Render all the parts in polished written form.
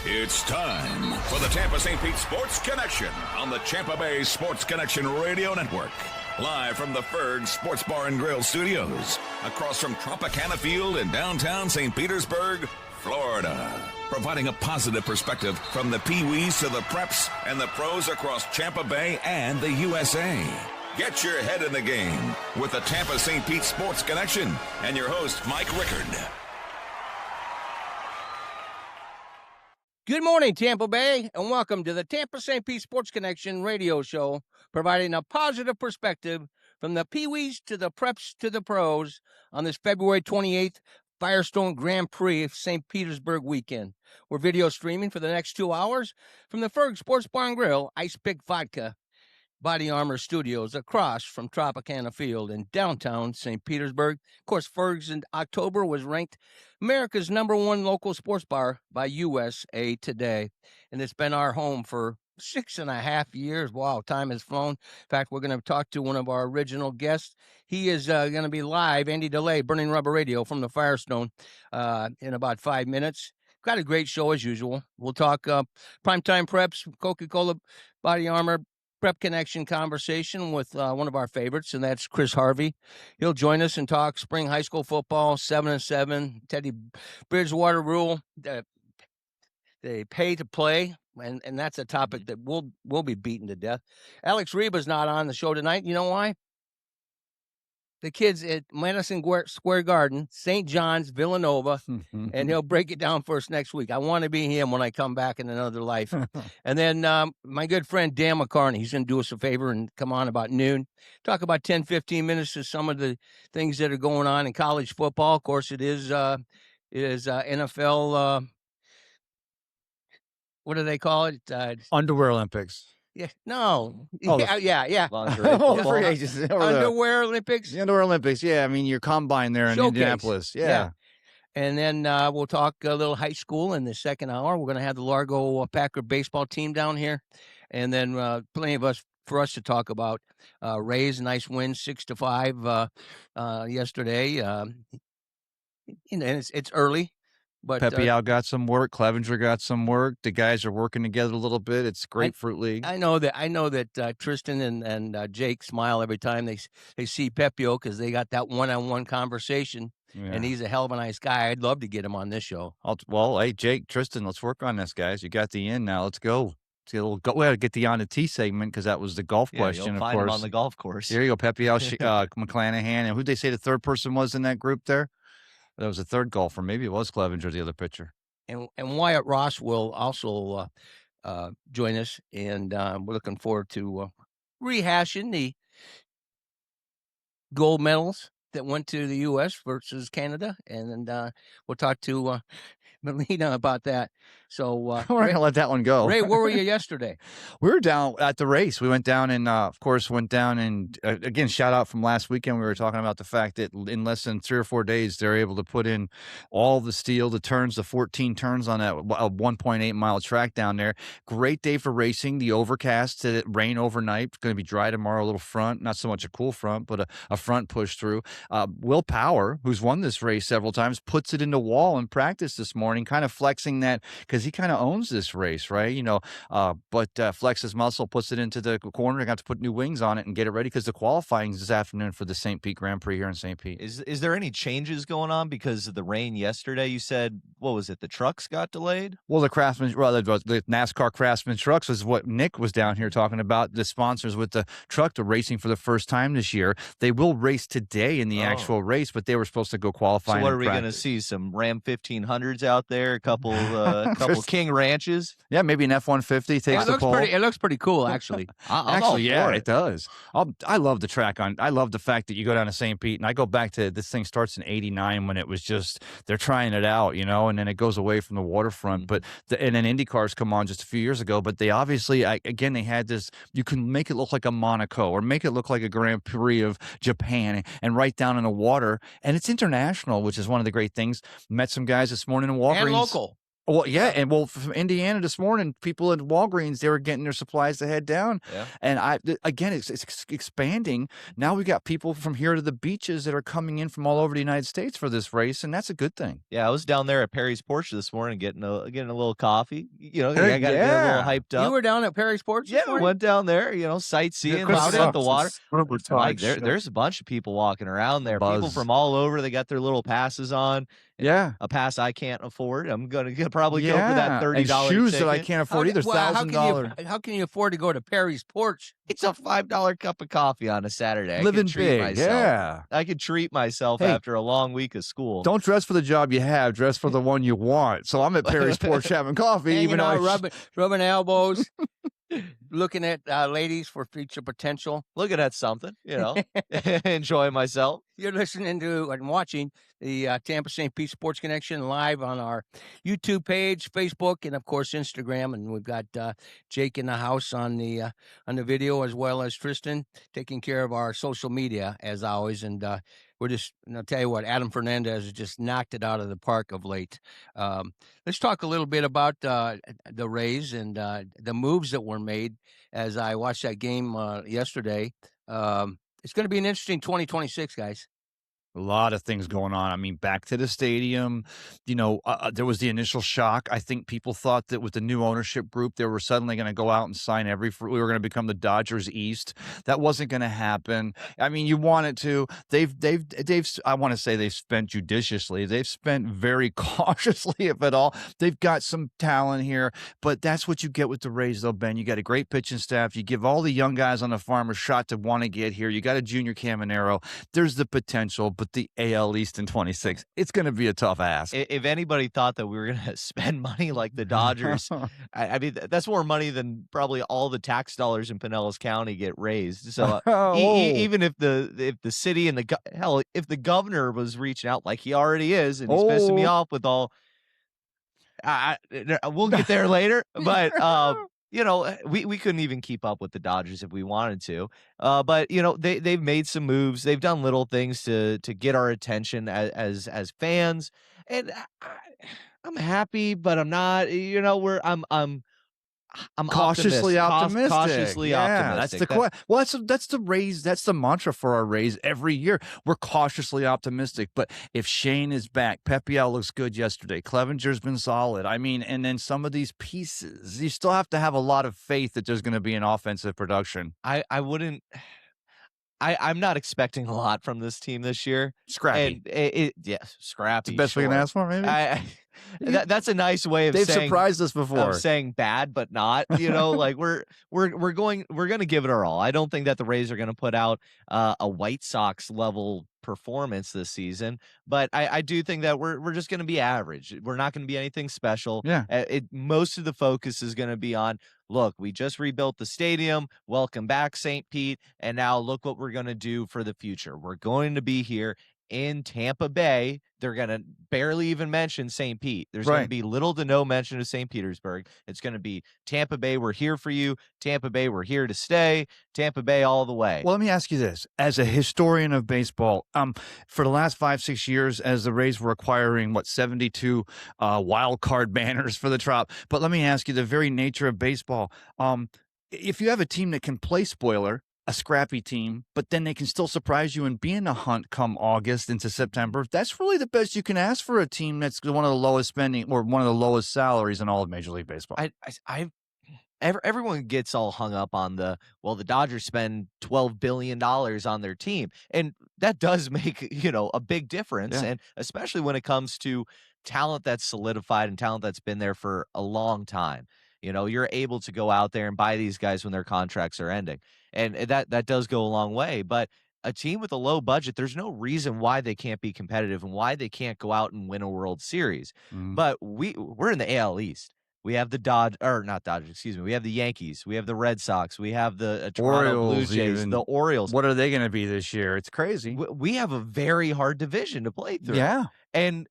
It's time for the Tampa St. Pete Sports Connection on the Tampa Bay Sports Connection Radio Network. Live from the Ferg Sports Bar and Grill Studios, across from Tropicana Field in downtown St. Petersburg, Florida. Providing a positive perspective from the Pee-wees to the preps and the pros across Tampa Bay and the USA. Get your head in the game with the Tampa St. Pete Sports Connection and your host, Mike Rickard. Good morning, Tampa Bay, and welcome to the Tampa St. Pete Sports Connection radio show, providing a positive perspective from the Pee-wees to the preps to the pros on this February 28th Firestone Grand Prix of St. Petersburg weekend. We're video streaming for the next 2 hours from the Ferg Sports Bar and Grill Ice Pick Vodka Body Armor Studios across from Tropicana Field in downtown St. Petersburg. Of course, Ferg's in October was ranked America's #1 local sports bar by USA Today. And it's been our home for 6.5 years. Wow, time has flown. In fact, we're going to talk to one of our original guests. He is going to be live, Andy DeLay, Burning Rubber Radio from the Firestone in about 5 minutes. Got a great show as usual. We'll talk primetime preps, Coca-Cola Body Armor, Prep Connection conversation with one of our favorites, and that's Chris Harvey. He'll join us and talk spring high school football, 7-7, Teddy Bridgewater rule, they pay to play, and that's a topic that we'll be beaten to death. Alex Reba's not on the show tonight. You know why? The kids at Madison Square Garden, St. John's, Villanova, and he'll break it down for us next week. I want to be him when I come back in another life. And then my good friend Dan McCarney, he's going to do us a favor and come on about noon. Talk about 10, 15 minutes of some of the things that are going on in college football. Of course, it is NFL, what do they call it? Underwear Olympics. Yeah, no. Oh, yeah. Lingerie free agency. Underwear Olympics. The Underwear Olympics, yeah. I mean, your combine there in Showcase. Indianapolis. Yeah. And then we'll talk a little high school in the second hour. We're going to have the Largo Packer baseball team down here. And then plenty for us to talk about. Rays, nice win, 6-5 yesterday. And it's early. But Pepe Al got some work. Clevenger got some work. The guys are working together a little bit. It's Grapefruit League. I know that Tristan and Jake smile every time they see Pepio because they got that one-on-one conversation, and he's a hell of a nice guy. I'd love to get him on this show. Well, hey, Jake, Tristan, let's work on this, guys. You got the in now. Let's go. We got to get the on the tee segment because that was the golf question, you'll find him on the golf course. There you go, Pepe Al, McClanahan, and who'd they say the third person was in that group there? That was a third golfer. Maybe it was Clevenger, the other pitcher. And Wyatt Ross will also join us, and we're looking forward to rehashing the gold medals that went to the U.S. versus Canada, and we'll talk to Melina about that. So we're not going to let that one go. Ray, where were you yesterday? We were down at the race. We went down and, again, shout out from last weekend. We were talking about the fact that in less than 3 or 4 days, they're able to put in all the steel, the turns, the 14 turns on that 1.8-mile track down there. Great day for racing. The overcast, it rain overnight. It's going to be dry tomorrow, a little front, not so much a cool front, but a front push through. Will Power, who's won this race several times, puts it in the wall in practice this morning, kind of flexing that because he kind of owns this race, right? But flexes muscle, puts it into the corner. They got to put new wings on it and get it ready because the qualifying is this afternoon for the St. Pete Grand Prix here in St. Pete. Is there any changes going on because of the rain yesterday? You said, what was it? The trucks got delayed? Well, the NASCAR Craftsman trucks was what Nick was down here talking about. The sponsors with the truck, they're racing for the first time this year. They will race today in the actual race, but they were supposed to go qualifying. So what are we going to see? Some Ram 1500s out there? A couple King Ranches? Yeah, maybe an F-150 takes the pole. It looks pretty cool, actually. It does. I love the track I love the fact that you go down to St. Pete, and I go back to this thing starts in '89 when it was just they're trying it out, and then it goes away from the waterfront. But and then Indy cars come on just a few years ago, but they obviously they had this. You can make it look like a Monaco or make it look like a Grand Prix of Japan, and right down in the water, and it's international, which is one of the great things. Met some guys this morning in Walgreens. And local. Well, yeah, and from Indiana this morning, people at Walgreens, they were getting their supplies to head down, Yeah. and again, it's expanding. Now we got people from here to the beaches that are coming in from all over the United States for this race, and that's a good thing. Yeah, I was down there at Perry's Porch this morning getting a little coffee. You know, Heck I got to get a little yeah. hyped up. You were down at Perry's Porch? Yeah, we went down there, sightseeing, looking at the water. Like, there's a bunch of people walking around there. People Buzz. from all over. They got their little passes on. Yeah. A pass I can't afford. I'm gonna probably go for Yeah, that $30 and shoes ticket. that I can't afford either, $1,000. How can you afford to go to Perry's Porch? It's a $5 cup of coffee on a Saturday. I Living can treat big, myself. yeah. I could treat myself Hey, after a long week of school. Don't dress for the job you have, dress for the one you want. So I'm at Perry's Porch having coffee, Hanging even though out, rubbing elbows, looking at ladies for future potential. Looking at something, enjoy myself. You're listening to and watching the Tampa St. Pete Sports Connection live on our YouTube page, Facebook, and of course Instagram. And we've got Jake in the house on the video, as well as Tristan taking care of our social media as always. And we're just, I'll tell you what, Adam Fernandez has just knocked it out of the park of late. Let's talk a little bit about the Rays and the moves that were made. As I watched that game yesterday, it's going to be an interesting 2026, guys. A lot of things going on. I mean, back to the stadium, there was the initial shock. I think people thought that with the new ownership group, they were suddenly going to go out and sign we were going to become the Dodgers East. That wasn't going to happen. I mean, you wanted to. I want to say they've spent judiciously. They've spent very cautiously, if at all. They've got some talent here, but that's what you get with the Rays, though, Ben. You got a great pitching staff. You give all the young guys on the farm a shot to want to get here. You got a junior Caminero. There's the potential, but the AL East in 26, it's going to be a tough ask. If anybody thought that we were going to spend money like the Dodgers, I mean, that's more money than probably all the tax dollars in Pinellas County get raised. So even if the city and if the governor was reaching out like he already is, and he's pissing me off with all, we'll get there later, but we couldn't even keep up with the Dodgers if we wanted to. But they've made some moves. They've done little things to get our attention as fans, and I'm happy, but I'm not. I'm cautiously optimistic. Cautiously optimistic. That's the Rays. That's the mantra for our Rays every year. We're cautiously optimistic. But if Shane is back, Pepiel looks good yesterday. Clevenger's been solid. I mean, and then some of these pieces, you still have to have a lot of faith that there's going to be an offensive production. I wouldn't. I'm not expecting a lot from this team this year. Scrappy. And scrappy. It's the best we can ask for, maybe? That's a nice way of They've saying, surprised us before. Of saying bad, but not. Like we're going to give it our all. I don't think that the Rays are going to put out a White Sox level performance this season, but I do think that we're just going to be average. We're not going to be anything special. Yeah. Most of the focus is going to be on, look, we just rebuilt the stadium. Welcome back, St. Pete. And now look what we're going to do for the future. We're going to be here in Tampa Bay. They're going to barely even mention St. Pete. There's going to be little to no mention of St. Petersburg. It's going to be Tampa Bay, we're here for you. Tampa Bay, we're here to stay. Tampa Bay all the way. Well, let me ask you this. As a historian of baseball, for the last 5-6 years, as the Rays were acquiring, 72 wild card banners for the Trop. But let me ask you, the very nature of baseball, if you have a team that can play spoiler, a scrappy team, but then they can still surprise you and be in a hunt come August into September, that's really the best you can ask for a team that's one of the lowest spending or one of the lowest salaries in all of Major League Baseball. Everyone gets all hung up on the Dodgers spend $12 billion on their team. And that does make, a big difference. Yeah. And especially when it comes to talent that's solidified and talent that's been there for a long time. You're able to go out there and buy these guys when their contracts are ending. And that does go a long way. But a team with a low budget, there's no reason why they can't be competitive and why they can't go out and win a World Series. But we're in the AL East. We have the we have the Yankees. We have the Red Sox. We have the Toronto Blue Jays, even. the Orioles. What are they going to be this year? It's crazy. We have a very hard division to play through. Yeah. And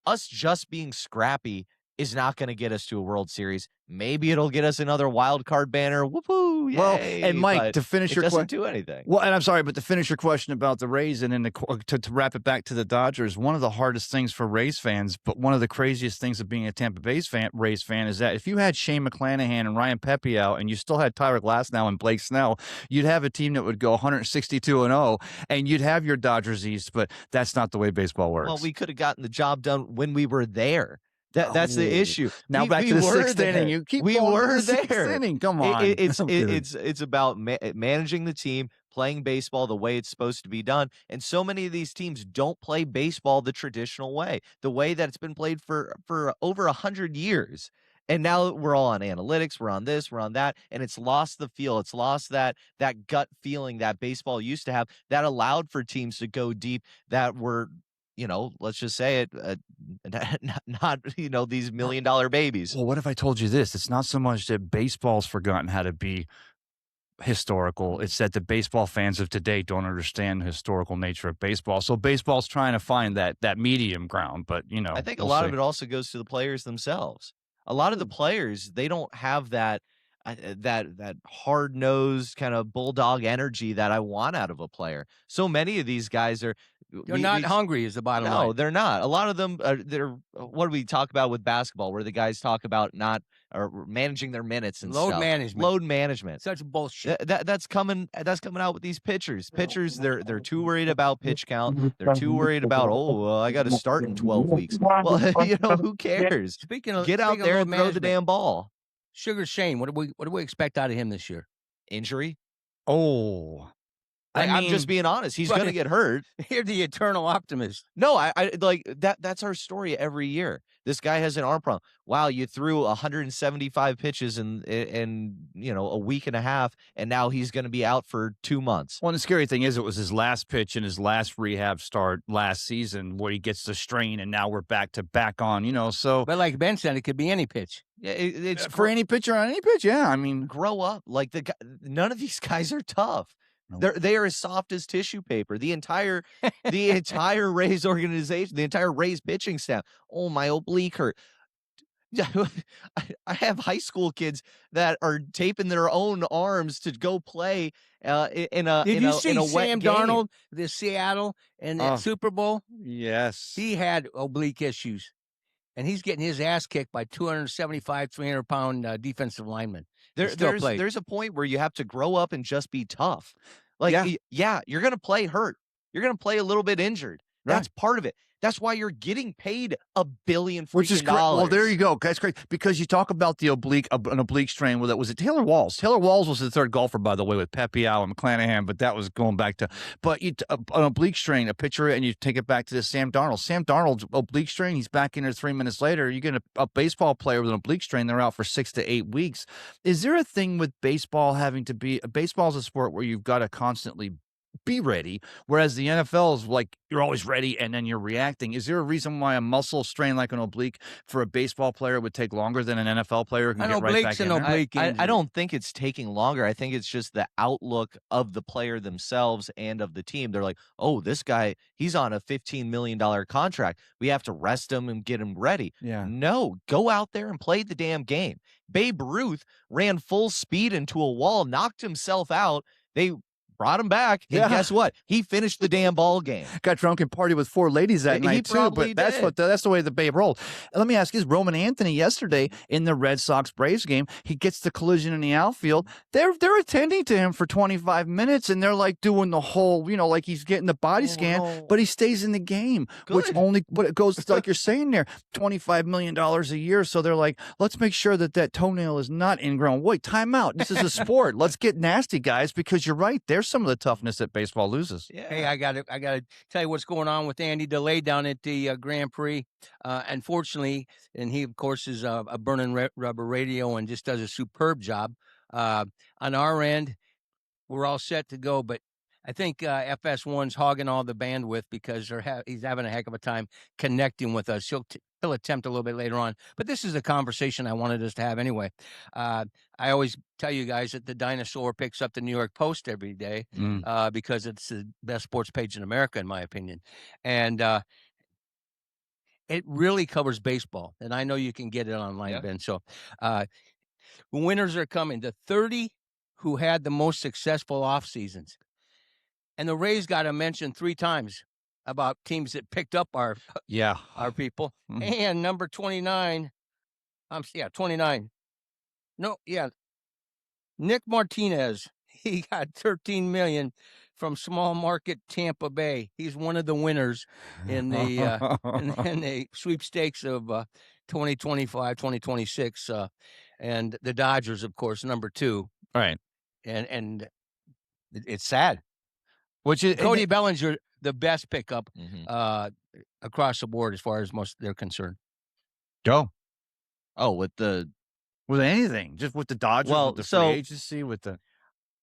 us just being scrappy is not going to get us to a World Series. Maybe it'll get us another wild card banner. Whoopoo! Yay! Well, and Mike, to finish your doesn't do anything. Well, and I'm sorry, but to finish your question about the Rays and then to wrap it back to the Dodgers, one of the hardest things for Rays fans, but one of the craziest things of being a Tampa Bay Rays fan is that if you had Shane McClanahan and Ryan Pepe out and you still had Tyler Glasnow and Blake Snell, you'd have a team that would go 162-0 and you'd have your Dodgers East, but that's not the way baseball works. Well, we could have gotten the job done when we were there. That's the issue. Now back to the sixth inning. You keep we were the there. Sixth inning. Come on. It's about managing the team, playing baseball the way it's supposed to be done. And so many of these teams don't play baseball the traditional way, the way that it's been played for over 100 years. And now we're all on analytics. We're on this, we're on that. And it's lost the feel. It's lost that gut feeling that baseball used to have that allowed for teams to go deep, that were, let's just say it, not these $1 million babies. Well, what if I told you this? It's not so much that baseball's forgotten how to be historical. It's that the baseball fans of today don't understand the historical nature of baseball. So baseball's trying to find that medium ground. But, I think a lot of it also goes to the players themselves. A lot of the players, they don't have that hard-nosed kind of bulldog energy that I want out of a player. So many of these guys are They're not hungry is the bottom line. No, they're not. A lot of them they're what do we talk about with basketball where the guys talk about not or managing their minutes and load management. Load management. Such bullshit. That's coming out with these pitchers. Pitchers, they're too worried about pitch count. They're too worried about, I got to start in 12 weeks. Well, who cares? Get out there and throw the damn ball. Sugar Shane, what do we expect out of him this year? Injury? Oh. I'm just being honest. He's going to get hurt. You're the eternal optimist. No, I like that. That's our story every year. This guy has an arm problem. Wow, you threw 175 pitches in a week and a half, and now he's going to be out for 2 months. Well, and the scary thing is, it was his last pitch in his last rehab start last season where he gets the strain, and now we're back on. So. But like Ben said, it could be any pitch. Yeah, it's for any pitcher on any pitch. Yeah, I mean, grow up. Like none of these guys are tough. They are as soft as tissue paper. The entire Rays organization, the entire Rays pitching staff. Oh, my oblique hurt. I have high school kids that are taping their own arms to go play in a Did you see Sam Darnold, the Seattle and the Super Bowl? Yes, he had oblique issues, and he's getting his ass kicked by 275, 300-pound defensive linemen. There's a point where you have to grow up and just be tough. Like, yeah, you're going to play hurt. You're going to play a little bit injured. Right. That's part of it. That's why you're getting paid $1 billion which is great. Well, there you go. That's great because you talk about the an oblique strain. Well, that was it. Taylor Walls. Taylor Walls was the third golfer, by the way, with Pepe and McClanahan. But that was going back to. But an oblique strain, a pitcher, and you take it back to this Sam Darnold. Sam Darnold's oblique strain. He's back in there 3 minutes later. You get a baseball player with an oblique strain. They're out for 6 to 8 weeks. Is there a thing with baseball having to be? Baseball is a sport where you've got to constantly be ready, whereas the NFL is like you're always ready and then you're reacting. Is there a reason why a muscle strain like an oblique for a baseball player would take longer than an NFL player who can get right back in there? I don't think it's taking longer. I think it's just the outlook of the player themselves and of the team. They're like, oh, this guy, he's on a $15 million contract. We have to rest him and get him ready. Yeah. No, go out there and play the damn game. Babe Ruth ran full speed into a wall, knocked himself out. They brought him back, and guess what? He finished the damn ball game. Got drunk and partied with 4 ladies that night too. But that's the way the Babe rolled. And let me ask you: is Roman Anthony yesterday in the Red Sox Braves game? He gets the collision in the outfield. They're attending to him for 25 minutes, and they're like doing the whole, like he's getting the body scan, but he stays in the game. But it goes like you're saying there, $25 million a year. So they're like, let's make sure that toenail is not ingrown. Wait, time out. This is a sport. Let's get nasty, guys, because you're right. There's some of the toughness that baseball loses. Yeah. Hey, I got to tell you what's going on with Andy DeLay down at the Grand Prix. Unfortunately, and he of course is a burning rubber radio and just does a superb job. On our end, we're all set to go, but I think FS1's hogging all the bandwidth because he's having a heck of a time connecting with us. He'll attempt a little bit later on, but this is a conversation I wanted us to have anyway. I always tell you guys that the dinosaur picks up the New York Post every day because it's the best sports page in America, in my opinion. And it really covers baseball, and I know you can get it online, Yeah. Ben. So, winners are coming. The 30 who had the most successful off seasons, and the Rays got to mention 3 times about teams that picked up our people. Mhm. And number 29, 29. No, yeah, Nick Martinez. He got $13 million from small market Tampa Bay. He's one of the winners in the in the sweepstakes of 2025, 2026, and the Dodgers, of course, number 2. Right. And it's sad. Which is Cody Bellinger, the best pickup Mhm. across the board as far as most they're concerned. Go. Oh, with anything, just with the Dodgers, with the free agency, with the.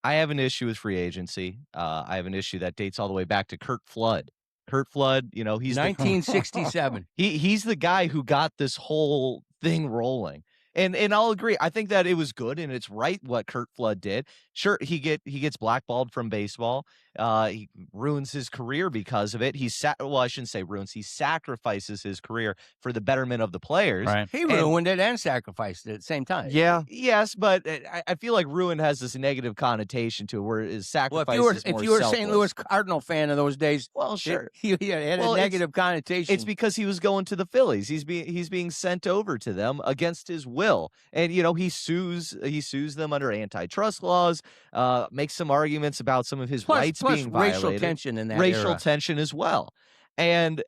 I have an issue with free agency. I have an issue that dates all the way back to Curt Flood. Curt Flood, he's 1967. he's the guy who got this whole thing rolling. And I'll agree. I think that it was good and it's right what Curt Flood did. Sure, he gets blackballed from baseball. He ruins his career because of it. I shouldn't say ruins. He sacrifices his career for the betterment of the players. Right. He ruined it and sacrificed it at the same time. Yeah. Yes, but I feel like ruin has this negative connotation to it, where his sacrifice is more if you were a St. selfless. Louis Cardinal fan of those days, Well, sure. he had a negative connotation. It's because he was going to the Phillies. He's being sent over to them against his will, and he sues them under antitrust laws. Makes some arguments about some of his rights being violated. Racial tension in that racial era. tension as well, and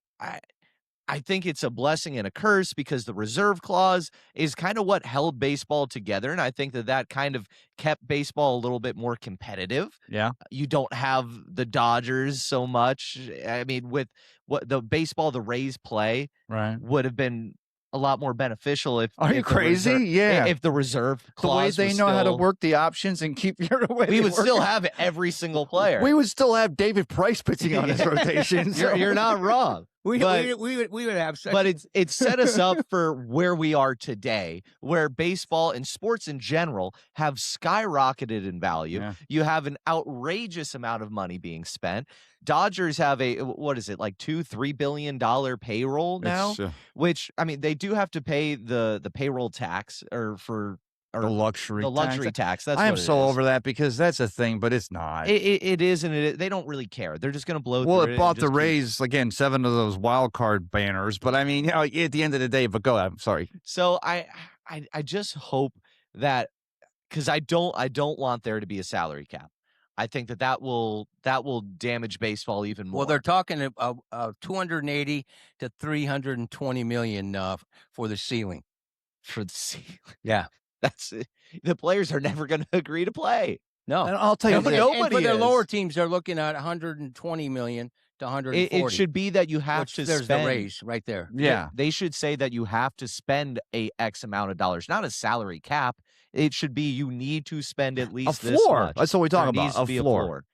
I think it's a blessing and a curse because the reserve clause is kind of what held baseball together. And I think that kind of kept baseball a little bit more competitive. Yeah. You don't have the Dodgers so much. I mean, with what the baseball the Rays play Right. would have been a lot more beneficial if. Are you if the crazy? Yeah. If the reserve clause the way they know how to work the options and keep your way. We would still have every single player. We would still have David Price pitching on his rotation. So. You're not wrong. We would have such. But it's set us up for where we are today, where baseball and sports in general have skyrocketed in value. Yeah. You have an outrageous amount of money being spent. Dodgers have a like $2-3 billion payroll now, which I mean they do have to pay the payroll tax or the luxury tax. That's I am what it so is. over that because that's a thing, but it's not. It is, and they don't really care. They're just going to blow. Well, through it bought and the Rays again 7 of those wild card banners, but I mean, at the end of the day. But go ahead. I'm sorry. So I just hope that because I don't want there to be a salary cap. I think that will damage baseball even more. Well, they're talking about 280 to 320 million for the ceiling. For the ceiling. Yeah. That's it. The players are never going to agree to play. No. And I'll tell you, and for their lower teams, they're looking at 120 million to 140. It should be that you have to there's spend. the raise right there. Yeah. They should say that you have to spend a X amount of dollars, not a salary cap. It should be you need to spend at least a this floor. much. That's what we talk There about. needs to be floor.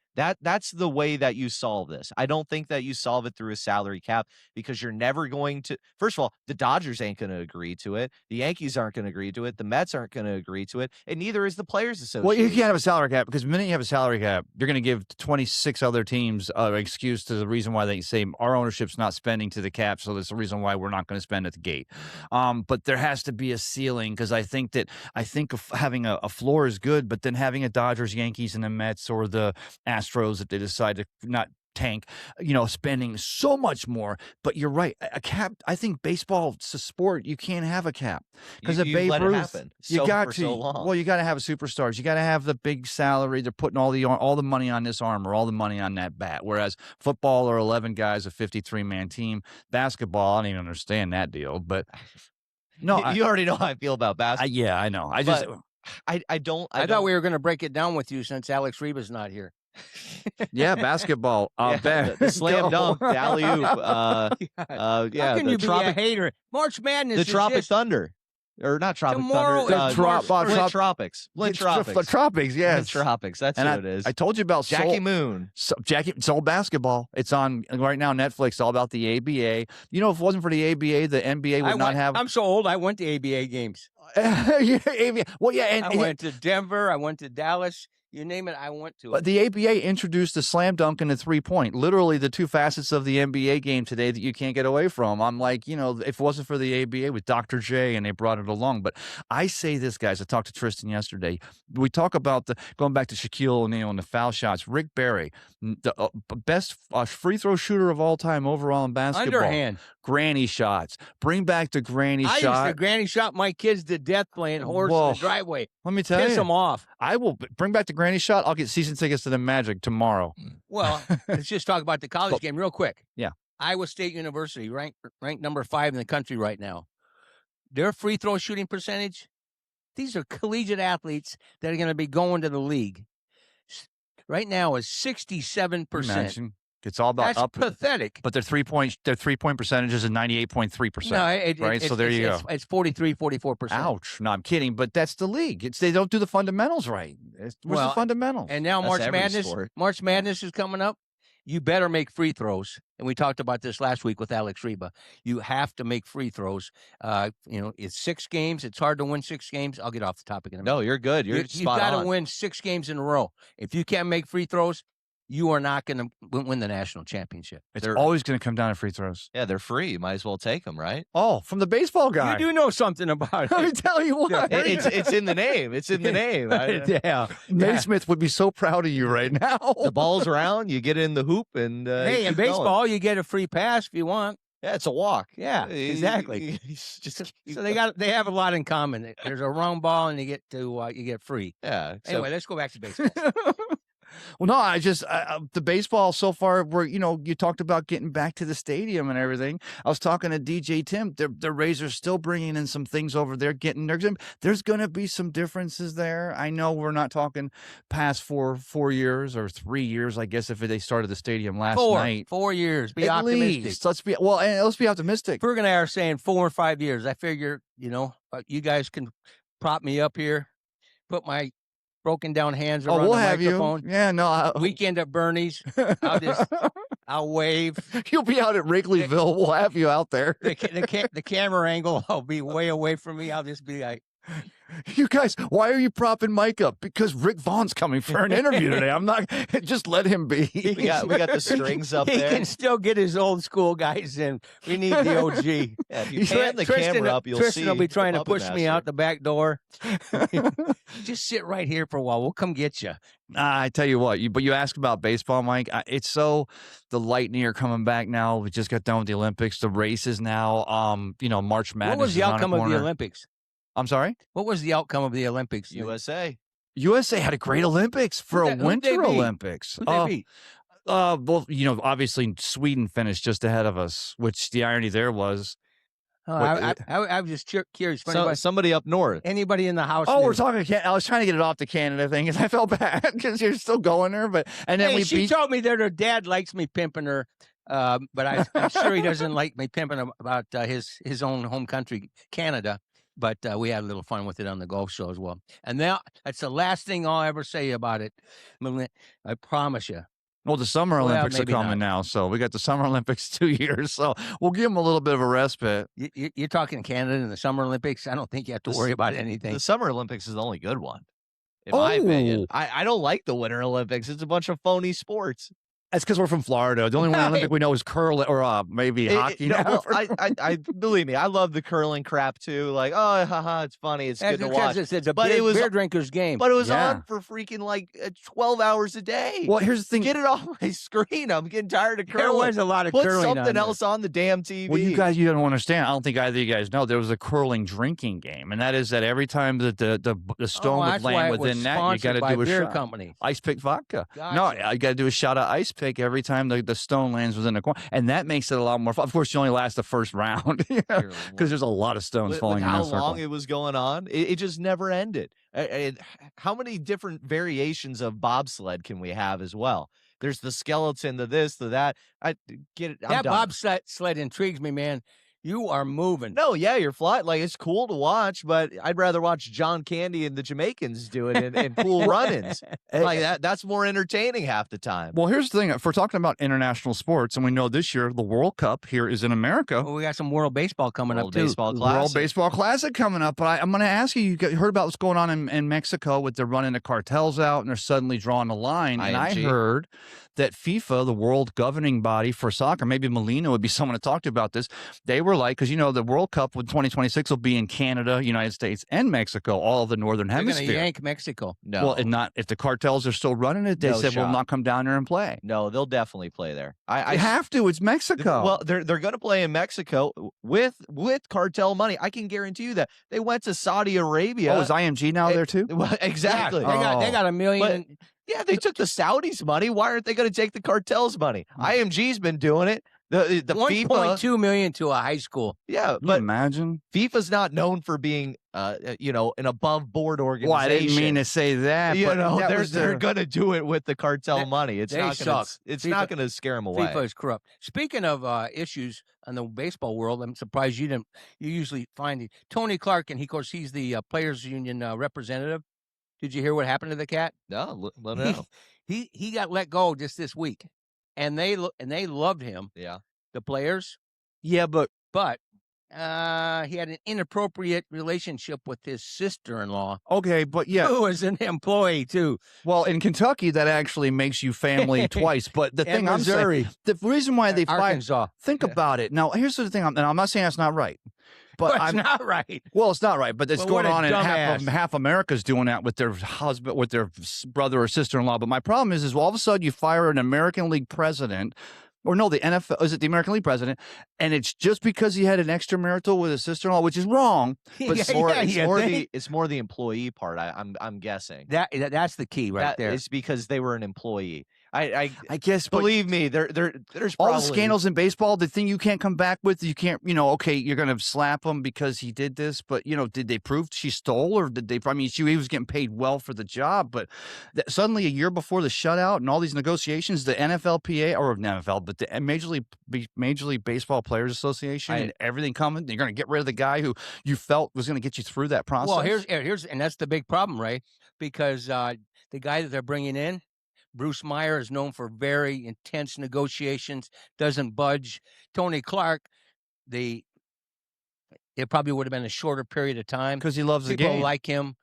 That's the way that you solve this. I don't think that you solve it through a salary cap because you're never going to. First of all, the Dodgers ain't going to agree to it. The Yankees aren't going to agree to it. The Mets aren't going to agree to it, and neither is the Players Association. Well, you can't have a salary cap because the minute you have a salary cap, you're going to give 26 other teams an excuse to the reason why they say our ownership's not spending to the cap, so that's the reason why we're not going to spend at the gate. But there has to be a ceiling because I think of having a floor is good, but then having a Dodgers, Yankees, and the Mets or the Astros that they decide to not tank, spending so much more. But you're right, a cap. I think baseball's a sport. You can't have a cap because of Babe let Ruth. it happen You got to. so long. Well, you got to have a superstars. You got to have the big salary. They're putting all the money on this arm or all the money on that bat. Whereas football are 11 guys, a 53-man team. Basketball, I don't even understand that deal. But no, you already know how I feel about basketball. yeah, I know. I thought we were going to break it down with you since Alex Reba's not here. Yeah, basketball. The slam dunk, the alley-oop. How can you be a hater? March Madness. The Tropic Thunder. Or not Tropic Tomorrow Thunder. Flint Tropics. Flint Tropics. Flint Tropics, yes. Flint Tropics. That's what it is. I told you about Jackie Moon. It's all basketball. It's on right now Netflix, all about the ABA. If it wasn't for the ABA, the NBA would not have. I'm so old, I went to ABA games. ABA. Well, yeah. I went to Denver. I went to Dallas. You name it, I went to But it. the ABA introduced the slam dunk and the 3-point, literally the two facets of the NBA game today that you can't get away from. I'm like, if it wasn't for the ABA with Dr. J and they brought it along. But I say this, guys, I talked to Tristan yesterday. We talk about going back to Shaquille O'Neal and the foul shots. Rick Barry, the best free throw shooter of all time overall in basketball. Underhand. Granny shots. Bring back the granny I shot. used to granny shot my kids to death playing horse in the driveway. Let me tell you. Piss them off. I will bring back the granny shot. I'll get season tickets to the Magic tomorrow. Well, let's just talk about the college game real quick. Yeah. Iowa State University, ranked number 5 in the country right now. Their free throw shooting percentage, these are collegiate athletes that are going to be going to the league. Right now is 67%. Imagine. It's all about That's pathetic. But their 3-point percentages is 98.3%. No, right? So there you go. It's 43, 44%. Ouch. No, I'm kidding. But that's the league. They don't do the fundamentals right. Where's the fundamentals? And now March Madness is coming up. You better make free throws. And we talked about this last week with Alex Reba. You have to make free throws. It's 6 games. It's hard to win 6 games. I'll get off the topic in a minute. No, you're good. You've got to win 6 games in a row. If you can't make free throws, you are not going to win the national championship. It's always going to come down to free throws. Yeah, they're free. You might as well take them, right? Oh, from the baseball guy. You do know something about it. Let me tell you what. It's in the name. It's in the name. Yeah. Naismith would be so proud of you right now. The ball's around. You get in the hoop, and hey, in baseball, you get a free pass if you want. Yeah, it's a walk. Yeah, exactly. So they have a lot in common. There's a wrong ball, and you get free. Yeah. Anyway, let's go back to baseball. Well, no, I just the baseball so far. Where you talked about getting back to the stadium and everything. I was talking to DJ Tim. The Rays are still bringing in some things over there. There's going to be some differences there. I know we're not talking past 4 years or 3 years. I guess if they started the stadium last night, 4 years. Be at optimistic. Least. Let's be optimistic. Ferg and I are saying 4 or 5 years. I figure you guys can prop me up here, put my broken down hands around we'll the have microphone. You. Yeah, no. Weekend at Bernie's. I'll wave. You'll be out at Wrigleyville. We'll have you out there. The camera angle, I'll be way away from me. I'll just be like, you guys, why are you propping Mike up? Because Rick Vaughn's coming for an interview today. I'm not. Just let him be. We got the strings up there. He can still get his old school guys in. We need the OG. Yeah, if you pan the camera up, you'll see. Tristan will be trying to push me out the back door. Just sit right here for a while. We'll come get you. I tell you what. But you ask about baseball, Mike. It's so the Lightning are coming back now. We just got done with the Olympics. The races now. March Madness. What was the outcome of the Olympics? I'm sorry? What was the outcome of the Olympics? USA had a great Olympics for a Winter Olympics. Who'd they beat? Obviously Sweden finished just ahead of us, which the irony there was. I was just curious. Somebody up north. Anybody in the house? Oh, we're talking. I was trying to get it off the Canada thing because I felt bad because you're still going there. She told me that her dad likes me pimping her. But I'm sure he doesn't like me pimping about his own home country, Canada. But we had a little fun with it on the golf show as well. And now that's the last thing I'll ever say about it. I promise you. Well, the Summer Olympics are coming now. So we got the Summer Olympics 2 years. So we'll give them a little bit of a respite. You're talking Canada and the Summer Olympics. I don't think you have to worry about anything. The Summer Olympics is the only good one, in my opinion. I don't like the Winter Olympics. It's a bunch of phony sports. That's because we're from Florida. The only one Olympic we know is curling or maybe hockey. I believe me, I love the curling crap too. Like, haha, it's funny. It's good to watch. It's a beer drinkers game. But it was on for freaking 12 hours a day. Well, here's the thing. Get it off my screen. I'm getting tired of curling. There was a lot of Put curling. Put something else on the damn TV. Well, you don't understand. I don't think either of you guys know. There was a curling drinking game, and that is that every time that the stone would land within that, you got to do a beer shot. Company. Ice Pick vodka. Gotcha. No, you got to do a shot of Ice Pick every time the stone lands within the corner, and that makes it a lot more fun. Of course, you only last the first round because there's a lot of stones falling in that circle. How long it was going on, it just never ended. How many different variations of bobsled can we have as well? There's the skeleton, the this, the that. I get it. That bobsled intrigues me, man. You are moving. No, yeah, you're flying. Like, it's cool to watch, but I'd rather watch John Candy and the Jamaicans do it in cool run-ins. Like, that's more entertaining half the time. Well, here's the thing. If we're talking about international sports, and we know this year the World Cup here is in America. Well, we got some World Baseball coming up, too. World Baseball Classic coming up. But I'm going to ask you, heard about what's going on in Mexico with they're running the cartels out and they're suddenly drawing a line. And I heard that FIFA, the world governing body for soccer, maybe Molina would be someone to talk to about this. They were like, because, the World Cup with 2026 will be in Canada, United States, and Mexico, all of the Northern Hemisphere. They're going to yank Mexico. No. Well, and not if the cartels are still running it, they said, we'll not come down there and play. No, they'll definitely play there. I have to. It's Mexico. Well, they're going to play in Mexico with cartel money. I can guarantee you that. They went to Saudi Arabia. Oh, is IMG now there too? Well, exactly. Yeah, they got $1 million. But, yeah, they took the Saudis' money. Why aren't they going to take the cartel's money? IMG's been doing it. The FIFA $1.2 million to a high school. Yeah, Can you but imagine? FIFA's not known for being, an above-board organization. Well, I didn't mean to say that. They're going to do it with the cartel money. It's not going to scare them away. FIFA is corrupt. Speaking of issues in the baseball world, I'm surprised you didn't. You usually find Tony Clark, and of course he's the players' union representative. Did you hear what happened to the cat? No, let me know. He got let go just this week, and they loved him. Yeah, the players. Yeah, but he had an inappropriate relationship with his sister-in-law. Okay, but yeah, who was an employee too. Well, in Kentucky, that actually makes you family twice. But the thing I'm saying, the reason why they fired, think about it. Now, here's the thing. And I'm not saying that's not right. But it's not right. Well, it's not right, but it's going on, and half America's doing that with their husband, with their brother or sister-in-law. But my problem is all of a sudden you fire an American League president, or no, the NFL, is it the American League president? And it's just because he had an extramarital with his sister-in-law, which is wrong. But it's more the employee part. I'm guessing that's the key there. It's because they were an employee. I guess, believe me, there's all the scandals in baseball. The thing you can't come back with, you can't, okay, you're going to slap him because he did this, but did they prove she stole, or did they? I mean, he was getting paid well for the job, but suddenly a year before the shutout and all these negotiations, the NFLPA or NFL, but the Major League Baseball Players Association and everything coming, you're going to get rid of the guy who you felt was going to get you through that process. Well, here's and that's the big problem, Ray, because the guy that they're bringing in, Bruce Meyer, is known for very intense negotiations, doesn't budge. Tony Clark, it probably would have been a shorter period of time because he loves the game. People like him.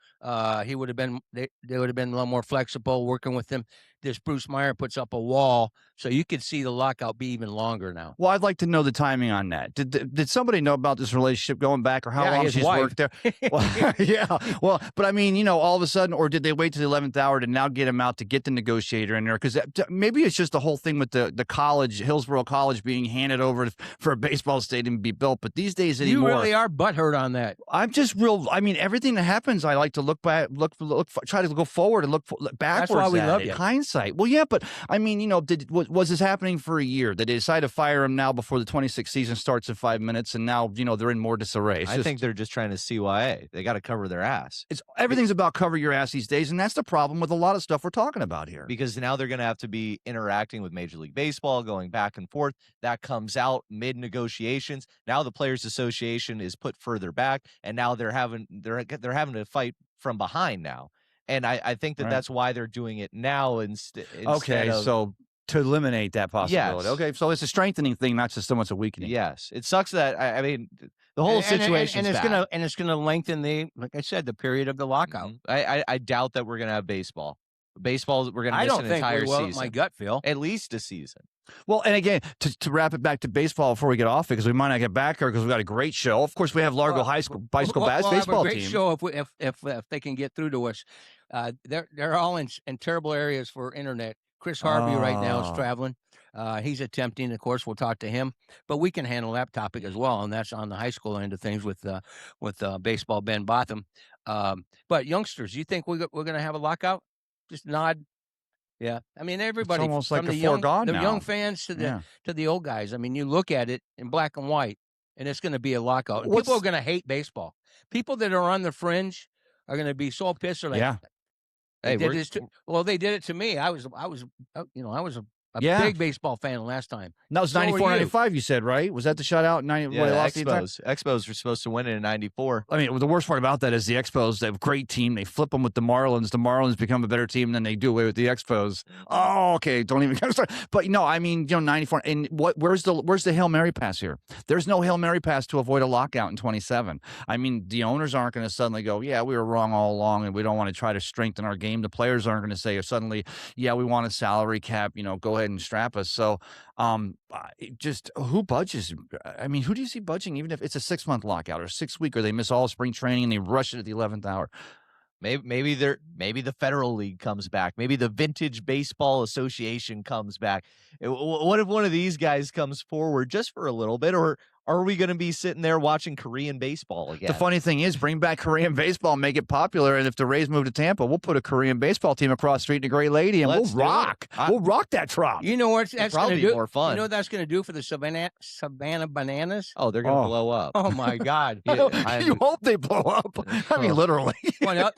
He would have been. They would have been a little more flexible working with him. This Bruce Meyer puts up a wall, so you could see the lockout be even longer now. Well, I'd like to know the timing on that. Did somebody know about this relationship going back, or how long she's worked there? Well, yeah. Well, but I mean, all of a sudden, or did they wait to the 11th hour to now get him out to get the negotiator in there? Because maybe it's just the whole thing with the college, Hillsborough College, being handed over for a baseball stadium to be built. But these days anymore, you really are butthurt on that. I'm just real. I mean, everything that happens, I like to look back, try to go forward and look backwards. That's why we love you. Hindsight. Well, yeah, but I mean, was this happening for a year? Did they decide to fire him now before the 26th season starts in 5 minutes, and now they're in more disarray? I think they're just trying to CYA. They got to cover their ass. Everything's about cover your ass these days, and that's the problem with a lot of stuff we're talking about here. Because now they're going to have to be interacting with Major League Baseball, going back and forth. That comes out mid negotiations. Now the Players Association is put further back, and now they're having to fight from behind now. And I think that's why they're doing it now instead so to eliminate that possibility. Yes. Okay, so it's a strengthening thing, not just so much a weakening. Yes, it sucks that I mean the whole situation and it's gonna lengthen like I said, the period of the lockout. I doubt that we're gonna have baseball. Baseball, we're gonna miss an entire season. My gut feel at least a season. Well, and again, to wrap it back to baseball before we get off it, because we might not get back here because we've got a great show. Of course, we have Largo High School baseball have baseball a great team. Show if they can get through to us. They're all in terrible areas for internet. Chris Harvey right now is traveling. He's attempting, of course. We'll talk to him, but we can handle that topic as well, and that's on the high school end of things with baseball. Ben Botham. But youngsters, you think we're going to have a lockout? Just nod. Yeah, I mean everybody, it's almost from like the young fans to the old guys. I mean, you look at it in black and white, and it's going to be a lockout. And people are going to hate baseball. People that are on the fringe are going to be so pissed. They're like, hey, they did it to me. I was a a Yeah. big baseball fan last time. That was So were 94, you. 95, you said, right? Was that the shutout in 90 where Yeah, they the lost the entire- Expos were supposed to win it in 94. I mean, the worst part about that is the Expos, they have a great team. They flip them with the Marlins. The Marlins become a better team, and then they do away with the Expos. Oh, okay. Don't even start. But, 94. And where's the Hail Mary pass here? There's no Hail Mary pass to avoid a lockout in 27. I mean, the owners aren't going to suddenly go, yeah, we were wrong all along, and we don't want to try to strengthen our game. The players aren't going to say suddenly, yeah, we want a salary cap, go ahead and strap us. So just who budges? I mean, who do you see budging, even if it's a 6-month lockout or 6-week, or they miss all spring training and they rush it at the 11th hour? Maybe the Federal League comes back. Maybe the Vintage Baseball Association comes back. What if one of these guys comes forward just for a little bit, or are we going to be sitting there watching Korean baseball again? The funny thing is, bring back Korean baseball, make it popular, and if the Rays move to Tampa, we'll put a Korean baseball team across the street in a Great Lady, and Let's we'll rock. We'll rock that trop. You know what that's going to do? More fun. You know what that's going to do for the Savannah Bananas? Oh, they're going to blow up. Oh my God! You hope they blow up. I mean, literally. Well,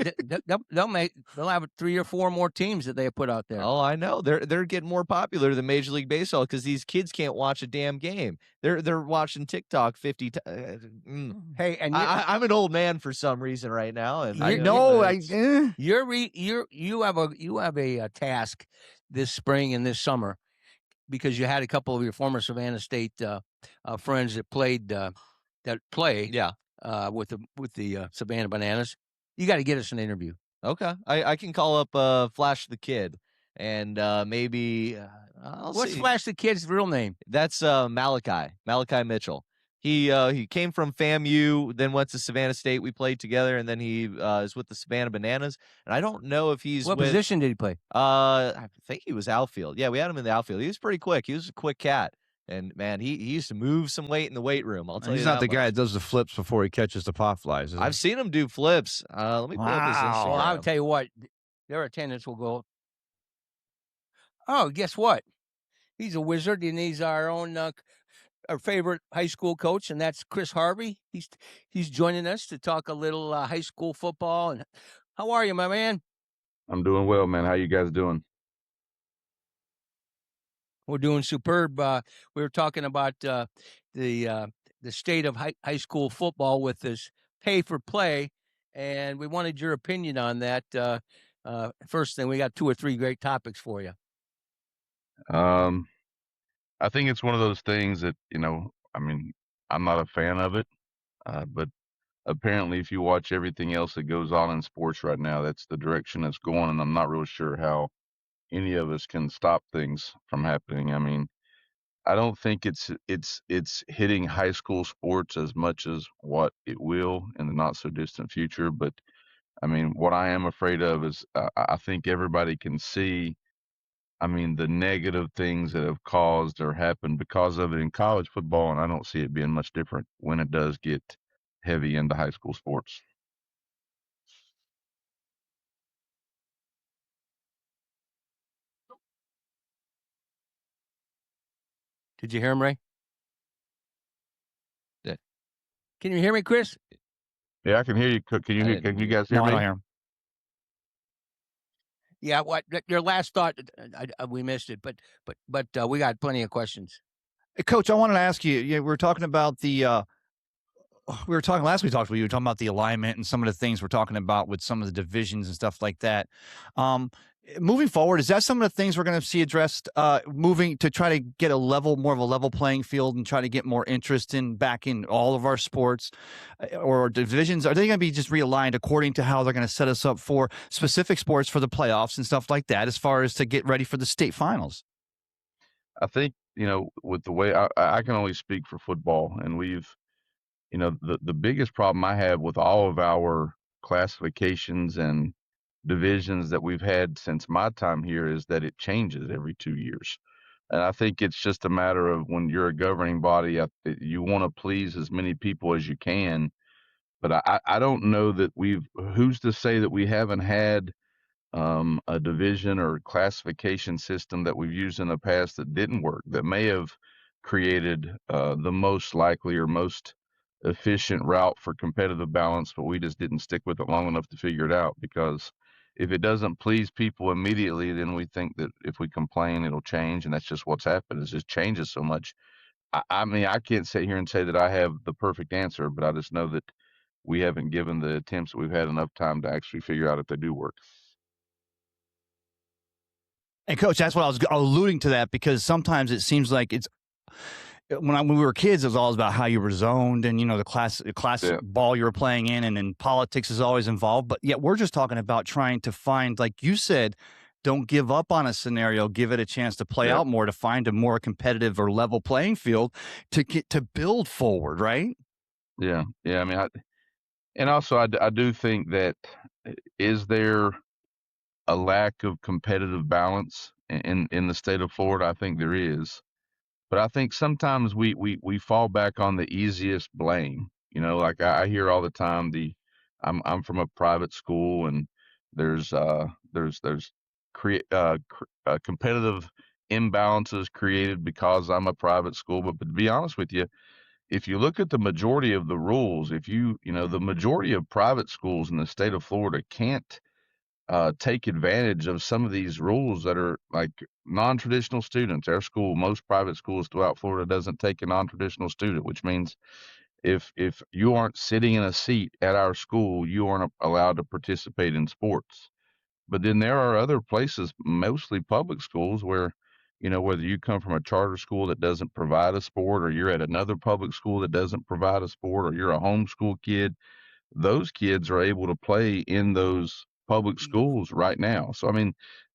they'll have 3 or 4 more teams that they put out there. Oh, I know. They're getting more popular than Major League Baseball because these kids can't watch a damn game. They're watching TikTok 50 times. Hey, and I'm an old man for some reason right now, and you have a task this spring and this summer, because you had a couple of your former Savannah State friends that play with the Savannah Bananas. You got to get us an interview. Okay, I can call up Flash the Kid, and maybe What's Flash the Kid's real name? That's Malachi Mitchell. He came from FAMU, then went to Savannah State. We played together, and then he is with the Savannah Bananas. And I don't know if he's what position did he play? I think he was outfield. Yeah, we had him in the outfield. He was pretty quick. He was a quick cat. And man, he used to move some weight in the weight room. I'll tell you. He's not the guy that does the flips before he catches the pop flies. I've seen him do flips. Let me pull up his Instagram. Well, I'll tell you what, their attendance will go. Oh, guess what? He's a wizard, and he's our own our favorite high school coach, and that's Chris Harvey. He's joining us to talk a little high school football. And how are you, my man? I'm doing well, man. How you guys doing? We're doing superb. We were talking about the state of high school football with this pay for play, and we wanted your opinion on that. First thing, we got 2 or 3 great topics for you. I think it's one of those things that, I mean, I'm not a fan of it, but apparently if you watch everything else that goes on in sports right now, that's the direction it's going, and I'm not real sure how any of us can stop things from happening. I mean, I don't think it's hitting high school sports as much as what it will in the not so distant future. But I mean, what I am afraid of is I think everybody can see, I mean, the negative things that have caused or happened because of it in college football, and I don't see it being much different when it does get heavy into high school sports. Did you hear him, Ray? Yeah. Can you hear me, Chris? Yeah, I can hear you. Can you guys hear No, I me? don't hear him. Yeah. What your last thought? We missed it, but we got plenty of questions. Hey, Coach, I wanted to ask you. We were talking about the. We were talking last. We talked. We were talking about the alignment and some of the things we're talking about with some of the divisions and stuff like that. Moving forward, is that some of the things we're going to see addressed? Moving to try to get more of a level playing field and try to get more interest back in all of our sports or divisions. Are they going to be just realigned according to how they're going to set us up for specific sports for the playoffs and stuff like that, as far as to get ready for the state finals? I think, with the way I can only speak for football, and we've, the biggest problem I have with all of our classifications and divisions that we've had since my time here is that it changes every 2 years. And I think it's just a matter of, when you're a governing body, you want to please as many people as you can. But I don't know that who's to say that we haven't had a division or classification system that we've used in the past that didn't work, that may have created the most likely or most efficient route for competitive balance, but we just didn't stick with it long enough to figure it out, because if it doesn't please people immediately, then we think that if we complain, it'll change, and that's just what's happened. It just changes so much. I mean, I can't sit here and say that I have the perfect answer, but I just know that we haven't given the attempts that we've had enough time to actually figure out if they do work. And coach, that's what I was alluding to, that because sometimes it seems like it's when we were kids, it was always about how you were zoned and, the class Yeah. ball you were playing in, and then politics is always involved. But yet we're just talking about trying to find, like you said, don't give up on a scenario, give it a chance to play Yeah. out more, to find a more competitive or level playing field to get to build forward, right? Yeah. I mean, and also I do think that is there a lack of competitive balance in the state of Florida? I think there is. But I think sometimes we fall back on the easiest blame. Like I hear all the time I'm from a private school, and there's competitive imbalances created because I'm a private school. But to be honest with you, if you look at the majority of the rules, if the majority of private schools in the state of Florida can't take advantage of some of these rules that are like non-traditional students. Our school, most private schools throughout Florida, doesn't take a non-traditional student, which means if you aren't sitting in a seat at our school, you aren't allowed to participate in sports. But then there are other places, mostly public schools, where whether you come from a charter school that doesn't provide a sport, or you're at another public school that doesn't provide a sport, or you're a homeschool kid, those kids are able to play in those public schools right now. So, I mean,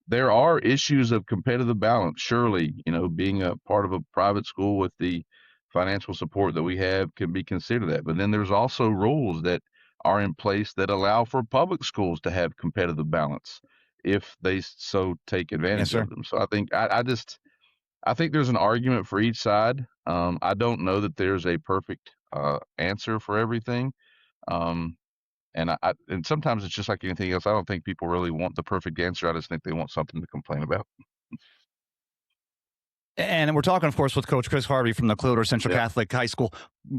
there are issues of competitive balance. Surely, being a part of a private school with the financial support that we have can be considered that. But then there's also rules that are in place that allow for public schools to have competitive balance if they so take Yes, advantage sir. of them. So I think I think there's an argument for each side. I don't know that there's a perfect answer for everything. Um, and sometimes it's just like anything else. I don't think people really want the perfect answer. I just think they want something to complain about. And we're talking, of course, with Coach Chris Harvey from the Clearwater Central Yeah. Catholic High School.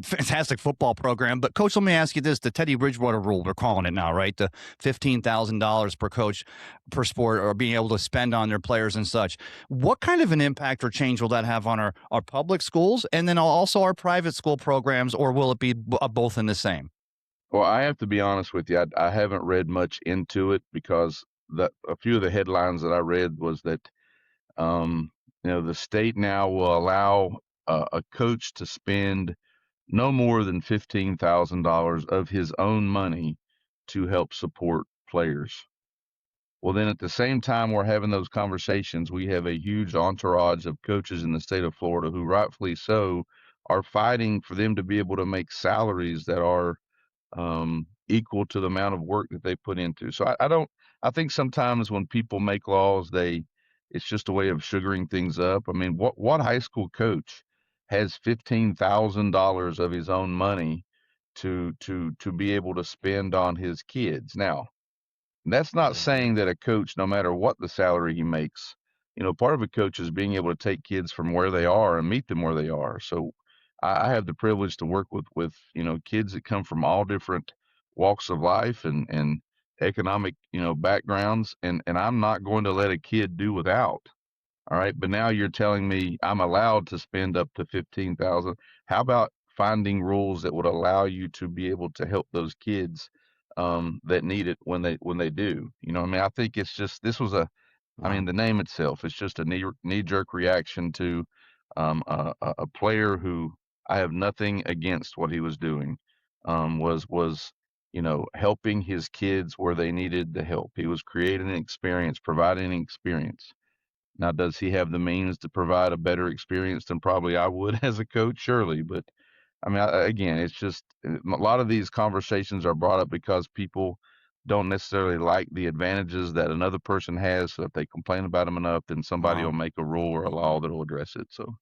Fantastic football program. But, Coach, let me ask you this. The Teddy Bridgewater rule, they're calling it now, right? The $15,000 per coach per sport, or being able to spend on their players and such. What kind of an impact or change will that have on our public schools and then also our private school programs, or will it be both in the same? Well, I have to be honest with you. I haven't read much into it because a few of the headlines that I read was that um, the state now will allow a coach to spend no more than $15,000 of his own money to help support players. Well, then at the same time we're having those conversations, we have a huge entourage of coaches in the state of Florida who, rightfully so, are fighting for them to be able to make salaries that are equal to the amount of work that they put into. So I think sometimes when people make laws, it's just a way of sugaring things up. I mean, what high school coach has $15,000 of his own money to be able to spend on his kids? Now, that's not saying that a coach, no matter what the salary he makes, part of a coach is being able to take kids from where they are and meet them where they are. So I have the privilege to work with kids that come from all different walks of life and economic backgrounds, and I'm not going to let a kid do without. All right, but now you're telling me I'm allowed to spend up to 15,000. How about finding rules that would allow you to be able to help those kids that need it when they do? I mean, I think it's just I mean, the name itself is just a knee jerk reaction to a player who I have nothing against what he was doing. Was helping his kids where they needed the help. He was creating an experience, providing an experience. Now, does he have the means to provide a better experience than probably I would as a coach? Surely. But I mean, again, it's just a lot of these conversations are brought up because people don't necessarily like the advantages that another person has. So if they complain about them enough, then somebody will make a rule or a law that will address it. So,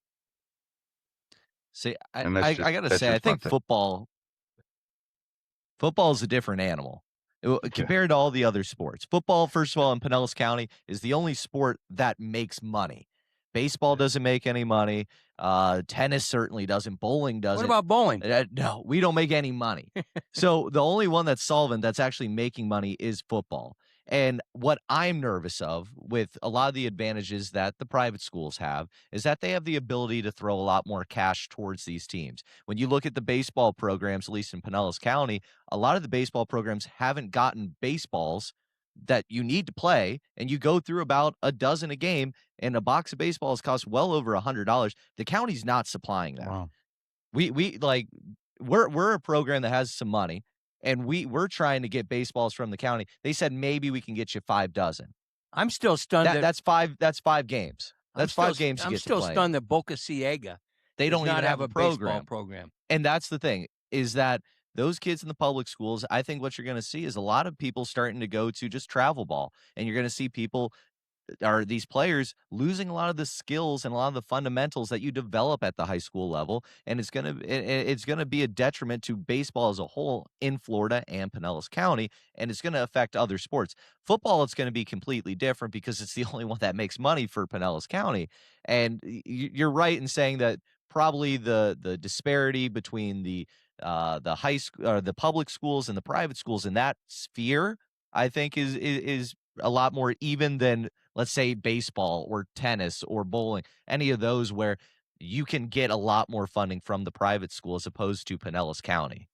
See, and I gotta that's say, I just my think thing. football is a different animal compared to all the other sports. Football, first of all, in Pinellas County, is the only sport that makes money. Baseball doesn't make any money. Tennis certainly doesn't. Bowling doesn't. What about bowling? No, we don't make any money. So the only one that's solvent that's actually making money is football. And what I'm nervous of with a lot of the advantages that the private schools have is that they have the ability to throw a lot more cash towards these teams. When you look at the baseball programs, at least in Pinellas County, a lot of the baseball programs haven't gotten baseballs that you need to play, and you go through about a dozen a game, and a box of baseballs costs well over $100. The county's not supplying that. Wow. We like we're a program that has some money, and we're trying to get baseballs from the county. They said maybe we can get you 5 dozen. I'm still stunned That's 5 games. That's 5 games you I'm get to still play. stunned that Boca Ciega They does don't not even have a baseball program. program. And that's the thing, is that those kids in the public schools, I think what you're gonna see is a lot of people starting to go to just travel ball, and you're gonna see people are these players losing a lot of the skills and a lot of the fundamentals that you develop at the high school level, and it's gonna be a detriment to baseball as a whole in Florida and Pinellas County, and it's gonna affect other sports. Football, it's gonna be completely different because it's the only one that makes money for Pinellas County, and you're right in saying that probably the disparity between the high school or the public schools and the private schools in that sphere, I think is a lot more even than, let's say, baseball or tennis or bowling, any of those where you can get a lot more funding from the private school as opposed to Pinellas County.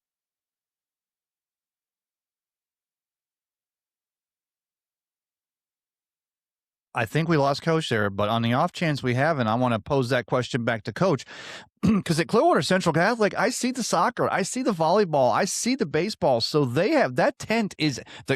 I think we lost Coach there, but on the off chance we haven't, I want to pose that question back to Coach. Because at Clearwater Central Catholic, I see the soccer, I see the volleyball, I see the baseball. So they have that tent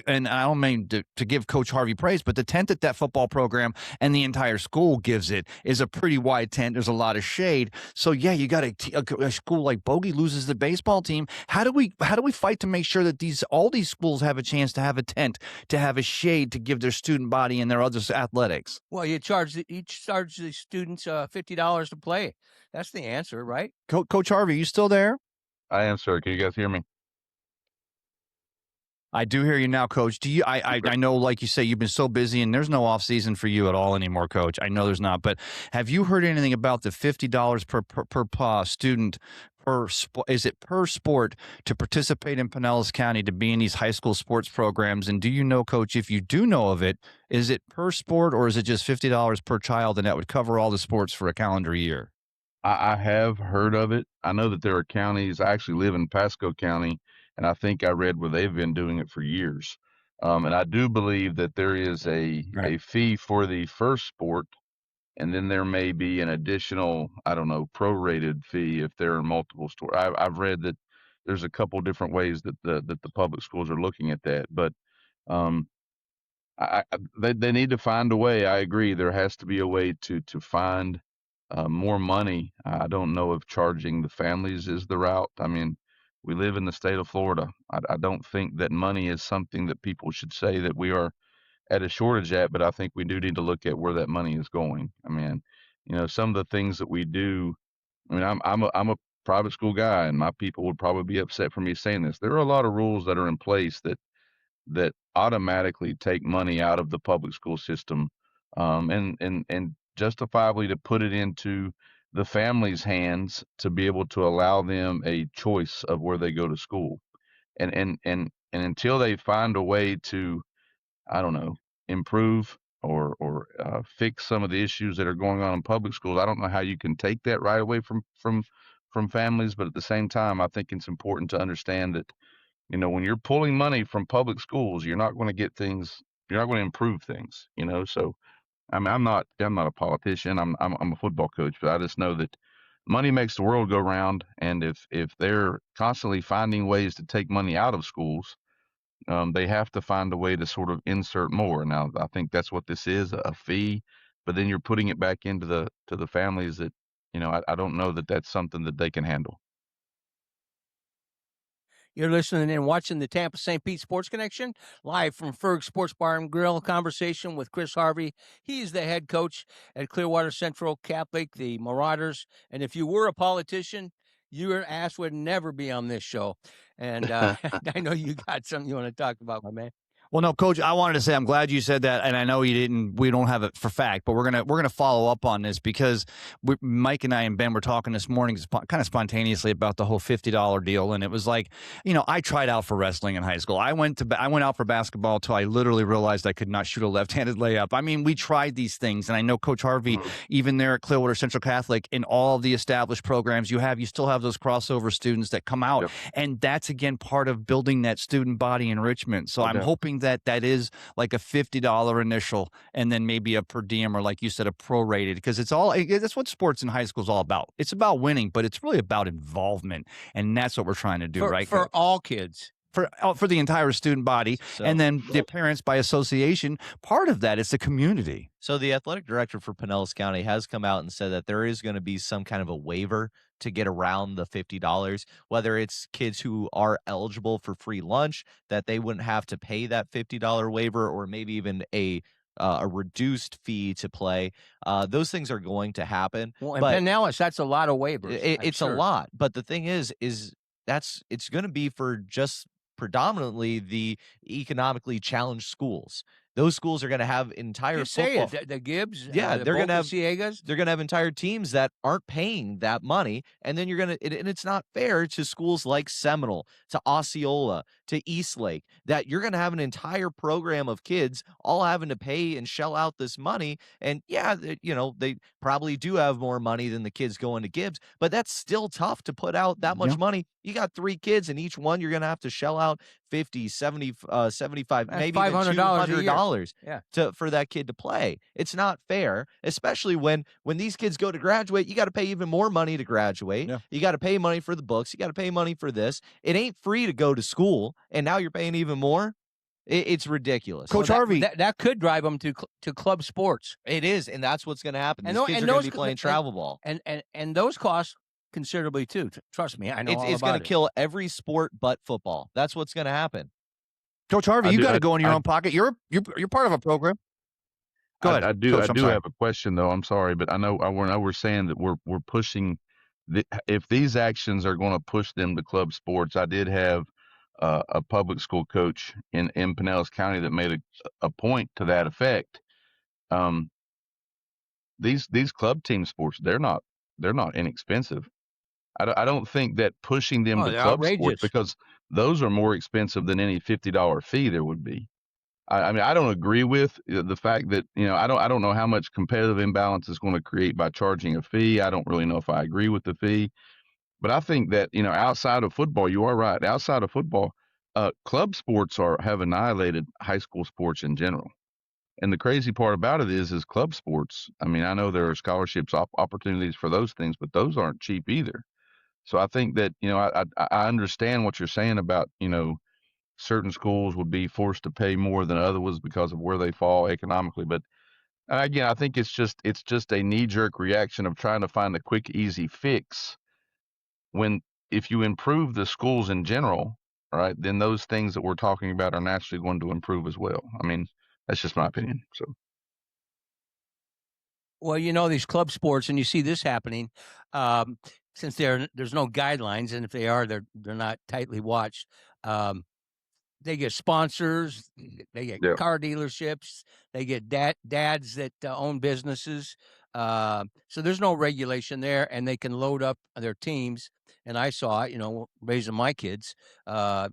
and I don't mean to give Coach Harvey praise, but the tent that football program and the entire school gives it is a pretty wide tent. There's a lot of shade. So yeah, you got a school like Bogey loses the baseball team. How do we fight to make sure that all these schools have a chance to have a tent, to have a shade to give their student body and their other athletics? Well, you charge the students $50 to play. That's the answer, right? Coach Harvey, you still there? I am, sir. Can you guys hear me? I do hear you now, Coach. Do you? I know, like you say, you've been so busy, and there's no off season for you at all anymore, Coach. I know there's not, but have you heard anything about the $50 per student is it per sport to participate in Pinellas County to be in these high school sports programs? And do you know, Coach, if you do know of it, is it per sport or is it just $50 per child, and that would cover all the sports for a calendar year? I have heard of it. I know that there are counties. I actually live in Pasco County, and I think I read where they've been doing it for years. And I do believe that there is a fee for the first sport, and then there may be an additional, I don't know, prorated fee if there are multiple stores. I've read that there's a couple different ways that the public schools are looking at that, but um, they need to find a way. I agree. There has to be a way to find more money. I don't know if charging the families is the route. I mean, we live in the state of Florida. I don't think that money is something that people should say that we are at a shortage at, but I think we do need to look at where that money is going. I mean, some of the things that we do. I mean, I'm a private school guy, and my people would probably be upset for me saying this. There are a lot of rules that are in place that automatically take money out of the public school system, and justifiably to put it into the family's hands to be able to allow them a choice of where they go to school. And until they find a way to, I don't know, improve or fix some of the issues that are going on in public schools, I don't know how you can take that right away from families. But at the same time, I think it's important to understand that when you're pulling money from public schools, you're not going to get things. You're not going to improve things. So I mean, I'm not a politician. I'm a football coach, but I just know that money makes the world go round, and if they're constantly finding ways to take money out of schools, they have to find a way to sort of insert more. Now, I think that's what this is, a fee, but then you're putting it back into the families that, I don't know that that's something that they can handle. You're listening and watching the Tampa St. Pete Sports Connection live from Ferg Sports Bar and Grill. Conversation with Chris Harvey. He is the head coach at Clearwater Central Catholic, the Marauders. And if you were a politician, your ass would never be on this show. And I know you got something you want to talk about, my man. Well, no, Coach, I wanted to say I'm glad you said that, and I know you didn't. We don't have it for fact, but we're gonna follow up on this because Mike and I and Ben were talking this morning, kind of spontaneously about the whole $50 deal, and it was like, I tried out for wrestling in high school. I went out for basketball until I literally realized I could not shoot a left-handed layup. I mean, we tried these things, and I know Coach Harvey, even there at Clearwater Central Catholic, in all of the established programs you still have those crossover students that come out, and that's again part of building that student body enrichment. So I'm hoping that is like a $50 initial and then maybe a per diem, or like you said, a prorated, because that's what sports in high school is all about. It's about winning, but it's really about involvement, and that's what we're trying to do, right? For all kids. For the entire student body, and then the parents by association. Part of that is the community. So the athletic director for Pinellas County has come out and said that there is going to be some kind of a waiver to get around the $50, whether it's kids who are eligible for free lunch, that they wouldn't have to pay that $50 waiver, or maybe even a reduced fee to play. Those things are going to happen. Well, in Pinellas, that's a lot of waivers. It's a lot. But the thing is it's going to be for just predominantly the economically challenged schools. Those schools are going to have entire football. The Gibbs, they're going to have Ciegas. They're going to have entire teams that aren't paying that money, and then and it's not fair to schools like Seminole, to Osceola, to Eastlake, that you're going to have an entire program of kids all having to pay and shell out this money. And they probably do have more money than the kids going to Gibbs, but that's still tough to put out that much money. You got 3 kids, and each one you're going to have to shell out $50, $70, $75, That's maybe $200 for that kid to play. It's not fair, especially when these kids go to graduate. You got to pay even more money to graduate. Yeah. You got to pay money for the books. You got to pay money for this. It ain't free to go to school, and now you're paying even more. It's ridiculous. Coach Harvey, that could drive them to club sports. It is, and that's what's going to happen. These kids are going to be playing travel ball, and those costs considerably too. Trust me, I know. It's going to kill every sport but football. That's what's going to happen. Coach Harvey, you got to go in your own pocket. You're part of a program. Go ahead. I do have a question though. I'm sorry, but I know we're saying that we're pushing. If these actions are going to push them to club sports, I did have a public school coach in Pinellas County that made a point to that effect. These club team sports, they're not inexpensive. I don't think that pushing them to club sports, because those are more expensive than any $50 fee there would be. I mean, I don't agree with the fact that, I don't know how much competitive imbalance is going to create by charging a fee. I don't really know if I agree with the fee, but I think that, outside of football, you are right. Outside of football, club sports have annihilated high school sports in general. And the crazy part about it is club sports. I mean, I know there are scholarships opportunities for those things, but those aren't cheap either. So I think that, I understand what you're saying about, certain schools would be forced to pay more than others because of where they fall economically. But again, I think it's just a knee-jerk reaction of trying to find a quick, easy fix. When if you improve the schools in general, right, then those things that we're talking about are naturally going to improve as well. I mean, that's just my opinion. So. Well, these club sports, and you see this happening, since there's no guidelines, and if they are, they're not tightly watched. They get sponsors, they get car dealerships, they get dads that own businesses. So there's no regulation there, and they can load up their teams. And I saw it, raising my kids, back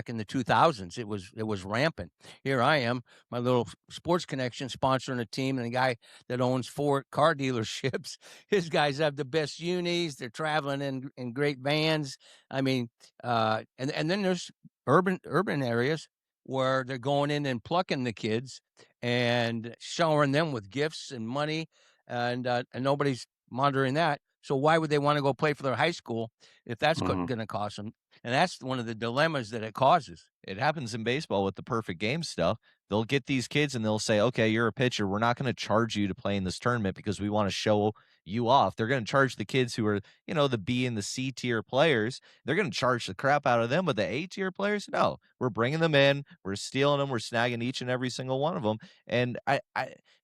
in the 2000s, it was rampant. Here I am, my little sports connection sponsoring a team, and a guy that owns 4 car dealerships. His guys have the best unis. They're traveling in great vans. I mean, and then there's urban areas where they're going in and plucking the kids and showering them with gifts and money, and nobody's monitoring that. So why would they want to go play for their high school if that's going to cost them? And that's one of the dilemmas that it causes. It happens in baseball with the perfect game stuff. They'll get these kids and they'll say, okay, you're a pitcher. We're not going to charge you to play in this tournament because we want to show you off. They're going to charge the kids who are, the B and the C tier players. They're going to charge the crap out of them. But the A tier players, no, we're bringing them in. We're stealing them. We're snagging each and every single one of them. And I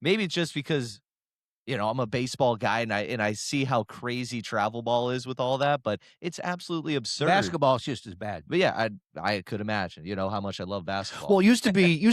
maybe it's just because I'm a baseball guy and I see how crazy travel ball is with all that, but it's absolutely absurd. Basketball's just as bad. But yeah, I could imagine, how much I love basketball. Well, it used to be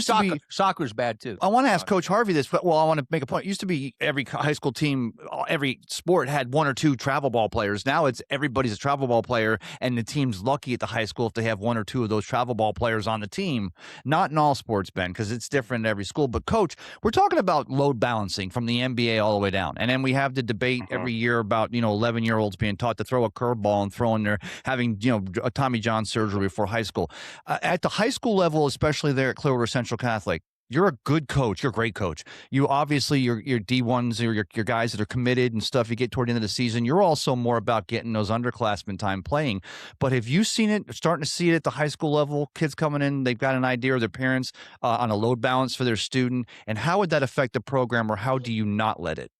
Soccer's bad too. I want to ask Coach Harvey this, but I want to make a point. It used to be every high school team, every sport had one or two travel ball players. Now it's everybody's a travel ball player, and the team's lucky at the high school if they have one or two of those travel ball players on the team. Not in all sports, Ben, because it's different in every school. But Coach, we're talking about load balancing from the NBA all the way down, and then we have the debate every year about 11-year-olds being taught to throw a curveball and throwing their having a Tommy John surgery before high school. At the high school level, especially there at Clearwater Central Catholic, you're a good coach. You're a great coach. You obviously your D1s or your guys that are committed and stuff. You get toward the end of the season. You're also more about getting those underclassmen time playing. But have you seen it? Starting to see it at the high school level. Kids coming in, they've got an idea of their parents on a load balance for their student. And how would that affect the program, or how do you not let it?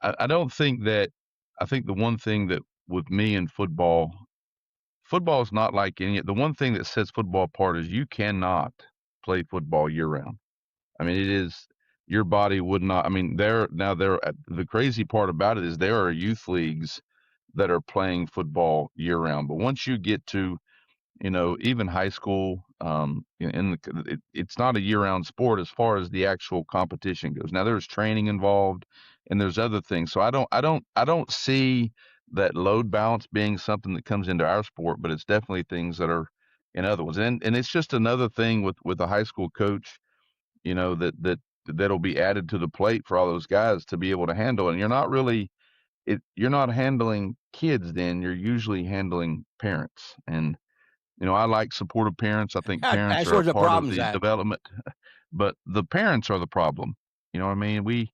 I don't think that. I think the one thing that with me in football is not like any. The one thing that sets football apart is you cannot play football year round. I mean, it is your body would not. I mean, the crazy part about it is there are youth leagues that are playing football year round. But once you get to, even high school, it's not a year round sport as far as the actual competition goes. Now there's training involved and there's other things. So I don't see that load balance being something that comes into our sport, but it's definitely things that are in other ones. And it's just another thing with a high school coach, that'll be added to the plate for all those guys to be able to handle. And you're not handling kids then, you're usually handling parents. And, I like supportive parents. I think parents That's are where a the part of problem's the at. development, but the parents are the problem. You know what I mean? We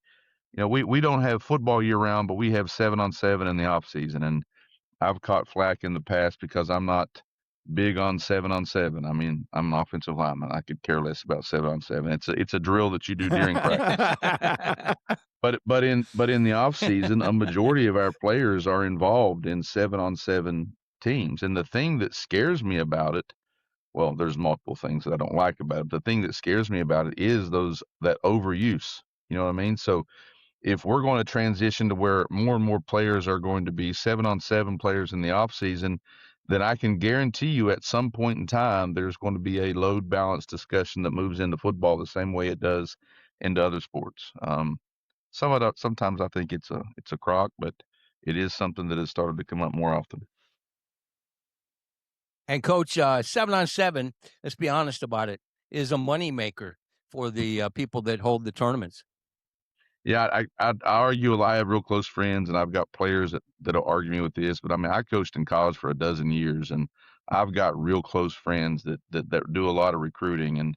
don't have football year round, but we have 7-on-7 in the off season. And I've caught flack in the past because I'm not big on 7-on-7. I mean, I'm an offensive lineman. I could care less about 7-on-7. It's a drill that you do during practice. But in the off season, a majority of our players are involved in 7-on-7 teams. And the thing that scares me about it, well, there's multiple things that I don't like about it. The thing that scares me about it is that overuse. You know what I mean? So if we're going to transition to where more and more players are going to be 7-on-7 players in the off season, then I can guarantee you at some point in time there's going to be a load balance discussion that moves into football the same way it does into other sports. Sometimes I think it's a crock, but it is something that has started to come up more often. And Coach, 7-on-7, let's be honest about it, is a moneymaker for the people that hold the tournaments. Yeah, I argue. I have real close friends, and I've got players that'll argue me with this. But I mean, I coached in college for a dozen years, and I've got real close friends that do a lot of recruiting. And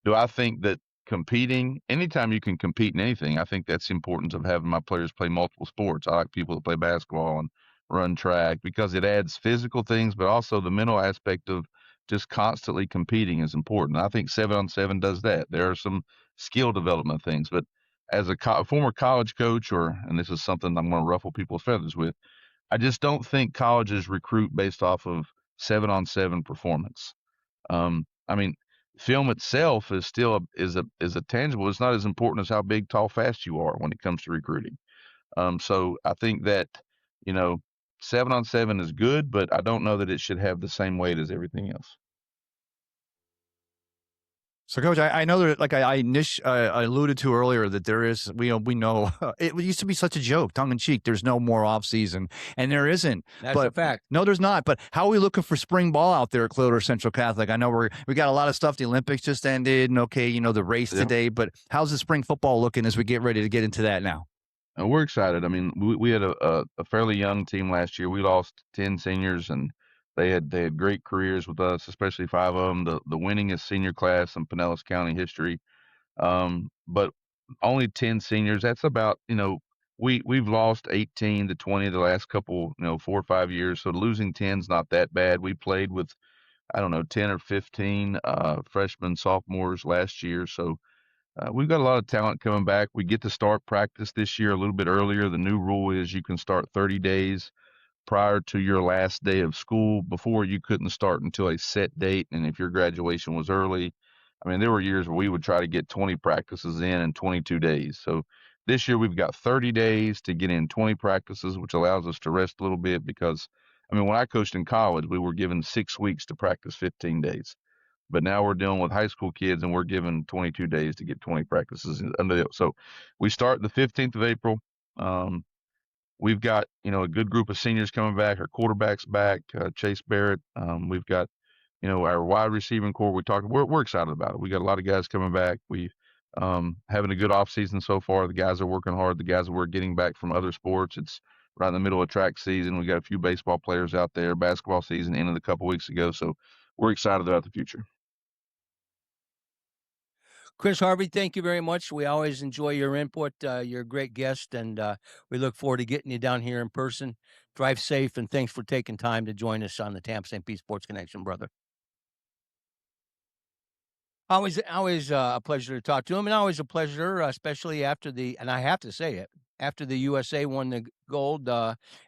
do I think that competing, anytime you can compete in anything, I think that's the importance of having my players play multiple sports. I like people that play basketball and run track because it adds physical things, but also the mental aspect of just constantly competing is important. I think 7-on-7 does that. There are some skill development things, but as a former college coach, and this is something I'm going to ruffle people's feathers with, I just don't think colleges recruit based off of 7-on-7 performance. I mean, film itself is still is a tangible. It's not as important as how big, tall, fast you are when it comes to recruiting. So I think that 7-on-7 is good, but I don't know that it should have the same weight as everything else. So, Coach, I know that, like I alluded to earlier, that there is, we know it used to be such a joke, tongue in cheek. There's no more off season, and there isn't. That's a fact. No, there's not. But how are we looking for spring ball out there at Clearwater Central Catholic? I know we got a lot of stuff. The Olympics just ended, and the race today. But how's the spring football looking as we get ready to get into that now? We're excited. I mean, we had a fairly young team last year. We lost 10 seniors, and they had great careers with us, especially 5 of them, the winningest senior class in Pinellas County history. But only 10 seniors. That's about, we've lost 18 to 20 the last couple, 4 or 5 years. So losing 10 is not that bad. We played with, I don't know, 10 or 15 freshmen, sophomores last year. So we've got a lot of talent coming back. We get to start practice this year a little bit earlier. The new rule is you can start 30 days prior to your last day of school. Before, you couldn't start until a set date, and if your graduation was early, I mean, there were years where we would try to get 20 practices in 22 days. So This year we've got 30 days to get in 20 practices, which allows us to rest a little bit because, I mean, when I coached in college, we were given 6 weeks to practice 15 days. But now we're dealing with high school kids and we're given 22 days to get 20 practices under the, so we start the 15th of April. We've got, a good group of seniors coming back. Our quarterback's back, Chase Barrett. We've got, our wide receiving core. We're excited about it. We got a lot of guys coming back. We having a good off season so far. The guys are working hard. The guys that we're getting back from other sports. It's right in the middle of track season. We got a few baseball players out there. Basketball season ended a couple weeks ago, so we're excited about the future. Chris Harvey, thank you very much. We always enjoy your input. You're a great guest, and we look forward to getting you down here in person. Drive safe, and thanks for taking time to join us on the Tampa St. Pete Sports Connection, brother. Always a pleasure to talk to him, and always a pleasure, especially after and I have to say it, after the USA won the gold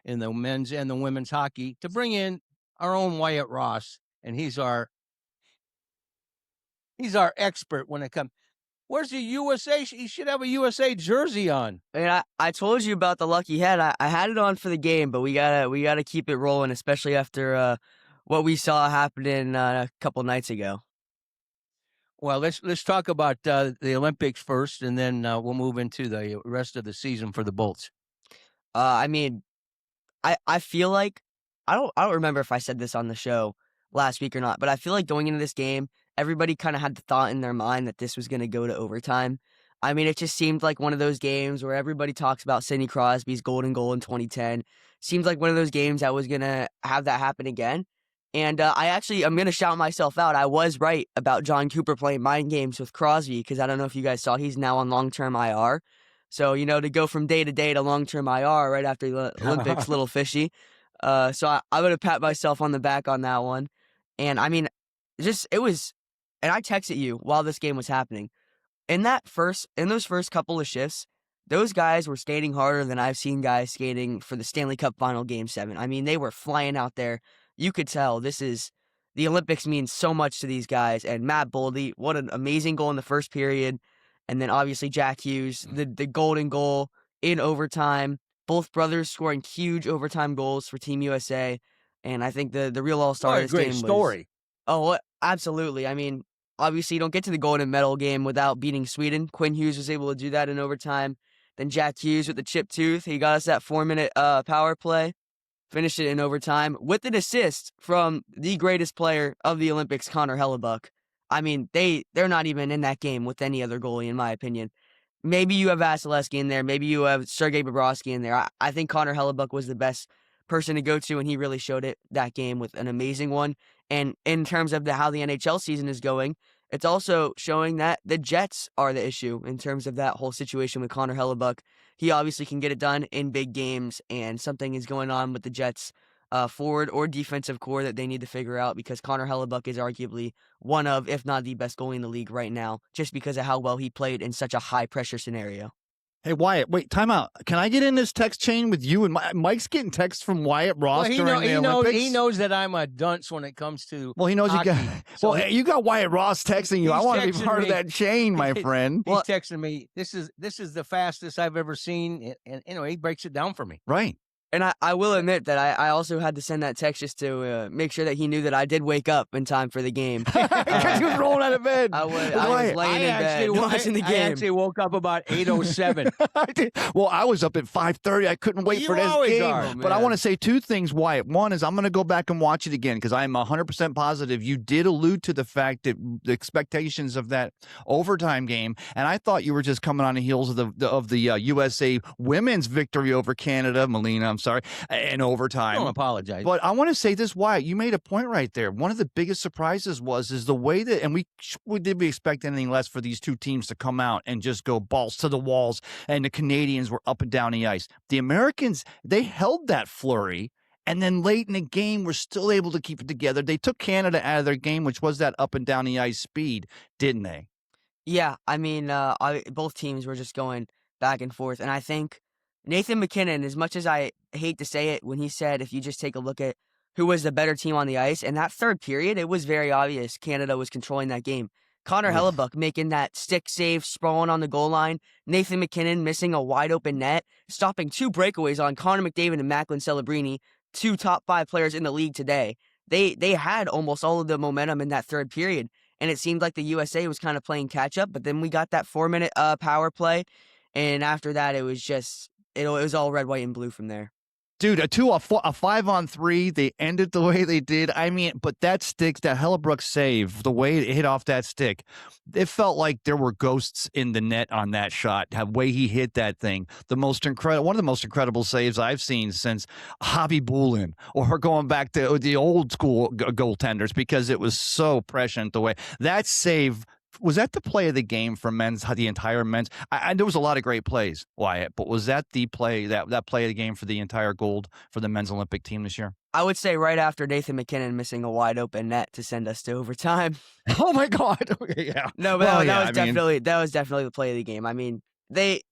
in the men's and the women's hockey, to bring in our own Wyatt Ross, and he's our expert when it comes. Where's the USA? He should have a USA jersey on. And I told you about the lucky head. I had it on for the game, but we gotta keep it rolling, especially after what we saw happening a couple nights ago. Well, let's talk about the Olympics first, and then we'll move into the rest of the season for the Bolts. I mean, I feel like I don't remember if I said this on the show last week or not, but I feel like going into this game, everybody kind of had the thought in their mind that this was going to go to overtime. I mean, it just seemed like one of those games where everybody talks about Sidney Crosby's golden goal in 2010. Seems like one of those games that was going to have that happen again. And I'm going to shout myself out. I was right about John Cooper playing mind games with Crosby because I don't know if you guys saw, he's now on long-term IR. So, to go from day to day to long-term IR right after the Olympics, little fishy. So I'm going to pat myself on the back on that one. And I mean, and I texted you while this game was happening. In those first couple of shifts, those guys were skating harder than I've seen guys skating for the Stanley Cup Final Game 7. I mean, they were flying out there. You could tell the Olympics means so much to these guys. And Matt Boldy, what an amazing goal in the first period. And then obviously Jack Hughes, the golden goal in overtime. Both brothers scoring huge overtime goals for Team USA. And I think the real all-star of this game was... Great story. Oh, absolutely. I mean, obviously you don't get to the golden medal game without beating Sweden. Quinn Hughes was able to do that in overtime. Then Jack Hughes with the chip tooth. He got us that 4-minute power play. Finished it in overtime with an assist from the greatest player of the Olympics, Connor Hellebuck. I mean, they're not even in that game with any other goalie, in my opinion. Maybe you have Vasilevsky in there. Maybe you have Sergei Bobrovsky in there. I think Connor Hellebuck was the best person to go to, and he really showed it that game with an amazing one. And in terms of how the NHL season is going, it's also showing that the Jets are the issue in terms of that whole situation with Connor Hellebuck. He obviously can get it done in big games, and something is going on with the Jets' forward or defensive core that they need to figure out because Connor Hellebuck is arguably one of, if not the best goalie in the league right now, just because of how well he played in such a high-pressure scenario. Hey, Wyatt, wait, time out. Can I get in this text chain with you? And Mike's getting texts from Wyatt Ross during the Olympics. He knows that I'm a dunce when it comes to Well, he knows hockey. You got Wyatt Ross texting you. I want to be part of that chain, my friend. He's texting me. This is the fastest I've ever seen, and he breaks it down for me. Right. And I will admit that I also had to send that text just to make sure that he knew that I did wake up in time for the game. Because you was rolling out of bed. I was laying in bed watching the game. I actually woke up about 8:07. Well, I was up at 5:30. I couldn't wait for this game. But I want to say two things, Wyatt. One is I'm going to go back and watch it again because I'm 100% positive you did allude to the fact that the expectations of that overtime game, and I thought you were just coming on the heels of the USA women's victory over Canada, Melina. I'm sorry, in overtime. Don't apologize. But I want to say this, Wyatt, you made a point right there. One of the biggest surprises is the way that, and did we expect anything less for these two teams to come out and just go balls to the walls, and the Canadians were up and down the ice. The Americans, they held that flurry, and then late in the game, were still able to keep it together. They took Canada out of their game, which was that up and down the ice speed, didn't they? Yeah, I mean, both teams were just going back and forth, and I think Nathan McKinnon, as much as I hate to say it, when he said if you just take a look at who was the better team on the ice, in that third period, it was very obvious Canada was controlling that game. Connor Oof. Hellebuck making that stick save, sprawling on the goal line. Nathan McKinnon missing a wide open net, stopping 2 breakaways on Connor McDavid and Macklin Celebrini, 2 top 5 players in the league today. They had almost all of the momentum in that third period, and it seemed like the USA was kind of playing catch up. But then we got that 4-minute power play, and after that it was just it was all red, white, and blue from there. Dude, a 5-on-3, they ended the way they did. I mean, but that stick, that Hellebuck save, the way it hit off that stick, it felt like there were ghosts in the net on that shot. The way he hit that thing, one of the most incredible saves I've seen since Hobby Bulin, or going back to the old school goaltenders, because it was so prescient the way that save. Was that the play of the game for the entire men's? I there was a lot of great plays, Wyatt, but was that the play, that play of the game for the entire gold for the men's Olympic team this year? I would say right after Nathan McKinnon missing a wide open net to send us to overtime. Oh my God! Yeah. No, but that was definitely the play of the game. I mean, that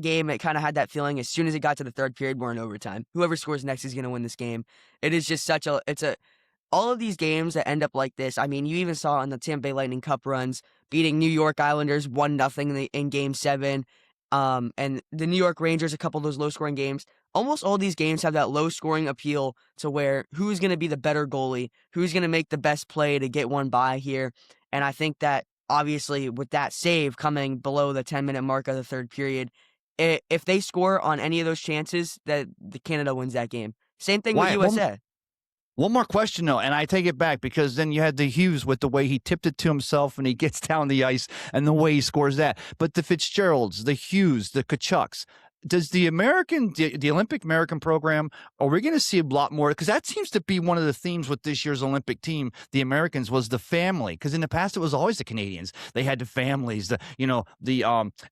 game, it kind of had that feeling as soon as it got to the third period, we're in overtime. Whoever scores next is going to win this game. It is just all of these games that end up like this. I mean, you even saw in the Tampa Bay Lightning Cup runs, beating New York Islanders 1-0 in Game 7, and the New York Rangers, a couple of those low-scoring games. Almost all these games have that low-scoring appeal to where who's going to be the better goalie, who's going to make the best play to get one by here. And I think that, obviously, with that save coming below the 10-minute mark of the third period, if they score on any of those chances, that the Canada wins that game. Same thing with USA. One more question, though, and I take it back, because then you had the Hughes with the way he tipped it to himself and he gets down the ice and the way he scores that. But the Fitzgeralds, the Hughes, the Kachucks, does the Olympic American program, are we going to see a lot more? Because that seems to be one of the themes with this year's Olympic team, the Americans, was the family. Because in the past, it was always the Canadians. They had the families, the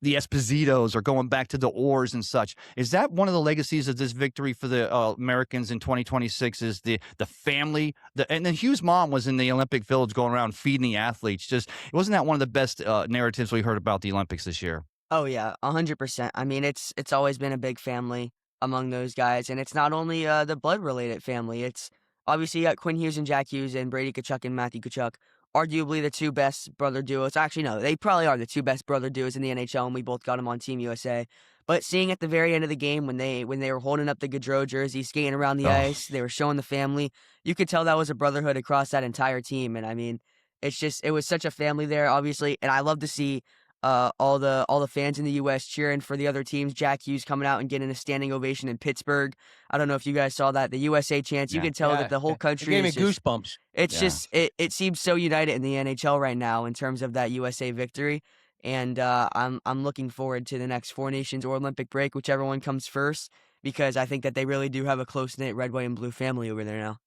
Espositos are going back to the Oars and such. Is that one of the legacies of this victory for the Americans in 2026, is the family? And then Hughes' mom was in the Olympic Village going around feeding the athletes. Wasn't that one of the best narratives we heard about the Olympics this year? Oh yeah, 100%. I mean, it's always been a big family among those guys, and it's not only the blood-related family. It's obviously you got Quinn Hughes and Jack Hughes and Brady Tkachuk and Matthew Tkachuk, arguably the 2 best brother duos. Actually, no, they probably are the 2 best brother duos in the NHL, and we both got them on Team USA. But seeing at the very end of the game when they were holding up the Gaudreau jersey, skating around the ice, they were showing the family. You could tell that was a brotherhood across that entire team, and I mean, it was such a family there, obviously, and I love to see all the fans in the U.S. cheering for the other teams. Jack Hughes coming out and getting a standing ovation in Pittsburgh. I don't know if you guys saw that. The USA chants. You can tell that the whole country. It gave me goosebumps. It's it seems so united in the NHL right now in terms of that USA victory. And I'm looking forward to the next 4 Nations or Olympic break, whichever one comes first, because I think that they really do have a close knit red, white, and blue family over there now.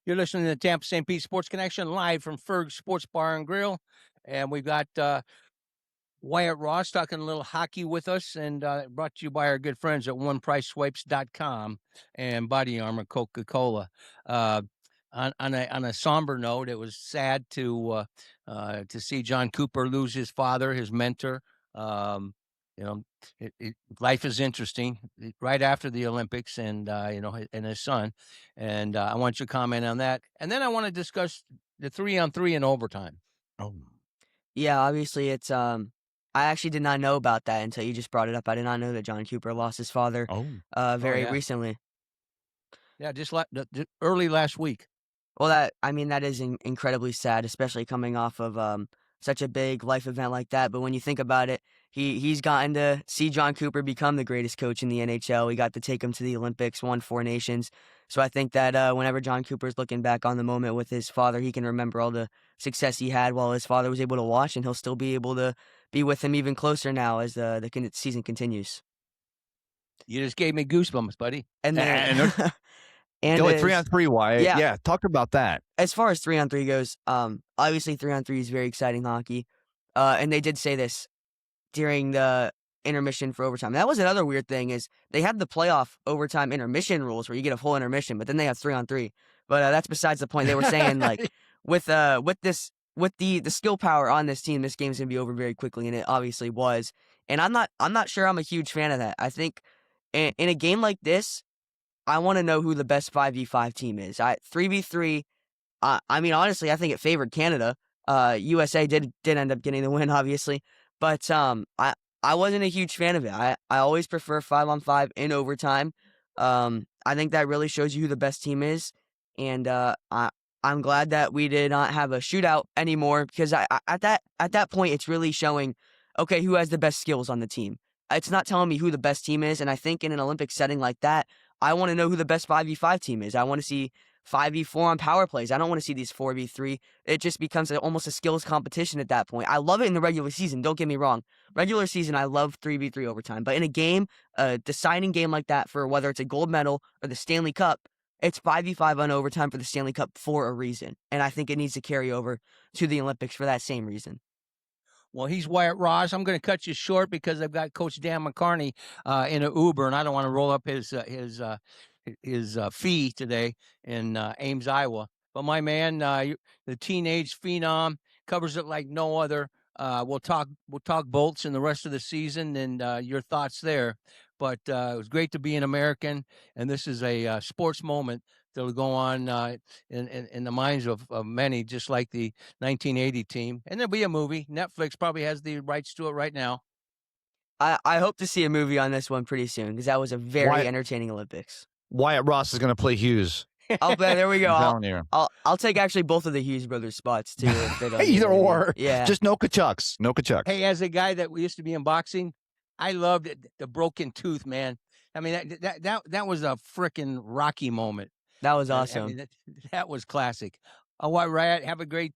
You're listening to the Tampa St. Pete Sports Connection live from Ferg's Sports Bar and Grill, and we've got Wyatt Ross talking a little hockey with us, and brought to you by our good friends at OnePriceSwipes.com and Body Armor Coca-Cola. On a somber note, it was sad to see John Cooper lose his father, his mentor. Life is interesting. Right after the Olympics, and and his son, and I want you to comment on that, and then I want to discuss the 3-on-3 in overtime. Oh, yeah, obviously it's I actually did not know about that until you just brought it up. I did not know that John Cooper lost his father very recently. Yeah, just early last week. Well, that is incredibly sad, especially coming off of such a big life event like that. But when you think about it, he's gotten to see John Cooper become the greatest coach in the NHL. He got to take him to the Olympics, won 4 Nations. So I think that whenever John Cooper's looking back on the moment with his father, he can remember all the success he had while his father was able to watch, and he'll still be able to be with him even closer now as the season continues. You just gave me goosebumps, buddy. And then, and go 3-on-3, Wyatt. Yeah, talk about that. As far as 3-on-3 goes, obviously 3-on-3 is very exciting hockey. And they did say this during the intermission for overtime. That was another weird thing, is they have the playoff overtime intermission rules where you get a full intermission, but then they have 3-on-3. But that's besides the point. They were saying like with the skill power on this team, this game's gonna be over very quickly, and it obviously was. And I'm not sure I'm a huge fan of that. I think in a game like this, I want to know who the best 5v5 team is. 3v3. I mean, honestly, I think it favored Canada. USA did end up getting the win, obviously, but I wasn't a huge fan of it. I always prefer 5-on-5 in overtime. I think that really shows you who the best team is, and I'm glad that we did not have a shootout anymore, because at that point it's really showing, okay, who has the best skills on the team. It's not telling me who the best team is, and I think in an Olympic setting like that, I want to know who the best 5v5 team is. I want to see 5v4 on power plays. I don't want to see these 4v3. It just becomes almost a skills competition at that point. I love it in the regular season, don't get me wrong. Regular season, I love 3v3 overtime. But in a game, a deciding game like that, for whether it's a gold medal or the Stanley Cup, it's 5v5 on overtime for the Stanley Cup for a reason. And I think it needs to carry over to the Olympics for that same reason. Well, he's Wyatt Ross. I'm going to cut you short because I've got Coach Dan McCarney in an Uber, and I don't want to roll up his fee today in Ames, Iowa. But my man, the teenage phenom, covers it like no other. We'll talk Bolts in the rest of the season and your thoughts there. But it was great to be an American, and this is a sports moment that will go on in the minds of many, just like the 1980 team. And there'll be a movie. Netflix probably has the rights to it right now. I hope to see a movie on this one pretty soon, because that was a very entertaining Olympics. Wyatt Ross is going to play Hughes. Oh, there we go. I'm telling you. I'll take actually both of the Hughes brothers spots too. If they don't Either or. Yeah. Just no Kachucks. No Kachucks. Hey, as a guy that used to be in boxing, I loved it, the broken tooth, man. I mean, that was a freaking Rocky moment. That was awesome. I mean, that was classic. Riot, have a great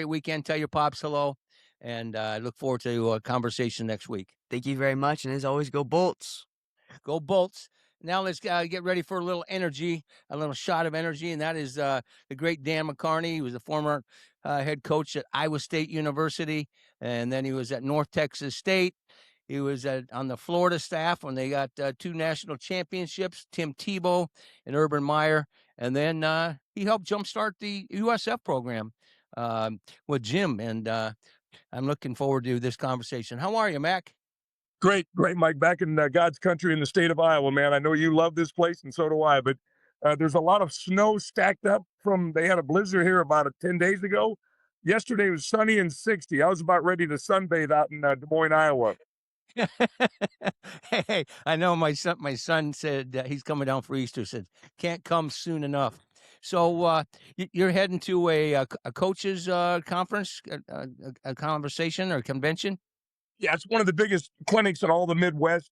weekend. Tell your pops hello, and I look forward to a conversation next week. Thank you very much, and as always, go Bolts. Go Bolts. Now let's get ready for a little energy, a little shot of energy, and that is the great Dan McCarney. He was a former head coach at Iowa State University, and then he was at North Texas State. He was on the Florida staff when they got 2 national championships, Tim Tebow and Urban Meyer. And then he helped jumpstart the USF program with Jim. And I'm looking forward to this conversation. How are you, Mac? Great, Mike. Back in God's country in the state of Iowa, man. I know you love this place, and so do I. But there's a lot of snow stacked up they had a blizzard here about 10 days ago. Yesterday was sunny and 60. I was about ready to sunbathe out in Des Moines, Iowa. Hey, I know my son said he's coming down for Easter. Said can't come soon enough. So you're heading to a coaches conference, a conversation or convention. Yeah, it's one of the biggest clinics in all the Midwest.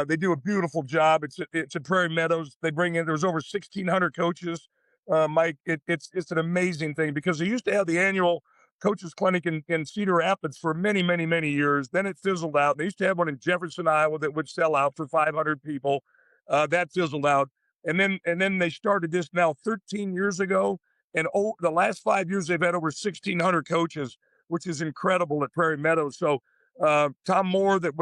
They do a beautiful job. It's at Prairie Meadows. They bring in there's over 1,600 coaches. Mike, it's an amazing thing, because they used to have the annual coaches clinic in Cedar Rapids for many, many, many years. Then it fizzled out. They used to have one in Jefferson, Iowa that would sell out for 500 people. That fizzled out. And then they started this now 13 years ago. And the last 5 years, they've had over 1,600 coaches, which is incredible at Prairie Meadows. So Tom Moore, that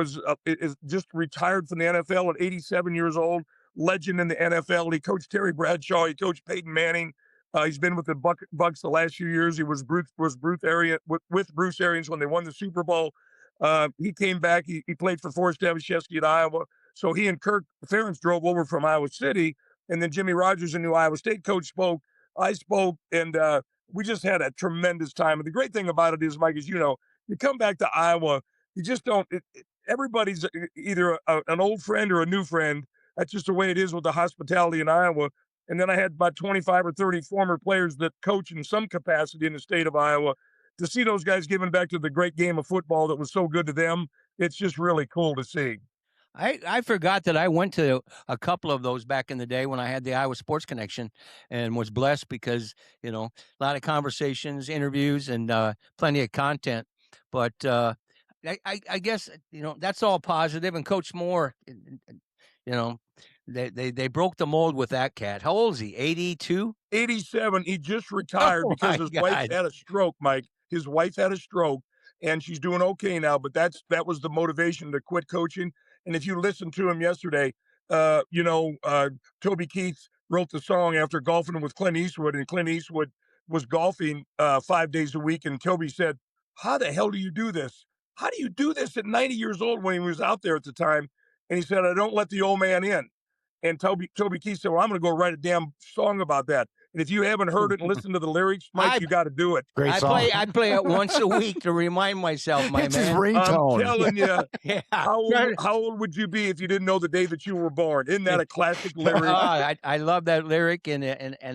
is just retired from the NFL at 87 years old, legend in the NFL. He coached Terry Bradshaw. He coached Peyton Manning. He's been with the Bucks the last few years. He was with Bruce Arians when they won the Super Bowl. He came back. He played for Forrest Davishevsky at Iowa. So he and Kirk Ferentz drove over from Iowa City, and then Jimmy Rogers, a new Iowa State coach, spoke. I spoke, and we just had a tremendous time. And the great thing about it is, Mike, as you know, you come back to Iowa, you just don't. Everybody's either an old friend or a new friend. That's just the way it is with the hospitality in Iowa. And then I had about 25 or 30 former players that coach in some capacity in the state of Iowa. To see those guys giving back to the great game of football that was so good to them, it's just really cool to see. I forgot that I went to a couple of those back in the day when I had the Iowa Sports Connection, and was blessed because, a lot of conversations, interviews, and plenty of content. But I guess, that's all positive. And Coach Moore, they broke the mold with that cat. How old is he? 82? 87. He just retired because his wife had a stroke, Mike. His wife had a stroke, and she's doing okay now. But that was the motivation to quit coaching. And if you listen to him yesterday, Toby Keith wrote the song after golfing with Clint Eastwood, and Clint Eastwood was golfing 5 days a week. And Toby said, "How the hell do you do this? How do you do this at 90 years old?" when he was out there at the time. And he said, "I don't let the old man in." And Toby Keith said, "Well, I'm going to go write a damn song about that." And if you haven't heard it and listened to the lyrics, Mike, you got to do it. Great I song. play it once a week to remind myself, my It's his man. ringtone. I'm telling you, Yeah. how old would you be if you didn't know the day that you were born? Isn't that a classic lyric? I love that lyric, and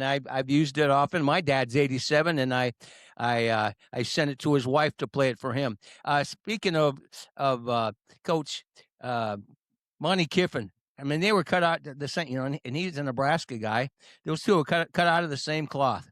I've used it often. My dad's 87, and I sent it to his wife to play it for him. Speaking of Coach Monty Kiffin, I mean, they were cut out the same, you know, and he's a Nebraska guy. Those two were cut out of the same cloth.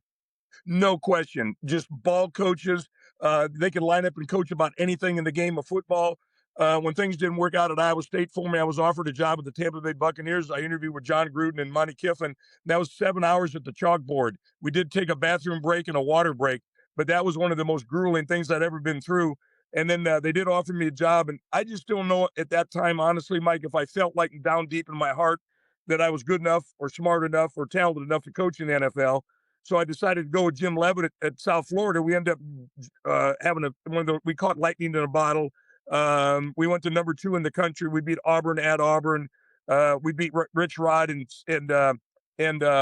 No question. Just ball coaches. They could line up and coach about anything in the game of football. When things didn't work out at Iowa State for me, I was offered a job at the Tampa Bay Buccaneers. I interviewed with John Gruden and Monty Kiffin. That was 7 hours at the chalkboard. We did take a bathroom break and a water break, but that was one of the most grueling things I'd ever been through. And then they did offer me a job, and I just don't know at that time, honestly, Mike, if I felt like down deep in my heart that I was good enough or smart enough or talented enough to coach in the NFL. So I decided to go with Jim Levitt at South Florida. We ended up having we caught lightning in a bottle. We went to number 2 in the country. We beat Auburn at Auburn. We beat Rich Rod and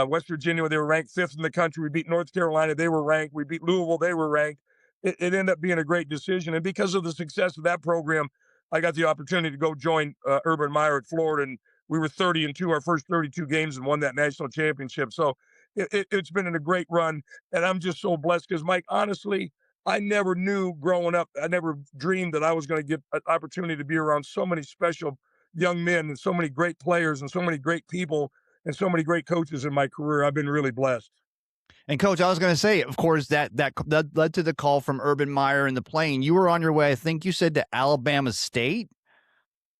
West Virginia. They were ranked 5th in the country. We beat North Carolina. They were ranked. We beat Louisville. They were ranked. It ended up being a great decision. And because of the success of that program, I got the opportunity to go join Urban Meyer at Florida. And we were 30-2 our first 32 games and won that national championship. So it's been a great run. And I'm just so blessed because, Mike, honestly, I never knew growing up, I never dreamed that I was going to get an opportunity to be around so many special young men and so many great players and so many great people and so many great coaches in my career. I've been really blessed. And Coach, I was going to say, of course, that led to the call from Urban Meyer in the plane. You were on your way, I think you said, to Alabama State.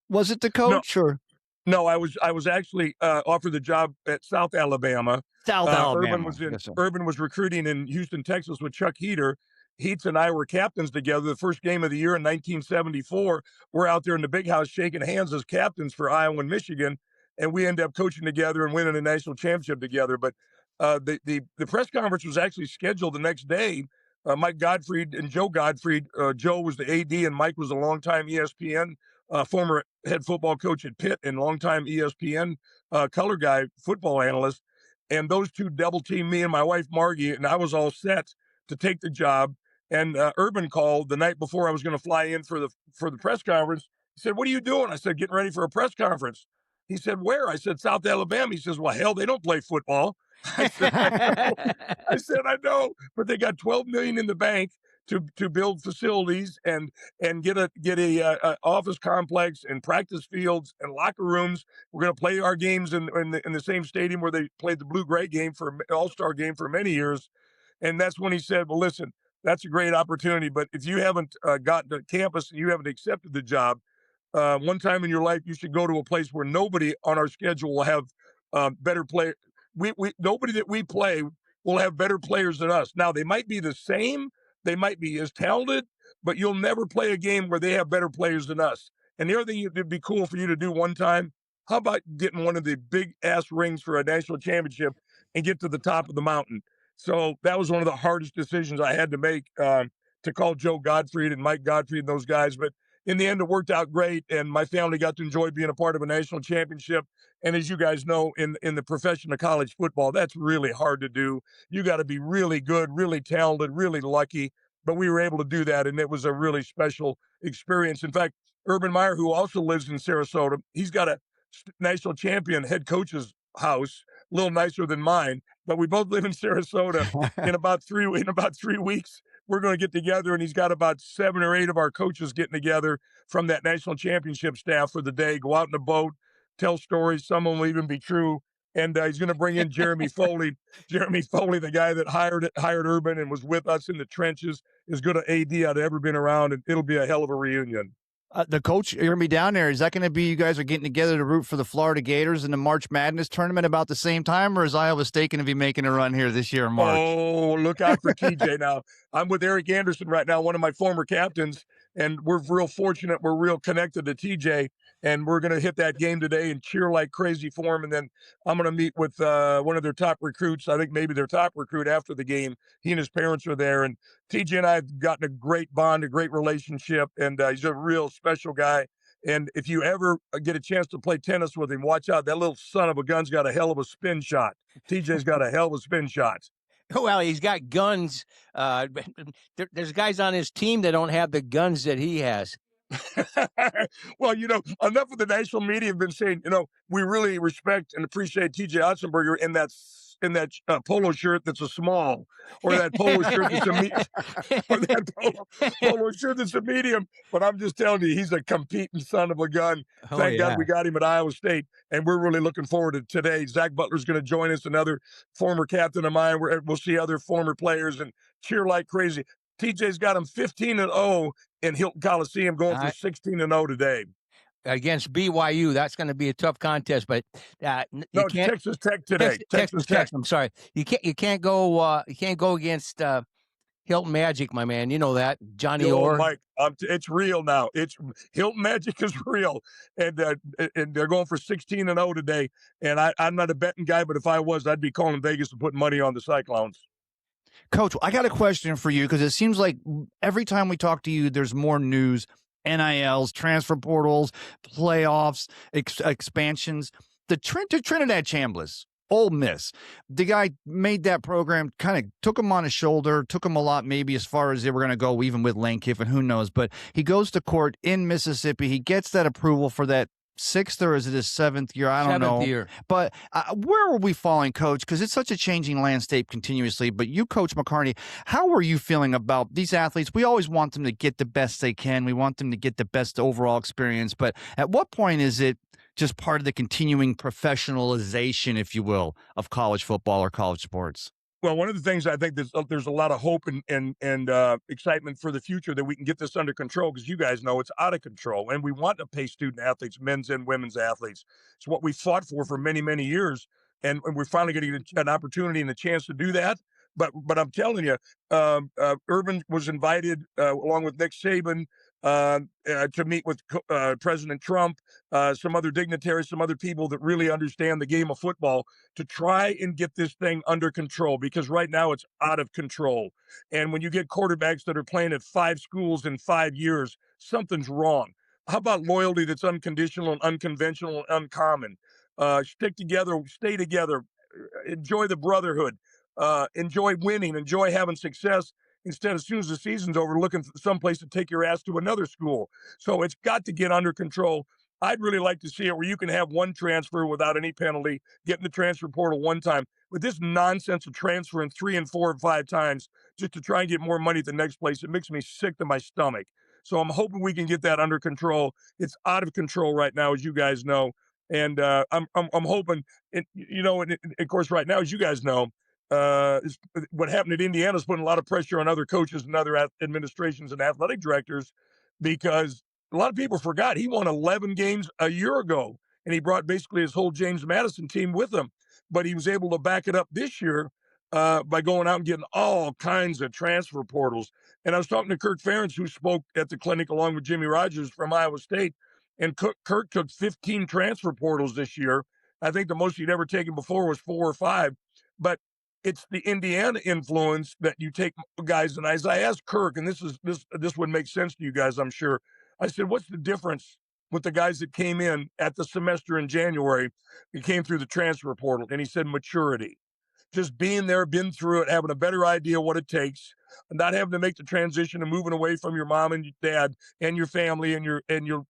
Was it the coach or? No, I was actually offered the job at South Alabama. South Alabama. Urban was recruiting in Houston, Texas with Chuck Heater. Heats and I were captains together. The first game of the year in 1974, we're out there in the big house shaking hands as captains for Iowa and Michigan, and we ended up coaching together and winning a national championship together. But the press conference was actually scheduled the next day. Mike Gottfried and Joe Gottfried. Joe was the AD, and Mike was a longtime ESPN former head football coach at Pitt and longtime ESPN color guy, football analyst. And those two double teamed me and my wife Margie, and I was all set to take the job. And Urban called the night before I was going to fly in for the press conference. He said, "What are you doing?" I said, "Getting ready for a press conference." He said, "Where?" I said, "South Alabama." He says, "Well, hell, they don't play football." I said, I know, but they got $12 million in the bank to build facilities and get a office complex and practice fields and locker rooms. We're going to play our games in the same stadium where they played the blue-gray game for All-Star game for many years. And that's when he said, "Well, listen, that's a great opportunity, but if you haven't gotten to campus and you haven't accepted the job, one time in your life, you should go to a place where nobody on our schedule will have better play. Nobody that we play will have better players than us. Now, they might be the same, they might be as talented, but you'll never play a game where they have better players than us. And the other thing it'd be cool for you to do one time, how about getting one of the big ass rings for a national championship and get to the top of the mountain?" So that was one of the hardest decisions I had to make, to call Joe Gottfried and Mike Gottfried and those guys. But in the end, it worked out great, and my family got to enjoy being a part of a national championship. And as you guys know, in the profession of college football, that's really hard to do. You got to be really good, really talented, really lucky. But we were able to do that, and it was a really special experience. In fact, Urban Meyer, who also lives in Sarasota, he's got a national champion head coach's house, a little nicer than mine. But we both live in Sarasota. In about 3 weeks, we're going to get together, and he's got about 7 or 8 of our coaches getting together from that national championship staff for the day, go out in a boat, tell stories. Some will even be true. And he's going to bring in Jeremy Foley. Jeremy Foley, the guy that hired Urban and was with us in the trenches, as good an AD I'd ever been around, and it'll be a hell of a reunion. The coach, you're going to be down there. Is that going to be you guys are getting together to root for the Florida Gators in the March Madness tournament about the same time, or is Iowa State going to be making a run here this year in March? Oh, look out for TJ now. I'm with Eric Anderson right now, one of my former captains, and we're real fortunate. We're real connected to TJ, and we're going to hit that game today and cheer like crazy for him. And then I'm going to meet with one of their top recruits. I think maybe their top recruit after the game. He and his parents are there, and TJ and I have gotten a great bond, a great relationship, and he's a real special guy. And if you ever get a chance to play tennis with him, watch out. That little son of a gun's got a hell of a spin shot. TJ's got a hell of a spin shot. Well, he's got guns. There's guys on his team that don't have the guns that he has. Well, enough of the national media have been saying, we really respect and appreciate TJ Otzenberger in that polo shirt that's a small, or that polo shirt that's or that polo shirt that's a medium. But I'm just telling you, he's a competing son of a gun. Thank God we got him at Iowa State, and we're really looking forward to today. Zach Butler's going to join us, another former captain of mine. We'll see other former players and cheer like crazy. TJ's got him 15-0 in Hilton Coliseum, going for 16-0 today. Against BYU, that's going to be a tough contest. But no, it's Texas Tech today. Texas Tech. I'm sorry, you can't go against Hilton Magic, my man. You know that, Johnny Orr. Mike, it's real now. It's Hilton Magic is real, and they're going for 16-0 today. And I'm not a betting guy, but if I was, I'd be calling Vegas and putting money on the Cyclones. Coach, I got a question for you, because it seems like every time we talk to you, there's more news, NILs, transfer portals, playoffs, expansions. The Trinidad Chambliss, Ole Miss, the guy made that program, kind of took him on his shoulder, took him a lot maybe as far as they were going to go, even with Lane Kiffin, who knows. But he goes to court in Mississippi. He gets that approval for that 6th, or is it his 7th year? I don't know. 7th year. But where are we falling, Coach? Because it's such a changing landscape continuously. But you, Coach McCarney, how are you feeling about these athletes? We always want them to get the best they can. We want them to get the best overall experience. But at what point is it just part of the continuing professionalization, if you will, of college football or college sports? Well, one of the things I think there's a lot of hope and excitement for the future that we can get this under control, because you guys know it's out of control, and we want to pay student athletes, men's and women's athletes. It's what we fought for many, many years, and we're finally getting an opportunity and a chance to do that. But I'm telling you, Urban was invited along with Nick Saban to meet with President Trump, some other dignitaries, some other people that really understand the game of football, to try and get this thing under control, because right now it's out of control. And when you get quarterbacks that are playing at 5 schools in 5 years, something's wrong. How about loyalty that's unconditional and unconventional and uncommon? Stick together, stay together, enjoy the brotherhood, enjoy winning, enjoy having success, instead, as soon as the season's over, looking for someplace to take your ass to another school. So it's got to get under control. I'd really like to see it where you can have one transfer without any penalty, get in the transfer portal one time. With this nonsense of transferring 3 and 4 and 5 times just to try and get more money at the next place, it makes me sick to my stomach. So I'm hoping we can get that under control. It's out of control right now, as you guys know. And I'm hoping, and of course, right now, as you guys know, what happened at Indiana is putting a lot of pressure on other coaches and other administrations and athletic directors, because a lot of people forgot he won 11 games a year ago, and he brought basically his whole James Madison team with him. But he was able to back it up this year by going out and getting all kinds of transfer portals. And I was talking to Kirk Ferentz, who spoke at the clinic along with Jimmy Rogers from Iowa State, and Kirk took 15 transfer portals this year. I think the most he'd ever taken before was 4 or 5. But it's the Indiana influence that you take guys. And as I asked Kirk, and this would make sense to you guys, I'm sure. I said, what's the difference with the guys that came in at the semester in January and came through the transfer portal? And he said, maturity. Just being there, been through it, having a better idea what it takes, and not having to make the transition and moving away from your mom and your dad and your family and your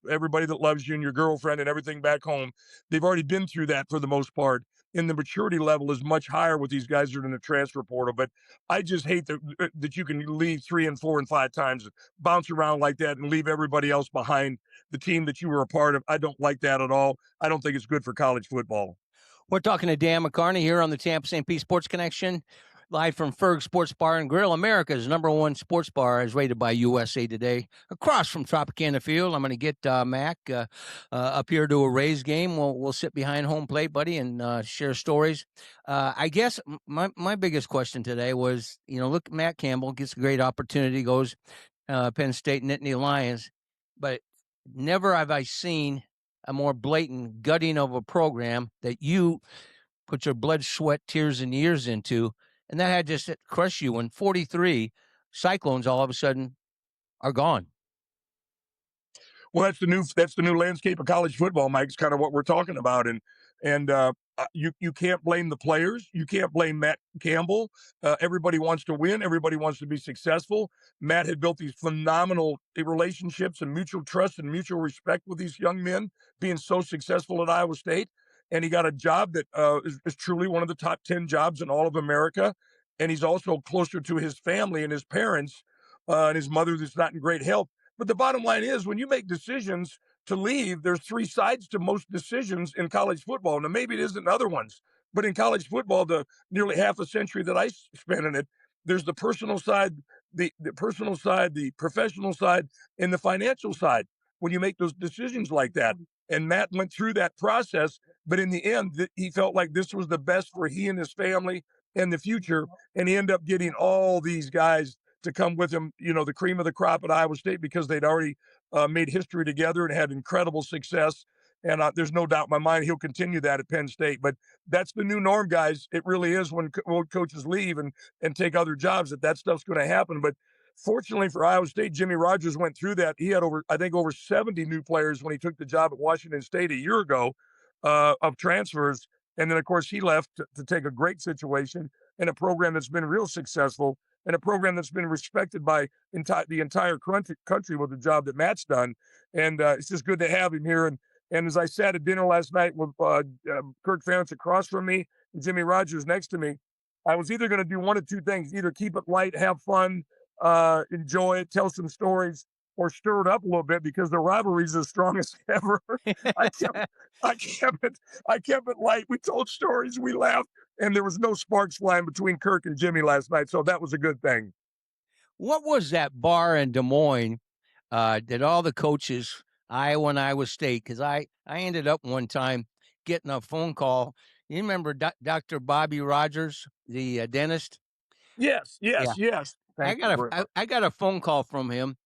everybody that loves you and your girlfriend and everything back home. They've already been through that for the most part. And the maturity level is much higher with these guys that are in the transfer portal. But I just hate that you can leave 3 and 4 and 5 times, bounce around like that, and leave everybody else behind the team that you were a part of. I don't like that at all. I don't think it's good for college football. We're talking to Dan McCarney here on the Tampa St. Pete Sports Connection, live from Ferg Sports Bar and Grill, America's #1 sports bar, as rated by USA Today, across from Tropicana Field. I'm going to get Mac up here to a Rays game. We'll sit behind home plate, buddy, and share stories. I guess my biggest question today was, look, Matt Campbell gets a great opportunity, goes Penn State, Nittany Lions, but never have I seen a more blatant gutting of a program that you put your blood, sweat, tears, and years into, and that had just crushed you when 43 Cyclones all of a sudden are gone. Well, that's the new landscape of college football, Mike. It's kind of what we're talking about, and you can't blame the players. You can't blame Matt Campbell. Everybody wants to win. Everybody wants to be successful. Matt had built these phenomenal relationships and mutual trust and mutual respect with these young men, being so successful at Iowa State, and he got a job that is truly one of the top 10 jobs in all of America. And he's also closer to his family and his parents and his mother that's not in great health. But the bottom line is, when you make decisions to leave, there's three sides to most decisions in college football. Now, maybe it isn't in other ones, but in college football, the nearly half a century that I spent in it, there's the personal side, the personal side, the professional side, and the financial side when you make those decisions like that. And Matt went through that process, but in the end, he felt like this was the best for he and his family and the future. And he ended up getting all these guys to come with him, the cream of the crop at Iowa State, because they'd already made history together and had incredible success. And there's no doubt in my mind he'll continue that at Penn State. But that's the new norm, guys. It really is when old coaches leave and take other jobs, that stuff's going to happen. But fortunately for Iowa State, Jimmy Rogers went through that. He had over 70 new players when he took the job at Washington State a year ago of transfers. And then, of course, he left to take a great situation in a program that's been real successful, and a program that's been respected by the entire country with the job that Matt's done. And it's just good to have him here. And as I sat at dinner last night with Kirk Ferentz across from me and Jimmy Rogers next to me, I was either going to do one of two things: either keep it light, have fun, enjoy it, tell some stories, or stir it up a little bit, because the rivalry is as strong as ever. I kept, I kept it light. We told stories, we laughed, and there was no sparks flying between Kirk and Jimmy last night, so that was a good thing. What was that bar in Des Moines that all the coaches, Iowa and Iowa State, because I ended up one time getting a phone call. You remember Dr. Bobby Rogers, the dentist? Yes. I got a phone call from him,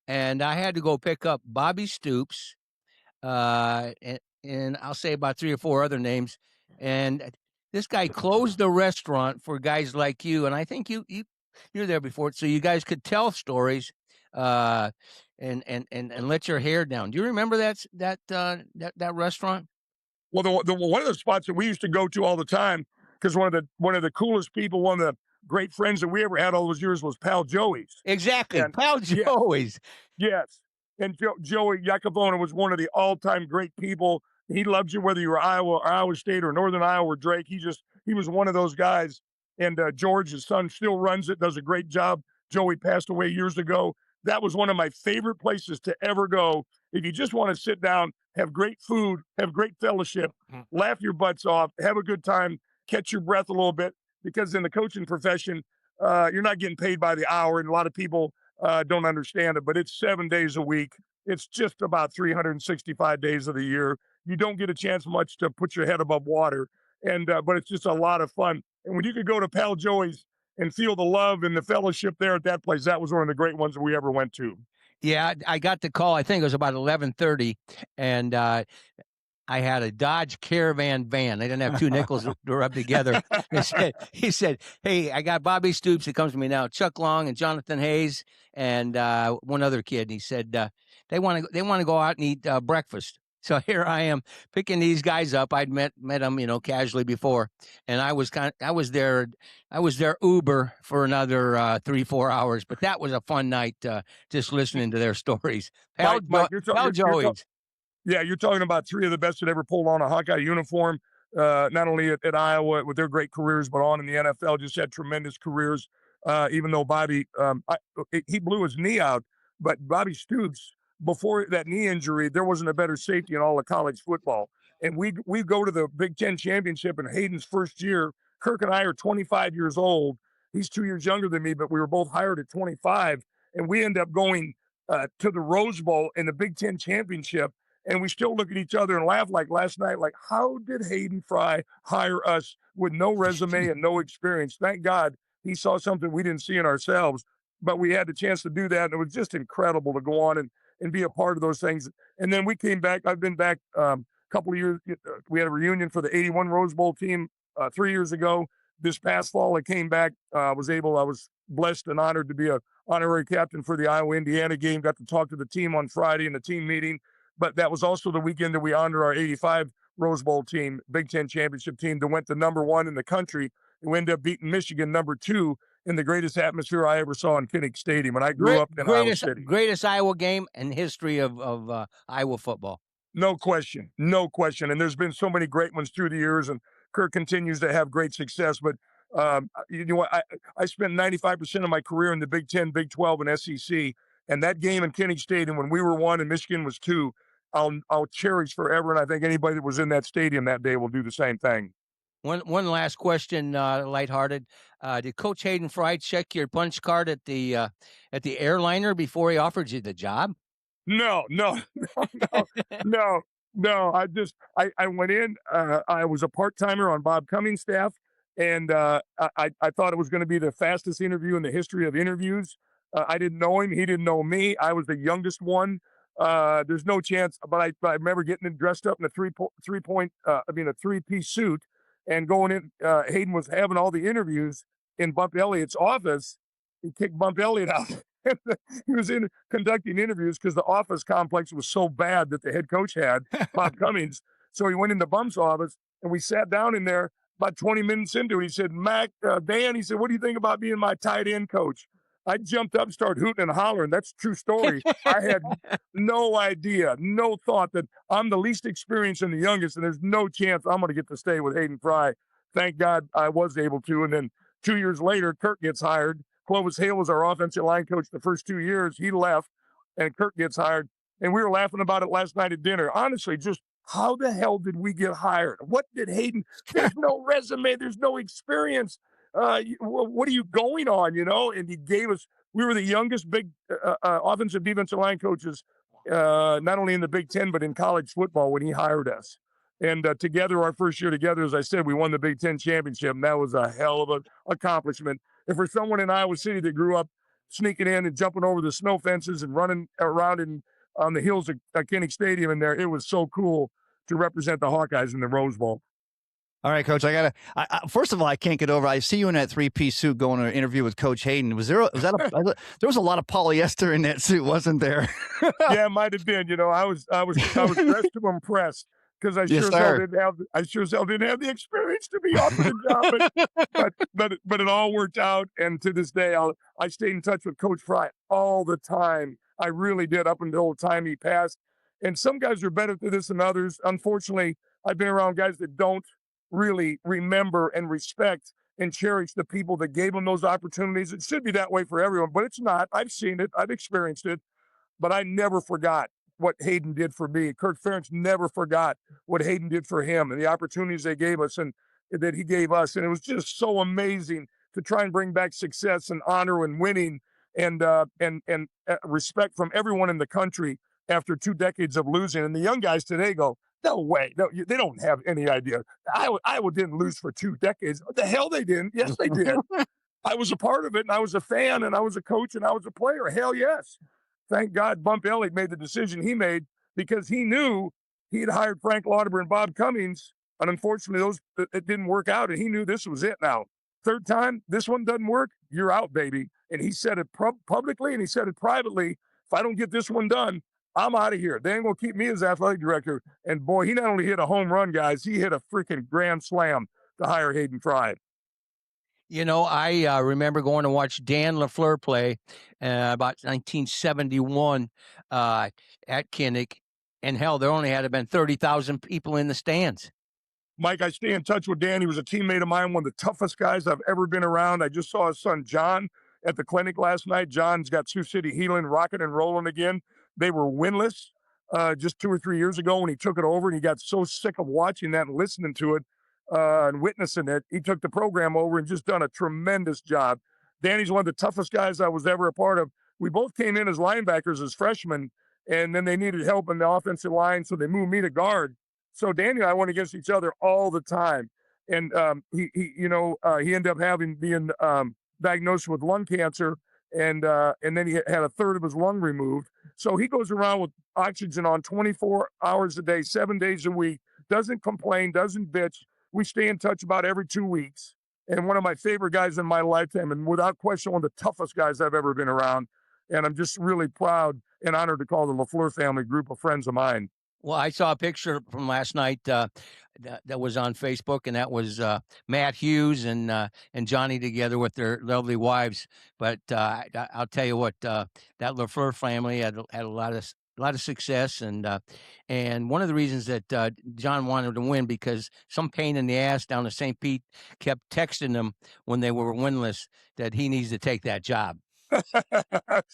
and I had to go pick up Bobby Stoops, and I'll say about 3 or 4 other names. And this guy closed the restaurant for guys like you, and I think you're there before, so you guys could tell stories, and let your hair down. Do you remember that restaurant? Well, the one of the spots that we used to go to all the time, because one of the coolest people, one of the great friends that we ever had all those years, was Pal Joey's. Exactly, And Pal Joey's. Yes. And Joey Yakavona was one of the all-time great people. He loved you whether you were Iowa State or Northern Iowa or Drake. He was one of those guys. And George, his son, still runs it, does a great job. Joey passed away years ago. That was one of my favorite places to ever go. If you just want to sit down, have great food, have great fellowship, laugh your butts off, have a good time, catch your breath a little bit, because in the coaching profession, you're not getting paid by the hour, and a lot of people don't understand it, but it's 7 days a week. It's just about 365 days of the year. You don't get a chance much to put your head above water, but it's just a lot of fun. And when you could go to Pal Joey's and feel the love and the fellowship there at that place, that was one of the great ones that we ever went to. Yeah, I got the call. I think it was about 11:30, and I had a Dodge Caravan van. They didn't have 2 nickels to rub together. He said, "Hey, I got Bobby Stoops that comes to me now, Chuck Long and Jonathan Hayes, and one other kid." And he said they want to go out and eat breakfast. So here I am picking these guys up. I'd met them, casually before, and I was their Uber for another 3-4 hours. But that was a fun night, just listening to their stories. Pal Joey's. Yeah, you're talking about 3 of the best that ever pulled on a Hawkeye uniform, not only at Iowa with their great careers, but on in the NFL, just had tremendous careers. Even though Bobby, he blew his knee out, but Bobby Stoops, before that knee injury, there wasn't a better safety in all of college football. And we go to the Big Ten championship in Hayden's first year. Kirk and I are 25 years old. He's 2 years younger than me, but we were both hired at 25. And we end up going to the Rose Bowl in the Big Ten championship. And we still look at each other and laugh, like last night, like, how did Hayden Fry hire us with no resume and no experience? Thank God he saw something we didn't see in ourselves, but we had the chance to do that. And it was just incredible to go on and be a part of those things. And then we came back. I've been back a couple of years. We had a reunion for the 81 Rose Bowl team 3 years ago. This past fall, I came back. I was blessed and honored to be a honorary captain for the Iowa-Indiana game. Got to talk to the team on Friday in the team meeting. But that was also the weekend that we honored our 85 Rose Bowl team, Big Ten championship team that went to #1 in the country. We ended up beating Michigan #2 in the greatest atmosphere I ever saw in Kinnick Stadium. And I grew up in Iowa City. Greatest Iowa game in history of Iowa football. No question. No question. And there's been so many great ones through the years, and Kirk continues to have great success. But you know what? I spent 95% of my career in the Big Ten, Big 12, and SEC. And that game in Kinnick Stadium when we were 1 and Michigan was 2, I'll cherish forever. And I think anybody that was in that stadium that day will do the same thing. One last question, lighthearted. Did Coach Hayden Fry check your punch card at the airliner before he offered you the job? No. I went in. I was a part-timer on Bob Cummings' staff, and I thought it was going to be the fastest interview in the history of interviews. I didn't know him. He didn't know me. I was the youngest one. There's no chance. But I remember getting dressed up in a a three-piece suit and going in. Hayden was having all the interviews in Bump Elliott's office. He kicked Bump Elliott out. He was in conducting interviews because the office complex was so bad that the head coach had, Bob Cummings. So he went into Bump's office, and we sat down in there about 20 minutes into it. He said, Dan, he said, what do you think about being my tight end coach? I jumped up, started hooting and hollering. That's a true story. I had no idea, no thought that I'm the least experienced and the youngest, and there's no chance I'm going to get to stay with Hayden Fry. Thank God I was able to. And then 2 years later, Kirk gets hired. Clovis Hale was our offensive line coach the first 2 years. He left, and Kirk gets hired. And we were laughing about it last night at dinner. Honestly, just how the hell did we get hired? What did Hayden? There's no resume. There's no experience. What are you going on, And he gave us, we were the youngest big offensive defensive line coaches, not only in the Big Ten, but in college football when he hired us. And together, our first year together, as I said, we won the Big Ten championship. And that was a hell of an accomplishment. And for someone in Iowa City that grew up sneaking in and jumping over the snow fences and running around on the hills of Kinnick Stadium in there, it was so cool to represent the Hawkeyes in the Rose Bowl. All right, Coach. First of all, I can't get over. I see you in that three-piece suit going to an interview with Coach Hayden. There was a lot of polyester in that suit, wasn't there? Yeah, it might have been. I was dressed to impress because I sure as hell didn't have the experience to be offered a job. But it all worked out, and to this day, I stayed in touch with Coach Fry all the time. I really did up until the time he passed. And some guys are better at this than others. Unfortunately, I've been around guys that don't really remember and respect and cherish the people that gave them those opportunities. It should be that way for everyone, but it's not. I've seen it. I've experienced it. But I never forgot what Hayden did for me. Kirk Ferentz never forgot what Hayden did for him and the opportunities they gave us and that he gave us. And it was just so amazing to try and bring back success and honor and winning and respect from everyone in the country after 2 decades of losing. And the young guys today go, no way. No, they don't have any idea. Iowa didn't lose for 2 decades. What the hell they didn't? Yes, they did. I was a part of it, and I was a fan, and I was a coach, and I was a player. Hell yes. Thank God Bump Elliott made the decision he made because he knew he had hired Frank Lauterbur and Bob Cummings, and unfortunately, it didn't work out, and he knew this was it now. Third time, this one doesn't work, you're out, baby. And he said it publicly, and he said it privately. If I don't get this one done, I'm out of here. They ain't going to keep me as athletic director. And boy, he not only hit a home run, guys, he hit a freaking grand slam to hire Hayden Fry. I remember going to watch Dan LaFleur play about 1971 at Kinnick. And hell, there only had been 30,000 people in the stands. Mike, I stay in touch with Dan. He was a teammate of mine, one of the toughest guys I've ever been around. I just saw his son, John, at the clinic last night. John's got Sioux City healing, rocking and rolling again. They were winless just 2 or 3 years ago when he took it over, and he got so sick of watching that and listening to it and witnessing it. He took the program over and just done a tremendous job. Danny's one of the toughest guys I was ever a part of. We both came in as linebackers as freshmen, and then they needed help in the offensive line, so they moved me to guard. So Danny and I went against each other all the time. And he ended up being diagnosed with lung cancer, and then he had a third of his lung removed. So he goes around with oxygen on 24 hours a day, 7 days a week, doesn't complain, doesn't bitch. We stay in touch about every 2 weeks. and one of my favorite guys in my lifetime, and without question, one of the toughest guys I've ever been around. And I'm just really proud and honored to call the LaFleur family a group of friends of mine. Well, I saw a picture from last night that was on Facebook, and that was Matt Hughes and Johnny together with their lovely wives. But I'll tell you what, that LaFleur family had a lot of success, and one of the reasons that John wanted to win, because some pain in the ass down at St. Pete kept texting him when they were winless that he needs to take that job.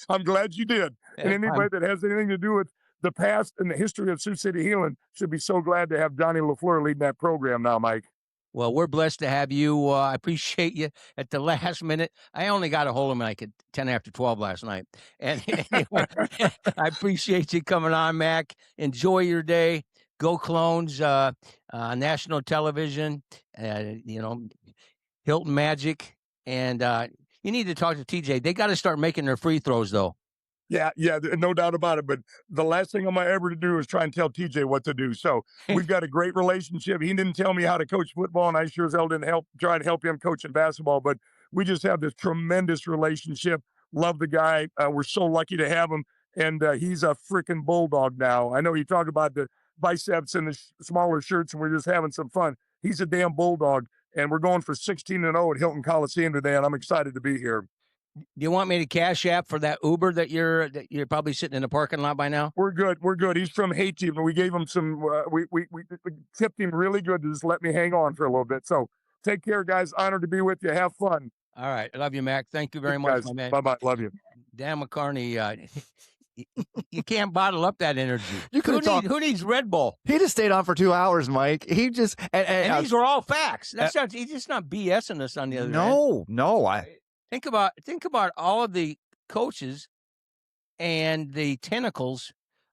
I'm glad you did. And anybody that has anything to do with the past and the history of Sioux City Healing should be so glad to have Johnny LaFleur leading that program now, Mike. Well, we're blessed to have you. I appreciate you at the last minute. I only got a hold of him like at 10 after 12 last night. And anyway, I appreciate you coming on, Mac. Enjoy your day. Go Clones, national television, Hilton Magic. And you need to talk to TJ. They got to start making their free throws, though. Yeah, no doubt about it. But the last thing I'm ever to do is try and tell TJ what to do. So we've got a great relationship. He didn't tell me how to coach football, and I sure as hell didn't try to help him coach in basketball. But we just have this tremendous relationship. Love the guy. We're so lucky to have him. And he's a freaking bulldog now. I know you talk about the biceps and the smaller shirts, and we're just having some fun. He's a damn bulldog. And we're going for 16-0 at Hilton Coliseum today, and I'm excited to be here. Do you want me to cash app for that Uber that you're probably sitting in the parking lot by now? We're good. He's from Haiti, but we gave him some. We tipped him really good to just let me hang on for a little bit. So take care, guys. Honored to be with you. Have fun. All right, I love you, Mac. Thank you very much, my man. Bye. Love you. Dan McCarney. You can't bottle up that energy. Who needs Red Bull? He just stayed on for 2 hours, Mike. He just and these are all facts. He's just not BSing us on the other end. No. Think about all of the coaches and the tentacles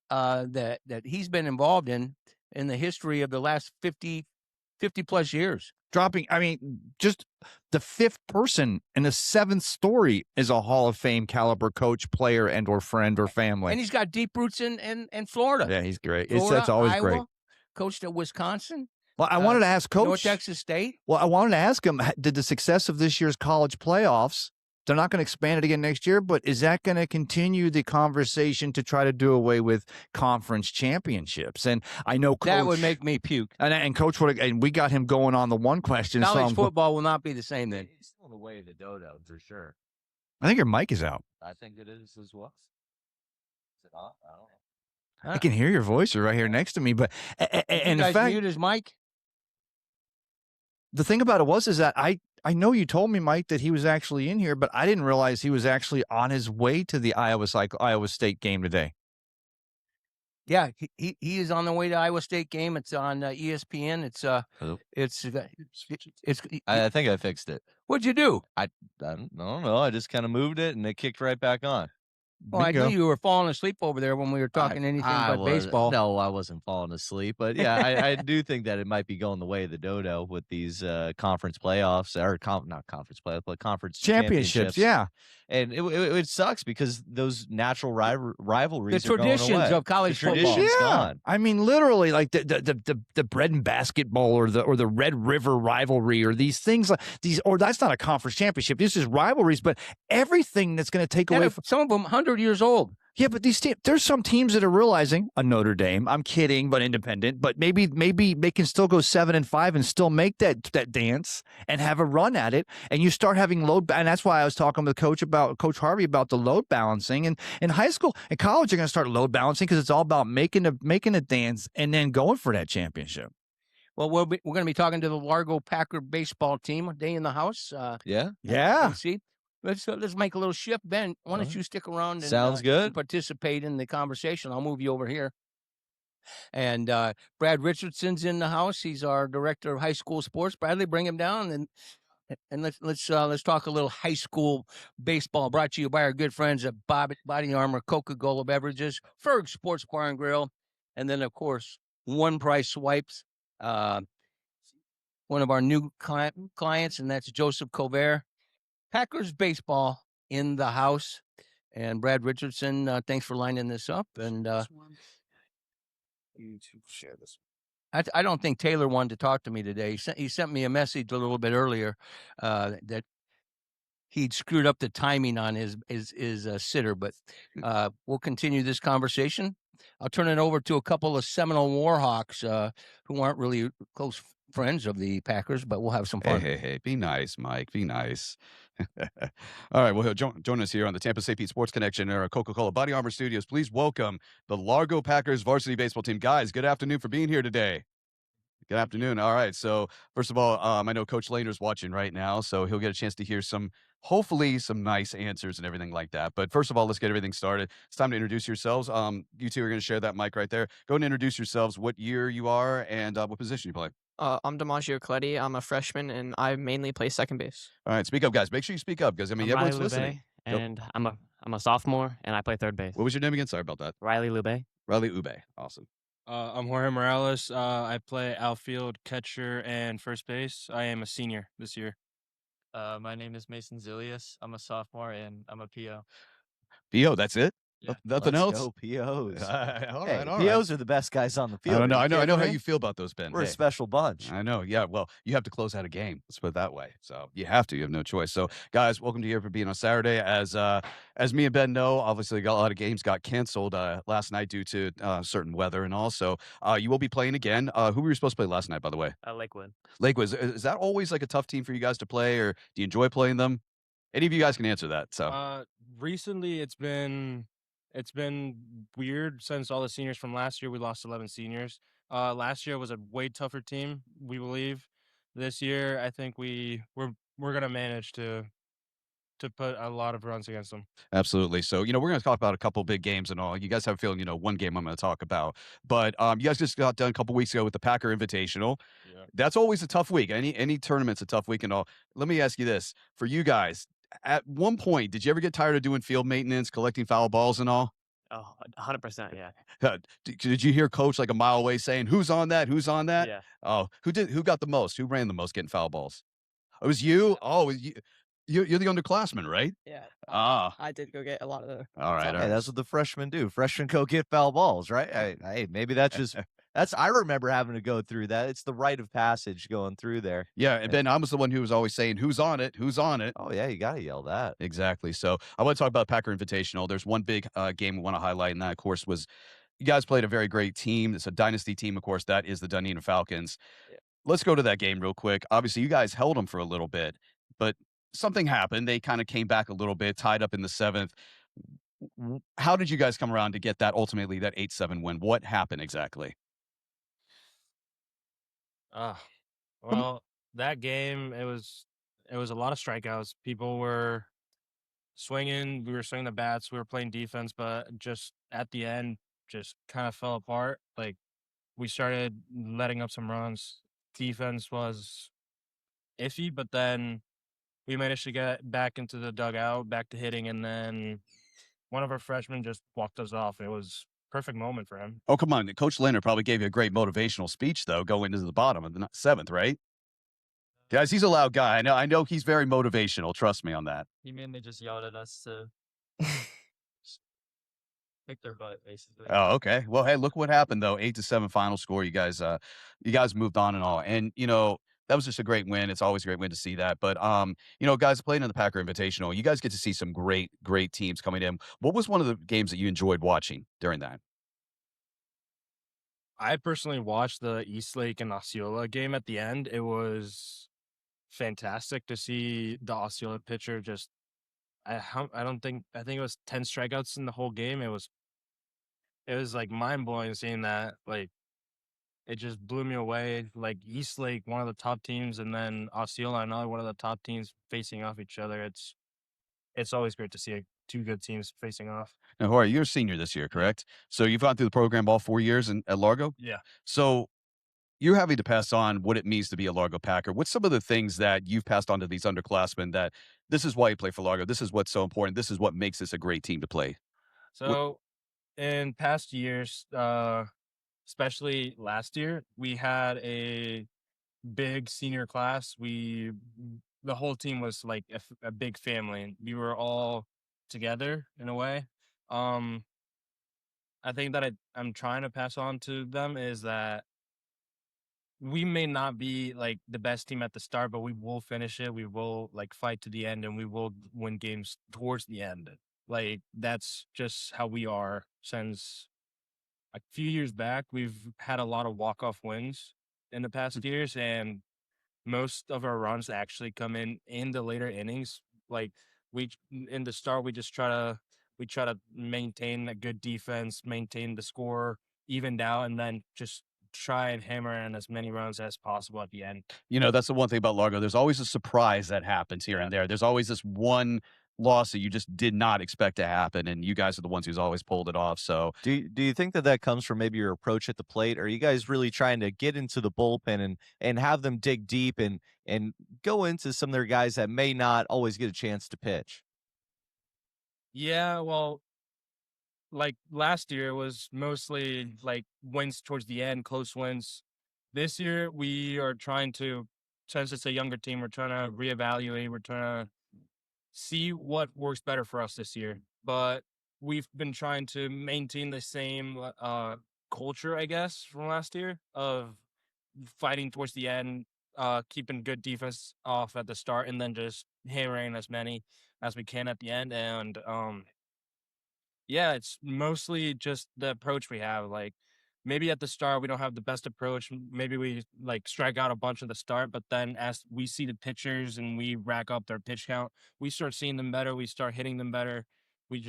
that he's been involved in the history of the last 50 plus years. Just the fifth person in the seventh story is a Hall of Fame caliber coach, player, and or friend or family. And he's got deep roots in Florida. Yeah, he's great. Florida, That's always Iowa, great. Coached at Wisconsin. Well, I wanted to ask Coach North Texas State. Well, I wanted to ask him, did the success of this year's college playoffs, they're not going to expand it again next year, but is that going to continue the conversation to try to do away with conference championships? And I know Coach, that would make me puke. And Coach and we got him going on the one question. College football will not be the same then. It's still the way of the dodo for sure. I think your mic is out. I think it is as well. Is it off? I don't know. I can hear your voice right here next to me, but and in fact, mute his mic. The thing about it is that I know you told me, Mike, that he was actually in here, but I didn't realize he was actually on his way to the Iowa State game today. Yeah, he is on the way to Iowa State game. It's on ESPN. I think I fixed it. What'd you do? I don't know. I just kind of moved it and it kicked right back on. Well, I knew you were falling asleep over there when we were talking anything but baseball. No, I wasn't falling asleep. But yeah, I do think that it might be going the way of the dodo with these conference playoffs or not conference playoffs, but conference championships. Yeah. And it sucks because those natural rivalries, the traditions of college football, gone. I mean, literally, like the bread and basketball or the Red River rivalry or these things like these, or that's not a conference championship. This is rivalries, but everything that's going to take away from some of them 100 years old. Yeah, but there's some teams that are realizing a Notre Dame. I'm kidding, but independent. But maybe they can still go 7-5 and still make that dance and have a run at it. And you start having load, and that's why I was talking with Coach Harvey about the load balancing. And in high school and college, they're going to start load balancing because it's all about making a dance and then going for that championship. Well, we're going to be talking to the Largo Packer baseball team a day in the house. Yeah. See. Let's make a little shift. Ben, why don't you stick around and Sounds good. Participate in the conversation. I'll move you over here. And Brad Richardson's in the house. He's our director of high school sports. Bradley, bring him down and let's talk a little high school baseball. Brought to you by our good friends at Body Armor, Coca-Cola Beverages, Ferg Sports Bar and Grill, and then of course One Price Swipes. One of our new clients, and that's Joseph Covert. Packers baseball in the house, and Brad Richardson. Thanks for lining this up, and you share this. I don't think Taylor wanted to talk to me today. He sent me a message a little bit earlier that he'd screwed up the timing on his sitter, but we'll continue this conversation. I'll turn it over to a couple of Seminole Warhawks who aren't really close friends of the Packers, but we'll have some fun. Hey, be nice, Mike. Be nice. All right, well, join us here on the Tampa St. Pete Sports Connection or Coca-Cola Body Armor Studios. Please welcome the Largo Packers varsity baseball team. Guys, good afternoon for being here today. Good afternoon. All right. So first of all, I know Coach Lehner's watching right now, so he'll get a chance to hear hopefully some nice answers and everything like that. But first of all, let's get everything started. It's time to introduce yourselves. You two are going to share that mic right there. Go and introduce yourselves, what year you are, and what position you play. I'm DiMaggio Coletti. I'm a freshman, and I mainly play second base. All right, speak up, guys. Make sure you speak up because I'm everyone's Riley listening. Lube, and I'm a sophomore, and I play third base. What was your name again? Sorry about that. Riley Lube. Riley Ube. Awesome. I'm Jorge Morales. I play outfield, catcher, and first base. I am a senior this year. My name is Mason Zilius. I'm a sophomore, and I'm a PO. PO, that's it? Yeah. Nothing Let's else? go POs. All Hey, right, all POs are the best guys on the field. I don't know. Are I you know kidding how me? you feel about those, Ben. We're a Hey, special bunch. I know. Yeah. Well, you have to close out a game. Let's put it that way. So you have to. You have no choice. So, guys, welcome to here for being on Saturday. As me and Ben know, obviously, a lot of games got canceled last night due to certain weather, and also you will be playing again. Who were you supposed to play last night, by the way? Lakewood. Lakewood. Is that always like a tough team for you guys to play, or do you enjoy playing them? Any of you guys can answer that. So Recently, it's been weird since all the seniors from last year. We lost 11 seniors. Last year was a way tougher team, we believe. This year, I think we're gonna manage to put a lot of runs against them. absolutely. So, we're going to talk about a couple big games and all. You guys have a feeling, one game I'm going to talk about. But you guys just got done a couple weeks ago with the Packer Invitational. Yeah. That's always a tough week. Any tournament's a tough week and all. Let me ask you this. For you guys, at one point, did you ever get tired of doing field maintenance, collecting foul balls and all? Oh, 100%, yeah. Did you hear coach like a mile away saying, "Who's on that? Who's on that?" Yeah. Oh, who got the most? Who ran the most getting foul balls? It was you? Oh, it was you. You're the underclassman, right? Yeah. Ah. I did go get a lot of the. All right. Hey, that's what the freshmen do. Freshmen go get foul balls, right? Hey, maybe that's just I remember having to go through that. It's the rite of passage going through there. Yeah, and Ben, I was the one who was always saying, "Who's on it? Who's on it?" Oh yeah, you gotta yell that. Exactly. So I want to talk about Packer Invitational. There's one big game we want to highlight, and that, of course, was you guys played a very great team. It's a dynasty team, of course. That is the Dunedin Falcons. Yeah. Let's go to that game real quick. Obviously, you guys held them for a little bit, but something happened. They kind of came back a little bit, tied up in the seventh. How did you guys come around to get that ultimately that 8-7 win? What happened exactly? Well, that game it was a lot of strikeouts. People were swinging. We were swinging the bats. We were playing defense, but just at the end, just kind of fell apart. Like we started letting up some runs. Defense was iffy, but then we managed to get back into the dugout, back to hitting, and then one of our freshmen just walked us off. It was perfect moment for him. Oh, come on. Coach Leonard probably gave you a great motivational speech, though, going into the bottom of the seventh, right? Guys, he's a loud guy. I know he's very motivational. Trust me on that. He mainly just yelled at us to kick their butt, basically. Oh, okay. Well, hey, look what happened though. 8-7 final score. You guys moved on and all. And that was just a great win. It's always a great win to see that. But guys playing in the Packer Invitational, you guys get to see some great, great teams coming in. What was one of the games that you enjoyed watching during that? I personally watched the Eastlake and Osceola game at the end. It was fantastic to see the Osceola pitcher just I think it was 10 strikeouts in the whole game. It was like mind blowing seeing that. Like it just blew me away. Like Eastlake, one of the top teams, and then Osceola, another one of the top teams facing off each other. It's always great to see two good teams facing off. Now, Jorge, you're a senior this year, correct? So you've gone through the program all 4 years at Largo? Yeah. So you're having to pass on what it means to be a Largo Packer. What's some of the things that you've passed on to these underclassmen that this is why you play for Largo? This is what's so important. This is what makes this a great team to play. So in past years, especially last year, we had a big senior class. The whole team was like a big family, and we were all together in a way. I think that I'm trying to pass on to them is that we may not be like the best team at the start, but we will finish it. We will like fight to the end, and we will win games towards the end. Like that's just how we are. Since a few years back, we've had a lot of walk-off wins in the past years, and most of our runs actually come in the later innings. Like we in the start, we try to maintain a good defense, maintain the score evened out, and then just try and hammer in as many runs as possible at the end. You know, that's the one thing about Largo. There's always a surprise that happens here and there. There's always this one loss that you just did not expect to happen, and you guys are the ones who's always pulled it off. So, Do you think that that comes from maybe your approach at the plate? Or are you guys really trying to get into the bullpen and have them dig deep and go into some of their guys that may not always get a chance to pitch? Yeah, well, like last year it was mostly like wins towards the end, close wins. This year we are trying to, since it's a younger team, we're trying to reevaluate. We're trying to see what works better for us this year. But we've been trying to maintain the same culture, I guess, from last year of fighting towards the end, keeping good defense off at the start, and then just hammering as many as we can at the end. And yeah, it's mostly just the approach we have. Like maybe at the start we don't have the best approach. Maybe we like strike out a bunch at the start, but then as we see the pitchers and we rack up their pitch count, we start seeing them better. We start hitting them better. We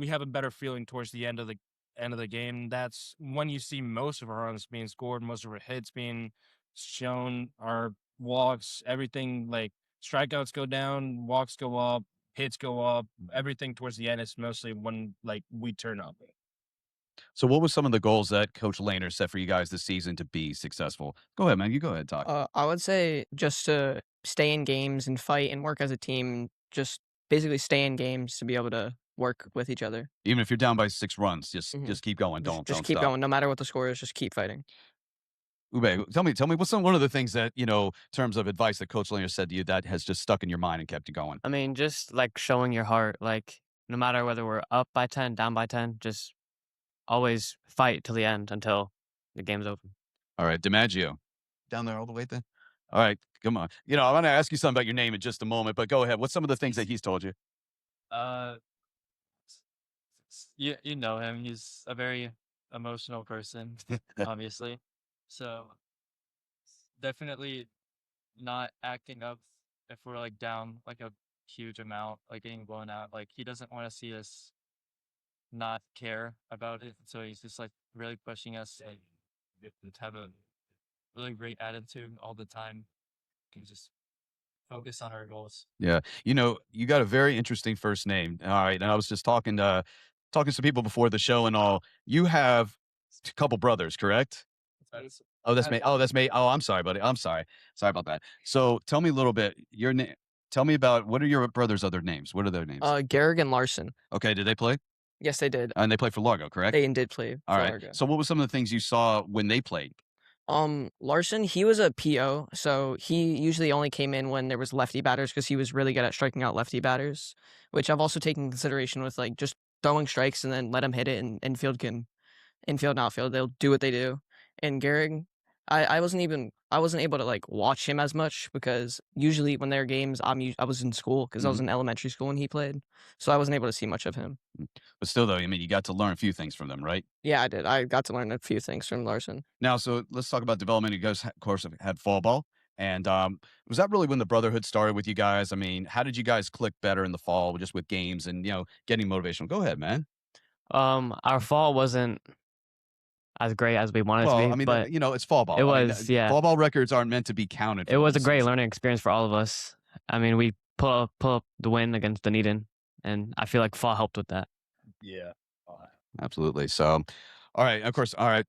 have a better feeling towards the end of the game. That's when you see most of our runs being scored, most of our hits being shown, our walks, everything like strikeouts go down, walks go up, hits go up, everything towards the end is mostly when like we turn up. so what was some of the goals that Coach Lehner set for you guys this season to be successful? Go ahead, man. You go ahead, talk. I would say just to stay in games and fight and work as a team. Just basically stay in games to be able to work with each other. Even if you're down by 6 runs, just Mhm. just keep going. Just Don't keep stop. going, no matter what the score is. Just keep fighting. Ube, tell me what's one of the things that, in terms of advice that Coach Lehner said to you that has just stuck in your mind and kept you going? I mean, just like showing your heart, like no matter whether we're up by 10, down by 10, just always fight till the end until the game's over. All right, DiMaggio. Down there all the way then? All right, come on. I want to ask you something about your name in just a moment, but go ahead. What's some of the things that he's told you? Uh, you know him. He's a very emotional person, obviously. So definitely not acting up if we're like down like a huge amount, like getting blown out. Like he doesn't want to see us not care about it. So he's just like really pushing us like to have a really great attitude all the time. Can just focus on our goals. Yeah. You got a very interesting first name. All right. And I was just talking to some people before the show and all. You have a couple brothers, correct? That's Oh, that's me. Oh, that's me. Oh, I'm sorry, buddy. I'm sorry. Sorry about that. So tell me a little bit. Your name. Tell me about what are your brothers' other names? What are their names? Garrick and Larson. Okay. Did they play? Yes, they did. And they play for Largo, correct? They did play All for right. Largo. So what were some of the things you saw when they played? Larson, he was a PO, so he usually only came in when there was lefty batters because he was really good at striking out lefty batters, which I've also taken consideration with like just throwing strikes and then let him hit it and infield and outfield. They'll do what they do. And Gehrig, I wasn't able to like watch him as much because usually when there are games, I was in school because I was in elementary school when he played, so I wasn't able to see much of him. But still, though, I mean, you got to learn a few things from them, right? Yeah, I did. I got to learn a few things from Larson. Now, so let's talk about development. You guys, of course, have had fall ball. And was that really when the brotherhood started with you guys? I mean, how did you guys click better in the fall just with games and, getting motivational? Go ahead, man. Our fall wasn't as great as we wanted it to Well, be, I mean, but it's fall ball. it I mean, was, yeah. fall ball records aren't meant to be counted. It was a great learning experience for all of us. I mean, we pull up the win against Dunedin, and I feel like fall helped with that. Yeah. Absolutely. So, all right. Of course. All right,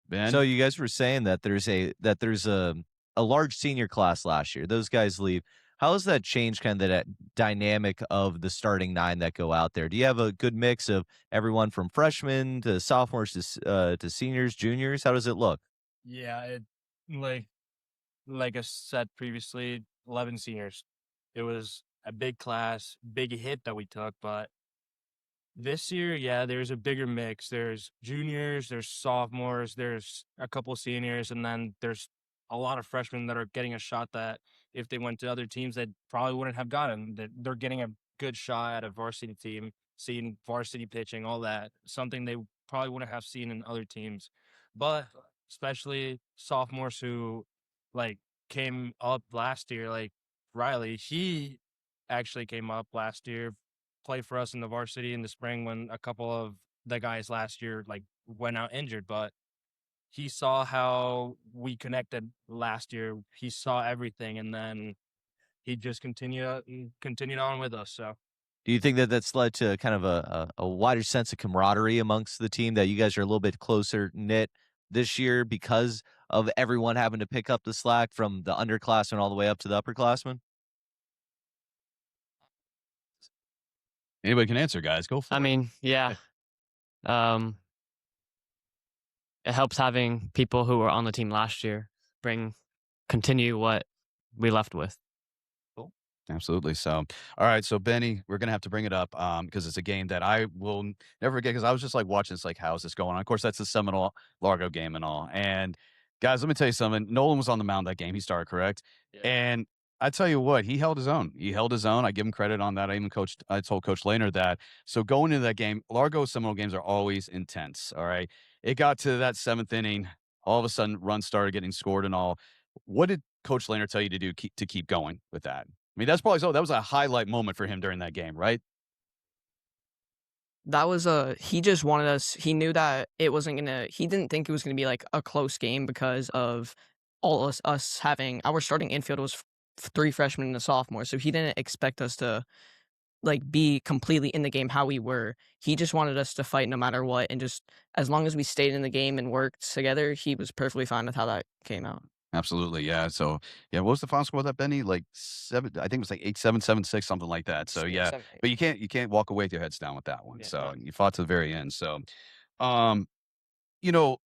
Ben. So you guys were saying that there's a large senior class last year. Those guys leave. How has that changed kind of that dynamic of the starting nine that go out there? Do you have a good mix of everyone from freshmen to sophomores to seniors, juniors? How does it look? Yeah, it like I said previously, 11 seniors. It was a big class, big hit that we took, but this year, yeah, there's a bigger mix. There's juniors, there's sophomores, there's a couple seniors, and then there's a lot of freshmen that are getting a shot that if they went to other teams, they probably wouldn't have gotten. They're getting a good shot at a varsity team, seeing varsity pitching, all that, something they probably wouldn't have seen in other teams. But especially sophomores who like came up last year, like Riley, he actually came up last year, played for us in the varsity in the spring when a couple of the guys last year like went out injured, but he saw how we connected last year. He saw everything, and then he just continued on with us. So Do you think that that's led to kind of a wider sense of camaraderie amongst the team, that you guys are a little bit closer knit this year because of everyone having to pick up the slack from the underclassmen all the way up to the upperclassmen? Anybody can answer, guys. Go for I it. mean, yeah. Um, it helps having people who were on the team last year continue what we left with. Absolutely. So, all right. So, Benny, we're gonna have to bring it up because it's a game that I will never forget. Because I was just like watching this, like, how's this going on? Of course, that's the Seminole Largo game and all. And guys, let me tell you something. Nolan was on the mound that game. He started, correct? Yeah. And I tell you what, he held his own. He held his own. I give him credit on that. I told Coach Lehner that. So going into that game, Largo Seminole games are always intense. All right. It got to that seventh inning. All of a sudden, runs started getting scored and all. What did Coach Lehner tell you to do to keep going with that? I mean, that's probably so. That was a highlight moment for him during that game, right? That was he just wanted us. He knew that it wasn't gonna. He didn't think it was gonna be like a close game because of all us having our starting infield was three freshmen and a sophomore, so he didn't expect us to like be completely in the game how we were. He just wanted us to fight no matter what, and just as long as we stayed in the game and worked together, he was perfectly fine with how that came out. Absolutely, yeah. So, yeah, what was the final score of that, Benny? Like 7, I think it was like 8-7, 7-6, something like that. So, Yeah, yeah, 7, 8. but you can't walk away with your heads down with that one. Yeah, So, no. you fought to the very end. So, um, you know,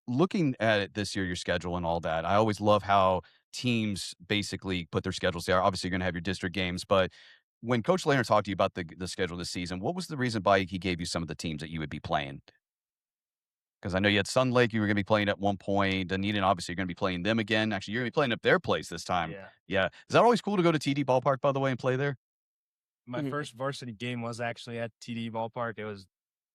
looking at it this year, your schedule and all that, I always love how teams basically put their schedules there. Obviously, you're going to have your district games, but when Coach Lehner talked to you about the schedule this season, what was the reason why he gave you some of the teams that you would be playing? Because I know you had Sun Lake, you were gonna be playing at one point. Dunedin, obviously, you're gonna be playing them again. Actually, you're gonna be playing at their place this time. yeah, Yeah. Is that always cool to go to TD Ballpark, by the way, and play there? my Mhm. first varsity game was actually at TD Ballpark. It was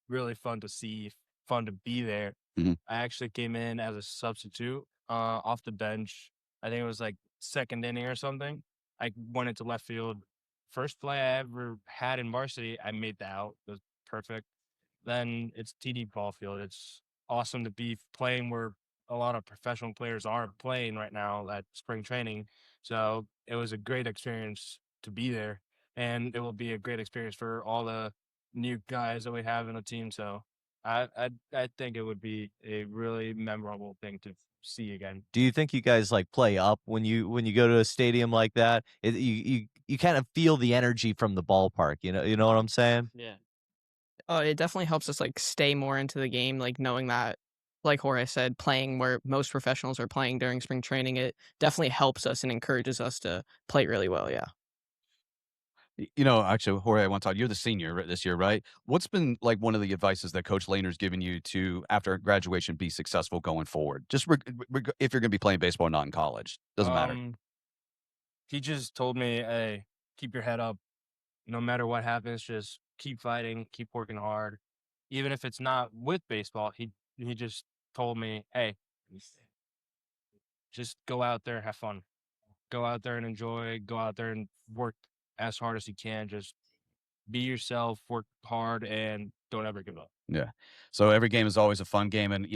really fun to see, fun to be there. Mhm. I actually came in as a substitute off the bench. I think it was like second inning or something. I went into left field. First play I ever had in varsity, I made the out. It was perfect. Then it's TD ball field. It's awesome to be playing where a lot of professional players aren't playing right now at spring training. So it was a great experience to be there. And it will be a great experience for all the new guys that we have in the team. So I think it would be a really memorable thing to see again. Do you think you guys like play up when you go to a stadium like that? You kind of feel the energy from the ballpark. You know what I'm saying? Yeah. It definitely helps us like stay more into the game, like knowing that, like Jorge said, playing where most professionals are playing during spring training. It definitely helps us and encourages us to play really well. Yeah. Actually, Jorge, I want to talk. You're the senior this year, right? What's been like one of the advices that Coach Lehner's given you to, after graduation, be successful going forward? Just if you're going to be playing baseball, or not in college, doesn't matter. He just told me, hey, keep your head up. No matter what happens, just keep fighting, keep working hard. Even if it's not with baseball, he just told me, hey, just go out there and have fun. Go out there and enjoy. Go out there and work as hard as you can. Just be yourself, work hard, and don't ever give up. Yeah. So every game is always a fun game, and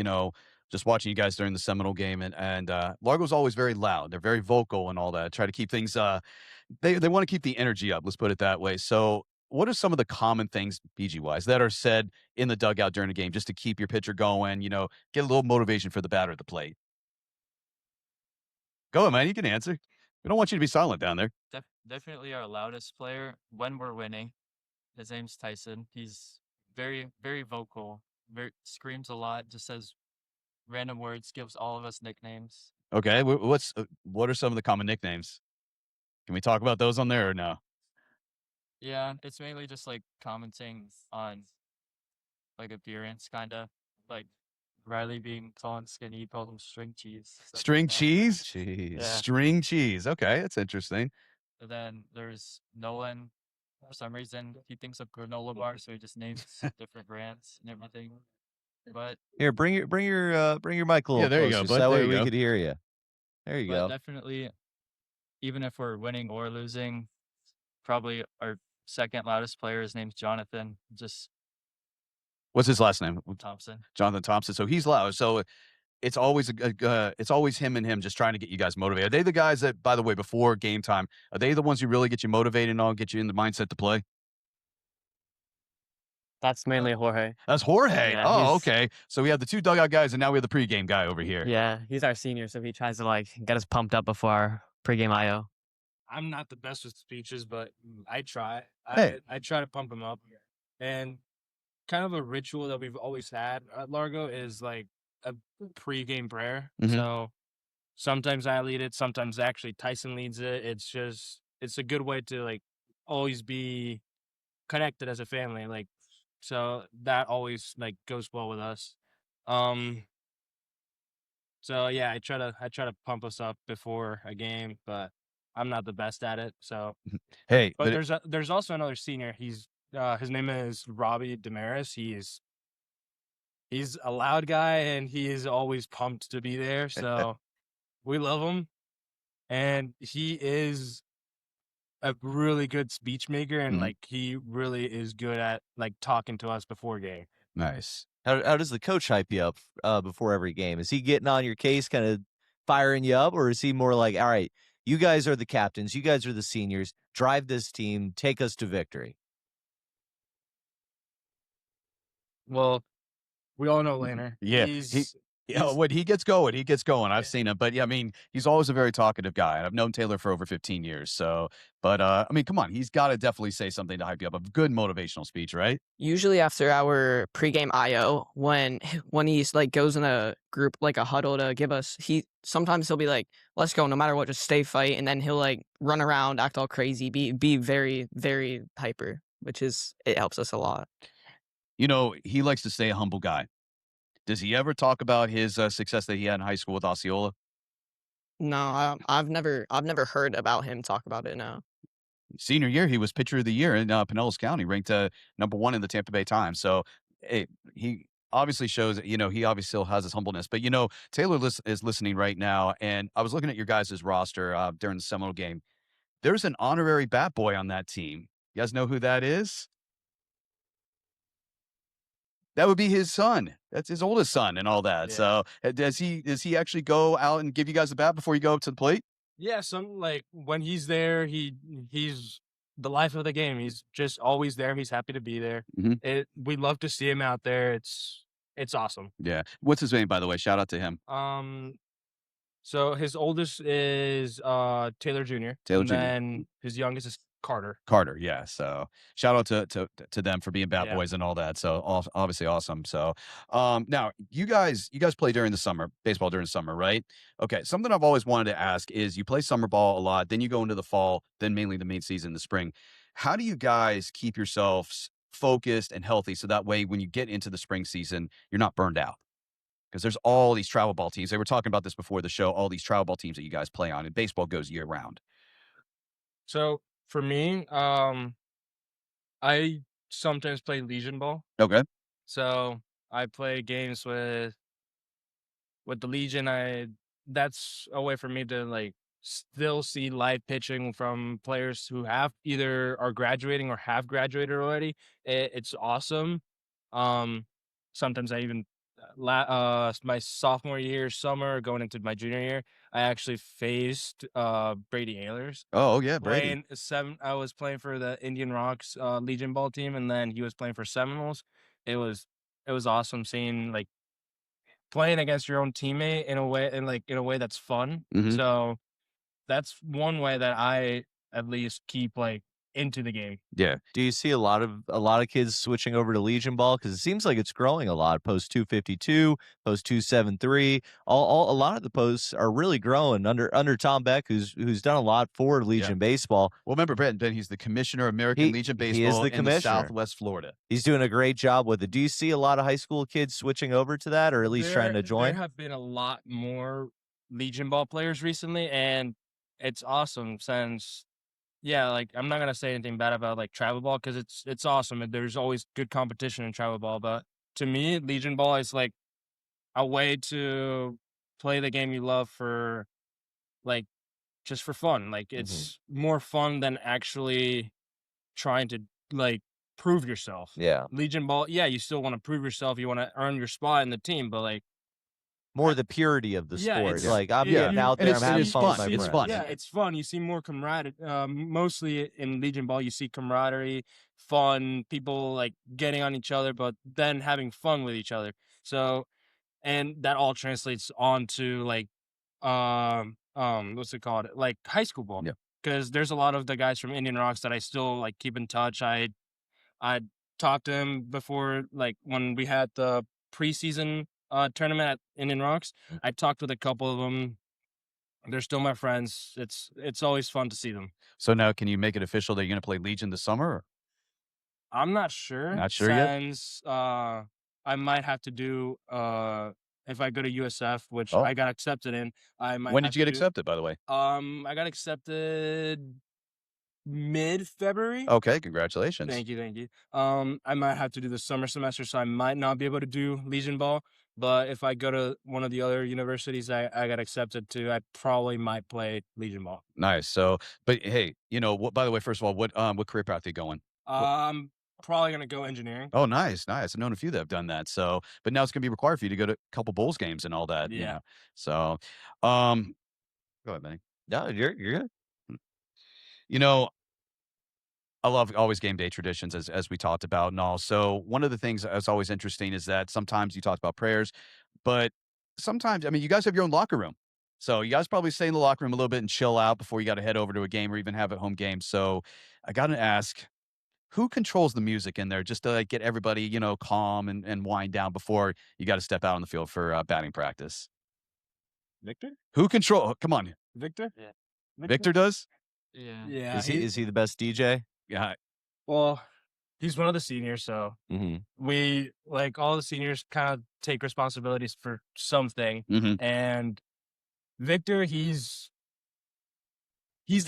just watching you guys during the Seminole game, and Largo's always very loud. They're very vocal and all that. Try to keep things. They want to keep the energy up. Let's put it that way. So, what are some of the common things, BG wise, that are said in the dugout during a game, just to keep your pitcher going? Get a little motivation for the batter at the plate. Go ahead, man. You can answer. We don't want you to be silent down there. Definitely our loudest player when we're winning. His name's Tyson. He's very, very vocal. Very screams a lot. Just says random words. Gives all of us nicknames. Okay. What are some of the common nicknames? Can we talk about those on there or no? Yeah, it's mainly just like commenting on like appearance, kind of like Riley being called skinny, he called him string cheese. stuff like String that. cheese? Jeez. Yeah. String cheese. Okay, that's interesting. And then there's Nolan. For some reason, he thinks of granola bar, so he just names different brands and everything. But Here, bring your mic a little there you go, closer, so bud. that There way you we go. could hear you. There you but go. definitely, even if we're winning or losing, probably our second loudest player, his name's Jonathan, just What's his last name? Thompson. Jonathan Thompson. So he's loud. So it's always it's always him and him just trying to get you guys motivated. Are they the guys that, by the way, before game time, are they the ones who really get you motivated and all get you in the mindset to play? That's mainly Jorge. That's Jorge. Yeah, Oh, he's- okay. So we have the two dugout guys, and now we have the pregame guy over here. Yeah, he's our senior, so he tries to like get us pumped up before our pregame IO. I'm not the best with speeches, but I try. Hey. I try to pump him up. And kind of a ritual that we've always had at Largo is like a pregame prayer. Mhm. So sometimes I lead it, sometimes actually Tyson leads it. It's a good way to like always be connected as a family. Like so that always like goes well with us. So yeah, I try to pump us up before a game, but I'm not the best at it. So Hey, but there's also another senior. His name is Robbie Damaris. He's a loud guy and he is always pumped to be there. So we love him. And he is a really good speech maker and Mhm. like he really is good at like talking to us before game. nice. How does the coach hype you up before every game? Is he getting on your case, kind of firing you up, or is he more like, all right, you guys are the captains, you guys are the seniors, drive this team, take us to victory? Well, we all know Lanner. Yeah, when he gets going, he gets going. I've seen him, but yeah, I mean, he's always a very talkative guy, and I've known Taylor for over 15 years. So, but I mean, come on, he's got to definitely say something to hype you up. A good motivational speech, right? Usually after our pregame IO, when he's like goes in a group like a huddle to give us, sometimes he'll be like, "Let's go, no matter what, just stay fight," and then he'll like run around, act all crazy, be very very hyper, it helps us a lot. You know, he likes to stay a humble guy. Does he ever talk about his success that he had in high school with Osceola? No, I've never heard about him talk about it. No. Senior year, he was pitcher of the year in Pinellas County, ranked #1 in the Tampa Bay Times. So he obviously shows, he obviously still has his humbleness. But, Taylor is listening right now, and I was looking at your guys' roster during the Seminole game. There's an honorary bat boy on that team. You guys know who that is? That would be his son. That's his oldest son and all that. Yeah. So does he actually go out and give you guys a bat before you go up to the plate? Yeah, some like when he's there, he's the life of the game. He's just always there. He's happy to be there. Mhm. We love to see him out there. It's awesome. Yeah. What's his name, by the way? Shout out to him. So his oldest is Taylor Jr. Taylor and Jr. then his youngest is Carter. Carter, yeah. So shout out to them for being bat Yeah. boys and all that. So obviously awesome. So now you guys play during the summer, baseball during the summer, right? Okay. Something I've always wanted to ask is you play summer ball a lot, then you go into the fall, then mainly the main season, the spring. How do you guys keep yourselves focused and healthy so that way when you get into the spring season, you're not burned out? Because there's all these travel ball teams. They were talking about this before the show, all these travel ball teams that you guys play on, and baseball goes year round. So for me, I sometimes play Legion ball. Okay. So I play games with the Legion. That's a way for me to like still see live pitching from players who have either are graduating or have graduated already. It's awesome. Sometimes I even my sophomore year summer going into my junior year, I actually faced Brady Ehlers. Oh yeah, Brady. I was playing for the Indian Rocks Legion ball team, and then he was playing for Seminoles. It was awesome seeing like playing against your own teammate in a way that's fun. Mhm. So that's one way that I at least keep like into the game. Yeah. Do you see a lot of kids switching over to Legion ball? Because it seems like it's growing a lot. Post 252, post 273. A lot of the posts are really growing under Tom Beck, who's done a lot for Legion baseball. Well, remember Ben, he's the commissioner of American Legion He is Baseball the in commissioner. Southwest Florida. He's doing a great job with it. Do you see a lot of high school kids switching over to that, or at least trying to join? There have been a lot more Legion ball players recently, and it's awesome since, yeah, like I'm not gonna say anything bad about like travel ball because it's awesome and there's always good competition in travel ball. But to me, Legion ball is like a way to play the game you love for like just for fun. Like it's more fun than actually trying to like prove yourself. Yeah. Legion ball, yeah, you still want to prove yourself. You want to earn your spot in the team, but like More the purity of the yeah, sport. it's Like I'm yeah, getting out and there, it's- I'm having it's fun with fun. my It's friends. fun. yeah, it's fun. You see more camaraderie. Mostly in Legion ball, you see camaraderie, fun, people like getting on each other, but then having fun with each other. So, and that all translates onto like, what's it called? Like high school ball. Yeah. Because there's a lot of the guys from Indian Rocks that I still like keep in touch. I talked to him before, like when we had the preseason tournament at Indian Rocks. I talked with a couple of them. They're still my friends. It's always fun to see them. So now, can you make it official that you're going to play Legion this summer? Or? I'm not sure. Not sure yet? Since I might have to do if I go to USF, which Oh. I got accepted in. I might. When have did you to get do- accepted, by the way? I got accepted mid-February. Okay, congratulations. Thank you. I might have to do the summer semester, so I might not be able to do Legion ball. But if I go to one of the other universities I got accepted to, I probably might play Legion ball. Nice. So, but hey, what? By the way, first of all, what career path are you going? I'm probably gonna go engineering. Oh, nice. I've known a few that have done that. So, but now it's going to be required for you to go to a couple Bulls games and all that. Yeah. So, go ahead, Benny. No, you're good. I love always game day traditions as we talked about and all. So one of the things that's always interesting is that sometimes you talked about prayers, but sometimes, I mean, you guys have your own locker room. So you guys probably stay in the locker room a little bit and chill out before you got to head over to a game or even have a home game. So I got to ask, who controls the music in there just to like, get everybody, calm and wind down before you got to step out on the field for batting practice? Victor? Come on. Victor? Yeah. Victor does? Yeah. Yeah. Is he the best DJ? Yeah. Well, he's one of the seniors, so Mm-hmm. we like all the seniors kind of take responsibilities for something. Mm-hmm. And Victor, he's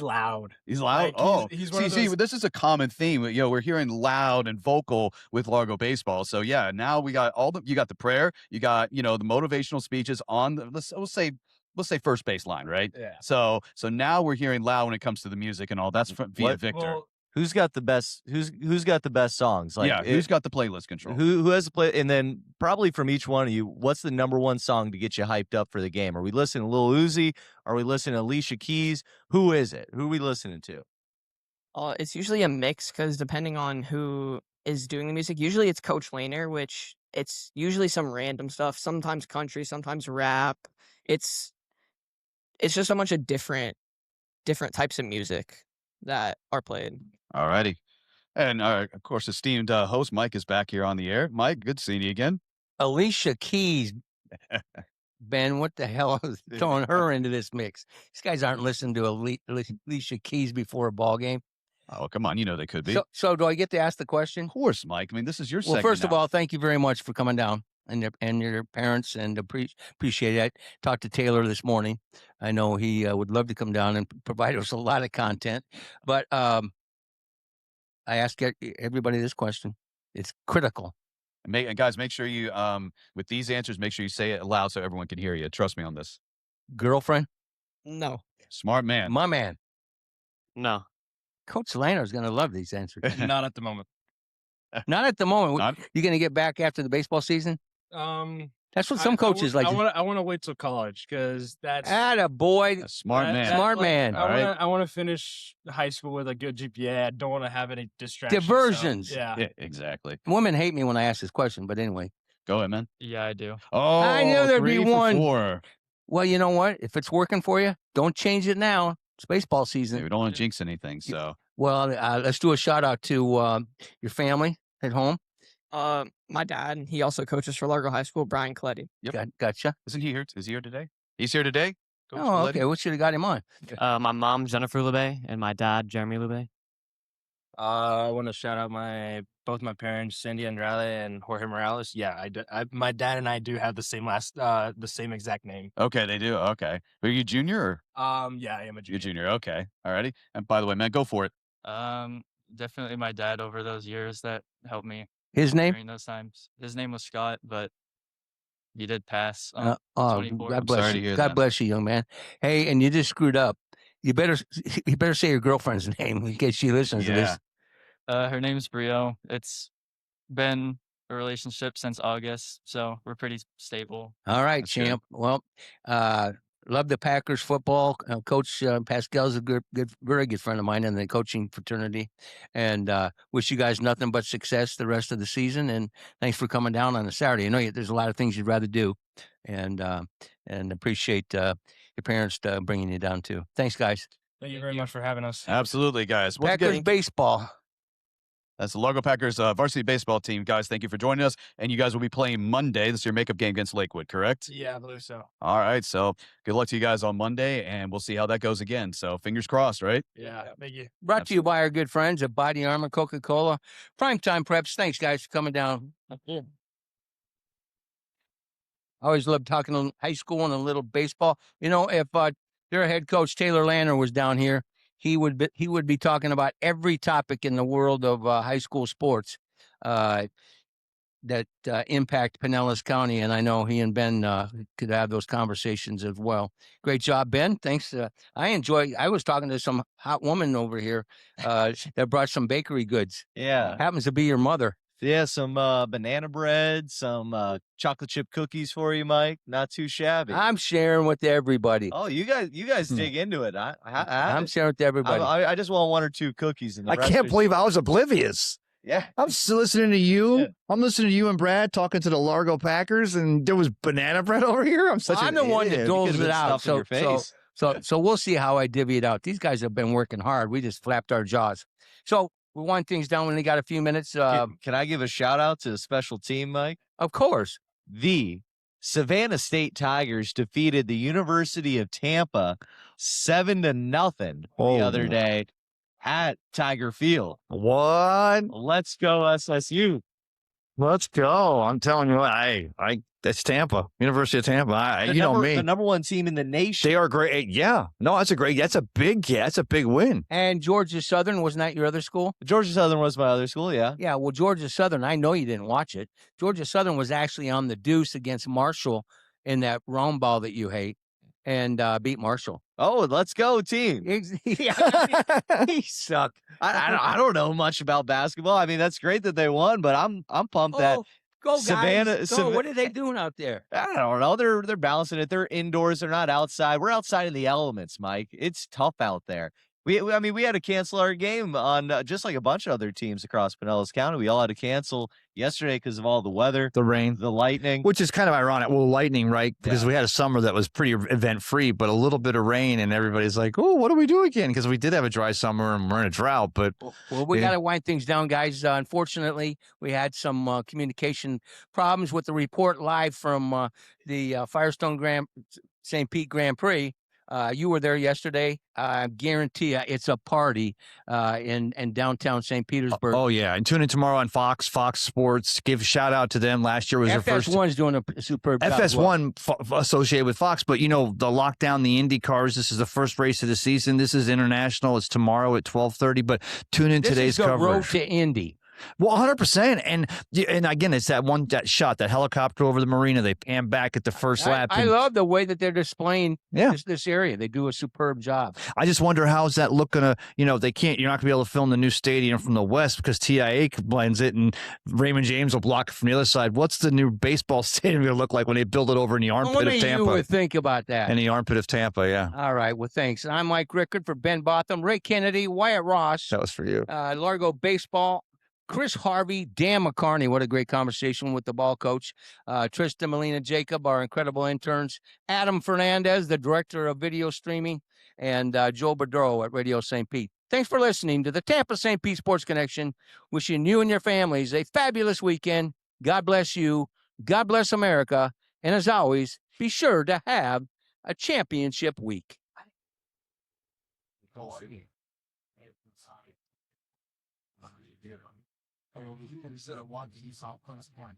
loud. He's loud. Like, he's one of see, those- this is a common theme. We're hearing loud and vocal with Largo baseball. So yeah, now we got you got the prayer, you got the motivational speeches on the let's say first base line, right? Yeah. So now we're hearing loud when it comes to the music and all. That's via Victor. Well, Who's got the best? Who's got the best songs? Who's got the playlist control? Who has the play? And then probably from each one of you, what's the number one song to get you hyped up for the game? Are we listening to Lil Uzi? Are we listening to Alicia Keys? Who is it? Who are we listening to? It's usually a mix because depending on who is doing the music, usually it's Coach Laner, which it's usually some random stuff. Sometimes country, sometimes rap. It's just a bunch of different types of music that are played. All righty. And of course, esteemed host Mike is back here on the air. Mike, good seeing you again. Alicia Keys. Ben, what the hell is throwing her into this mix? These guys aren't listening to Alicia Keys before a ball game. Oh, come on. They could be. So do I get to ask the question? Of course, Mike. I mean, this is your Well, segment first of now. all, thank you very much for coming down and your parents, and appreciate it. I talked to Taylor this morning. I know he would love to come down and provide us a lot of content, but I ask everybody this question. It's critical. And guys, make sure you, with these answers, make sure you say it aloud so everyone can hear you. Trust me on this. Girlfriend? No. Smart man. My man. No. Coach Lanner's going to love these answers. not at the moment. Not at the moment. Not- You going to get back after the baseball season? That's what some coaches I like. want to wait till college because that's Attaboy. A smart that- man. that, Smart like, man. All right. I want to finish high school with a good GPA. I don't want to have any distractions. Diversions. So, yeah. Yeah, exactly. Women hate me when I ask this question, but anyway. Go ahead, man. Yeah, I do. Oh, I knew there'd be 3 for one. 4. Well, you know what? If it's working for you, don't change it now. It's baseball Yeah, season. we don't want to jinx anything. So Well, let's do a shout out to your family at home. My dad, he also coaches for Largo High School, Brian Coletti. Yep. Gotcha. Isn't he here? Is he here today? He's here today? Coach Oh, Coletti? okay. We should have got him on. My mom, Jennifer Lube, and my dad, Jeremy Lube. I want to shout out both my parents, Cindy Andrade and Jorge Morales. Yeah, my dad and I do have the same exact name. Okay, they do. Okay. Are you junior? Yeah, I am a You're junior. junior. Okay. Alrighty. And by the way, man, go for it. Definitely my dad over those years that helped me His name? during those times. His name was Scott, but he did pass. Oh, 24. God bless sorry to you. hear God that. bless you, young man. Hey, and you just screwed up. You better say your girlfriend's name in case she listens to this. Her name's Brio. It's been a relationship since August, so we're pretty stable. All right, That's good. champ. Well, love the Packers football. Coach Pascal's a very good friend of mine in the coaching fraternity, and wish you guys nothing but success the rest of the season. And thanks for coming down on a Saturday. I know there's a lot of things you'd rather do, and appreciate your parents bringing you down too. Thanks, guys. Thank you very much for having us. Absolutely, guys. Once Packers again, baseball. that's the Largo Packers varsity baseball team. Guys, thank you for joining us. And you guys will be playing Monday. This is your makeup game against Lakewood, correct? Yeah, I believe so. All right. So good luck to you guys on Monday, and we'll see how that goes again. So fingers crossed, right? Yeah, thank you. Brought to you by our good friends at Body Armor, Coca-Cola, Primetime Preps. Thanks, guys, for coming down. I always love talking to high school and a little baseball. You know, if their head coach Taylor Lanner was down here, he would be talking about every topic in the world of high school sports that impact Pinellas County, and I know he and Ben could have those conversations as well. Great job, Ben. Thanks. I was talking to some hot woman over here that brought some bakery goods. Yeah. Happens to be your mother. Yeah, some banana bread, some chocolate chip cookies for you, Mike. Not too shabby. I'm sharing with everybody. Oh, you guys dig into it. I'm sharing with everybody. I just want one or two cookies. And the I rest can't is- believe I was oblivious. Yeah. I'm still listening to you. Yeah. I'm listening to you and Brad talking to the Largo Packers, and there was banana bread over here. I'm the one that You doles could've it been out. stuffing your face. So we'll see how I divvy it out. These guys have been working hard. We just flapped our jaws. So we wind things down when we got a few minutes. Can I give a shout out to a special team, Mike? Of course. The Savannah State Tigers defeated the University of Tampa 7-0 the other day at Tiger Field. What? Let's go SSU. Let's go. I'm telling you, that's Tampa, University of Tampa. You know me. The number one team in the nation. They are great. Yeah. No, that's a big win. And Georgia Southern, wasn't that your other school? Georgia Southern was my other school, yeah. Yeah, well, Georgia Southern, I know you didn't watch it. Georgia Southern was actually on the deuce against Marshall in that round ball that you hate and beat Marshall. Oh, let's go, team. He sucked. I don't know much about basketball. I mean, that's great that they won, but I'm pumped that Go, guys. Savannah- Go. What are they doing out there? I don't know. They're balancing it. They're indoors. They're not outside. We're outside in the elements, Mike. It's tough out there. We had to cancel our game on just like a bunch of other teams across Pinellas County. We all had to cancel yesterday because of all the weather, The rain. the lightning. Which is kind of ironic. Well, lightning, right? Because we had a summer that was pretty event-free, but a little bit of rain, and everybody's like, oh, what do we do again? Because we did have a dry summer, and we're in a drought, but... Well, we Yeah. got to wind things down, guys. Unfortunately, we had some communication problems with the report live from the Firestone St. Pete Grand Prix. You were there yesterday. I guarantee you it's a party in downtown St. Petersburg. Oh, yeah. And tune in tomorrow on Fox Sports. Give a shout out to them. Last year was their first... FS1's doing a superb job. FS1 associated with Fox, but the lockdown, the Indy cars. This is the first race of the season. This is international. It's tomorrow at 12:30. But tune in This today's is the road coverage. to Indy. Well, 100%. And again, it's that shot, that helicopter over the marina. They pan back at the first lap. I and love the way that they're displaying Yeah. this area. They do a superb job. I just wonder how's that look gonna. You're not gonna be able to film the new stadium from the west because TIA blends it, and Raymond James will block it from the other side. What's the new baseball stadium gonna look like when they build it over in the armpit Only of Tampa? you would think about that. In the armpit of Tampa, yeah. All right. Well, thanks. I'm Mike Rickard for Ben Botham, Ray Kennedy, Wyatt Ross, That was for you. Largo Baseball, Chris Harvey, Dan McCarney. What a great conversation with the ball coach. Tristan Molina Jacob, our incredible interns. Adam Fernandez, the director of video streaming, and Joe Bedro at Radio St. Pete. Thanks for listening to the Tampa St. Pete Sports Connection. Wishing you and your families a fabulous weekend. God bless you. God bless America. And as always, be sure to have a championship week.